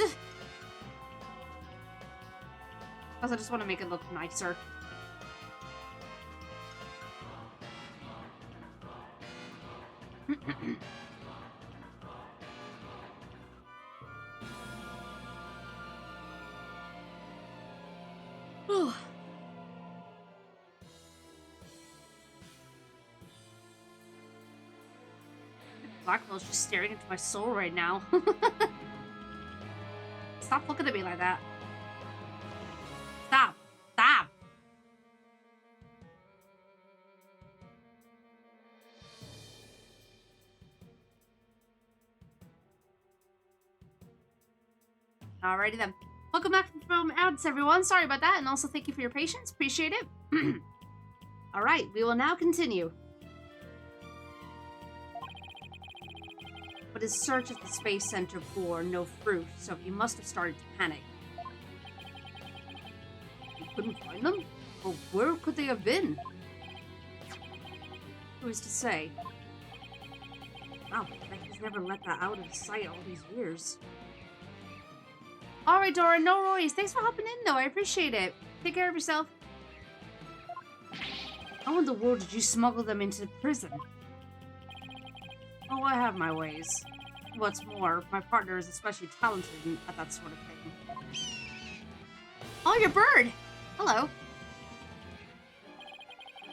Because I just want to make it look nicer. Blackwell's just staring into my soul right now. Stop looking at me like that. Stop. Stop. Alrighty then. Welcome back from ads, everyone. Sorry about that, and also thank you for your patience. Appreciate it. Alright, we will now continue. But his search at the Space Center bore no fruit, so he must have started to panic. He couldn't find them? Well, where could they have been? Who is to say? Wow, I bet he's never let that out of his sight all these years. Alright, Dora, no worries. Thanks for hopping in, though. I appreciate it. Take care of yourself. How in the world did you smuggle them into prison? Oh, I have my ways. What's more, my partner is especially talented at that sort of thing. Oh, your bird! Hello.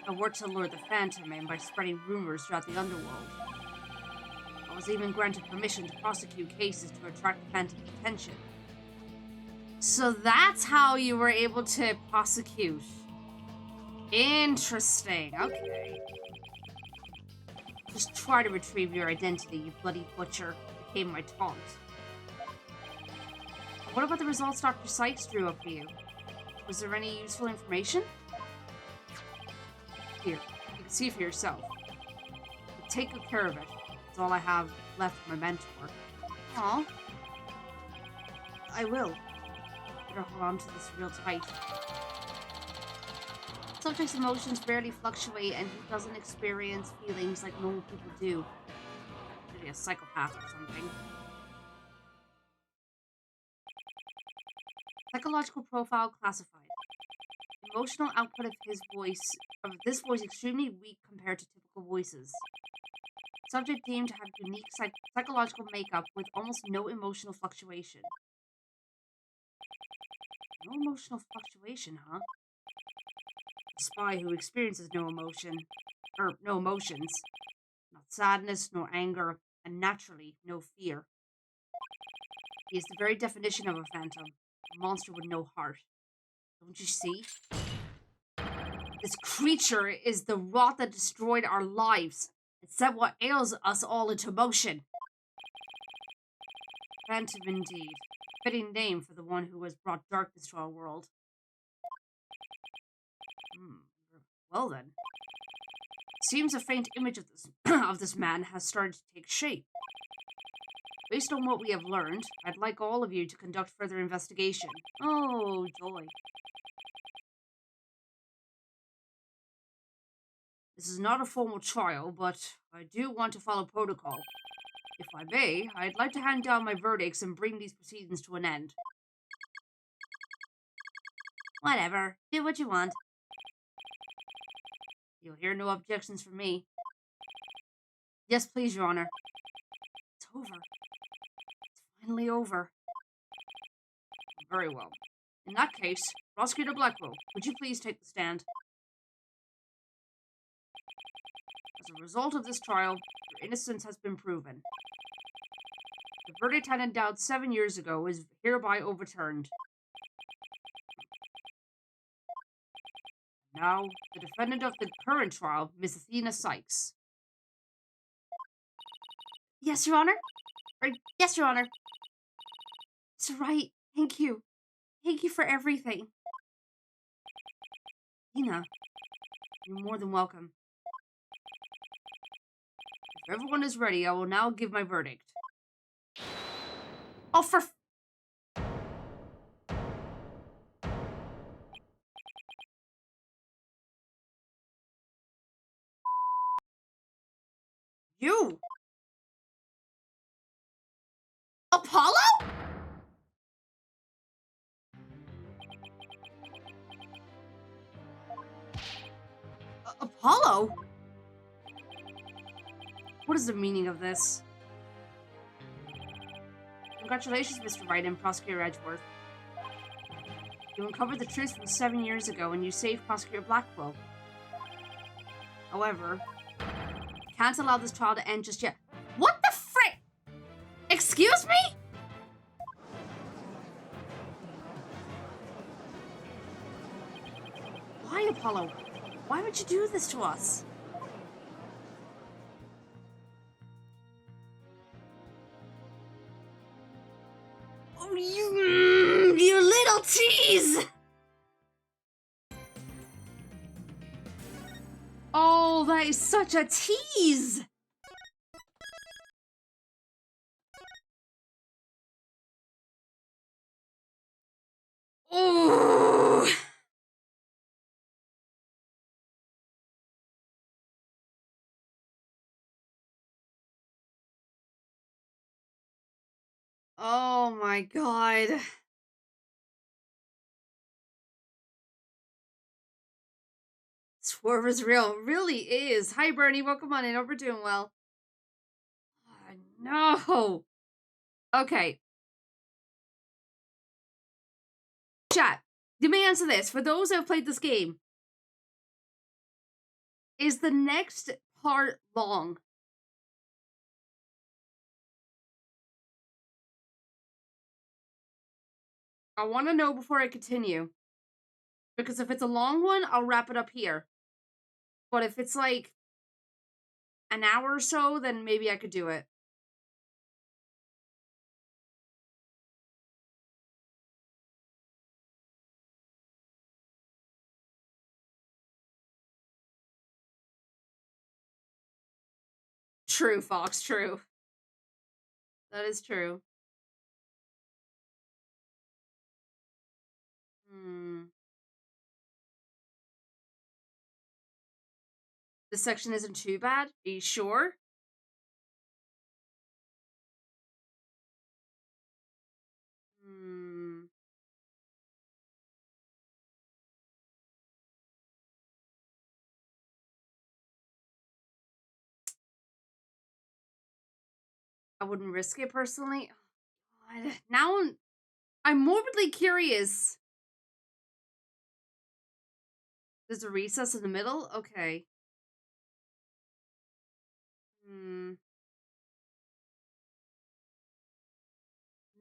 I worked to lure the Phantom in by spreading rumors throughout the underworld. I was even granted permission to prosecute cases to attract the Phantom's attention. So that's how you were able to prosecute. Interesting. Okay. Just try to retrieve your identity, you bloody butcher, became my taunt. What about the results Dr. Sykes drew up for you? Was there any useful information? Here, you can see for yourself. But take good care of it. That's all I have left for my mentor. Aw. I will. Better hold on to this real tight. Subject's emotions barely fluctuate and he doesn't experience feelings like normal people do. Maybe a psychopath or something. Psychological profile classified. Emotional output of this voice extremely weak compared to typical voices. Subject deemed to have unique psychological makeup with almost no emotional fluctuation. No emotional fluctuation, huh? A spy who experiences no emotions. Not sadness, nor anger, and naturally, no fear. He is the very definition of a phantom. A monster with no heart. Don't you see? This creature is the rot that destroyed our lives and set what ails us all into motion. Phantom indeed. Fitting name for the one who has brought darkness to our world. Well then. Seems a faint image of this of this man has started to take shape. Based on what we have learned, I'd like all of you to conduct further investigation. Oh, joy. This is not a formal trial, but I do want to follow protocol. If I may, I'd like to hand down my verdicts and bring these proceedings to an end. Whatever. Do what you want. You'll hear no objections from me. Yes, please, Your Honor. It's over. It's finally over. Very well. In that case, Prosecutor Blackwell, would you please take the stand? As a result of this trial, your innocence has been proven. The verdict handed down 7 years ago is hereby overturned. Now, the defendant of the current trial, Miss Athena Sykes. Yes, Your Honor. Yes, Your Honor. It's right. Thank you. Thank you for everything. Athena, you're more than welcome. If everyone is ready, I will now give my verdict. Oh, for... You! Apollo? Apollo? What is the meaning of this? Congratulations, Mr. Wright and Prosecutor Edgeworth. You uncovered the truth from 7 years ago and you saved Prosecutor Blackwell. However, you can't allow this trial to end just yet. What the frick? Excuse me? Why, Apollo? Why would you do this to us? Oh, you little tease! Oh, that is such a tease! Oh! Oh my god. Swerve is real. Really is. Hi, Bernie. Welcome on in. Hope we're doing well. Oh, no. Okay. Chat. Let me answer this. For those who have played this game, is the next part long? I want to know before I continue. Because if it's a long one, I'll wrap it up here. But if it's like an hour or so, then maybe I could do it. True, Fox, true. That is true. This section isn't too bad? Are you sure? I wouldn't risk it personally. Oh, God. Now I'm morbidly curious. There's a recess in the middle? Okay.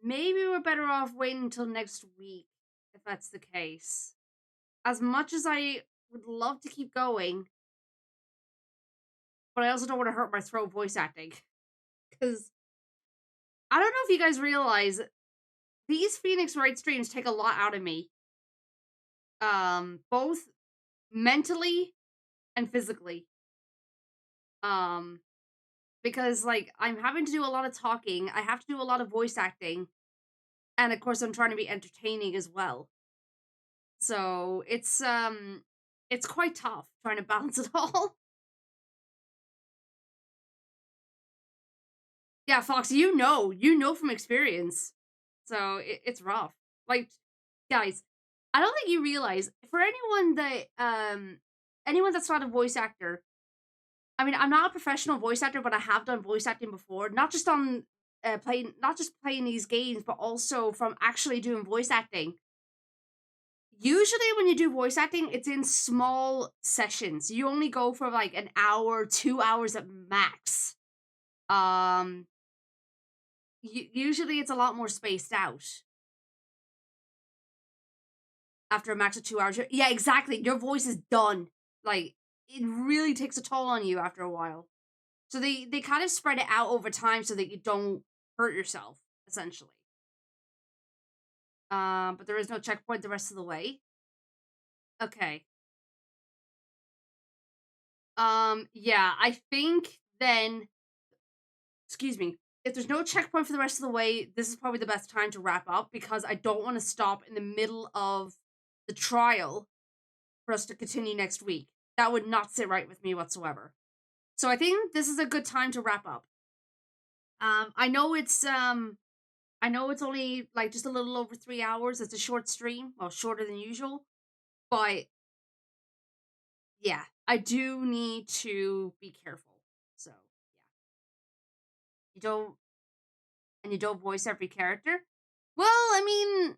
Maybe we're better off waiting until next week, if that's the case. As much as I would love to keep going, but I also don't want to hurt my throat voice acting. Because I don't know if you guys realize, these Phoenix Wright streams take a lot out of me. Both mentally and physically. Because, like, I'm having to do a lot of talking, I have to do a lot of voice acting, and of course I'm trying to be entertaining as well. So, it's quite tough trying to balance it all. Yeah, Fox, you know from experience. So, it's rough. Like, guys, I don't think you realize, for anyone that's not a voice actor, I mean, I'm not a professional voice actor, but I have done voice acting before, not just on not just playing these games, but also from actually doing voice acting. Usually when you do voice acting, it's in small sessions. You only go for like an hour, 2 hours at max. usually it's a lot more spaced out. After a max of 2 hours. Yeah, exactly. Your voice is done. Like, it really takes a toll on you after a while. So they kind of spread it out over time so that you don't hurt yourself, essentially. But there is no checkpoint the rest of the way. Okay. Yeah, I think then, excuse me, if there's no checkpoint for the rest of the way, this is probably the best time to wrap up because I don't want to stop in the middle of the trial for us to continue next week. That would not sit right with me whatsoever. So I think this is a good time to wrap up. I know it's only like just a little over 3 hours. It's a short stream, well, shorter than usual. But yeah, I do need to be careful. So yeah, you don't voice every character. Well, I mean,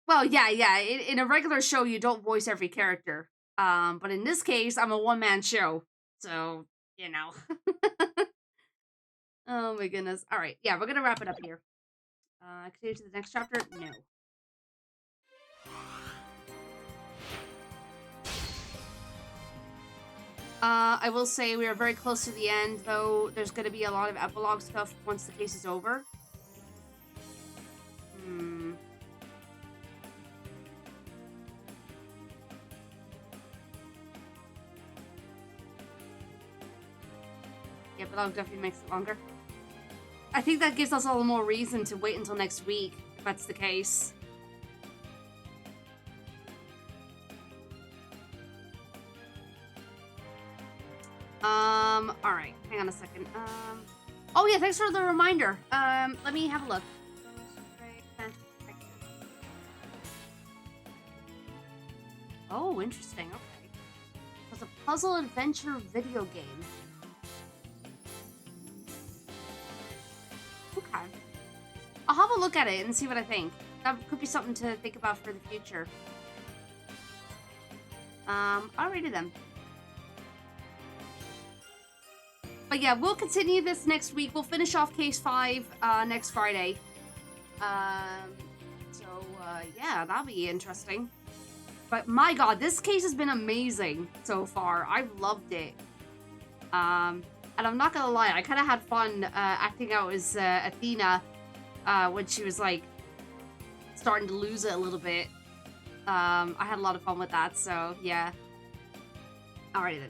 well, yeah. In a regular show, you don't voice every character. But in this case, I'm a one-man show, so you know. Oh my goodness. All right, yeah, we're gonna wrap it up here. Continue to the next chapter. No. I will say we are very close to the end, though there's going to be a lot of epilogue stuff once the case is over. Yeah, epilogue definitely makes it longer. I think that gives us all more reason to wait until next week, if that's the case. Alright, hang on a second. Oh yeah, thanks for the reminder. Let me have a look. Oh, interesting, okay. It's a puzzle adventure video game. Okay. I'll have a look at it and see what I think. That could be something to think about for the future. Alrighty then. But yeah, we'll continue this next week. We'll finish off Case 5 next Friday. Yeah, that'll be interesting. But my god, this case has been amazing so far. I've loved it. And I'm not gonna lie, I kind of had fun acting out as Athena when she was like starting to lose it a little bit. I had a lot of fun with that, so yeah. Alrighty then.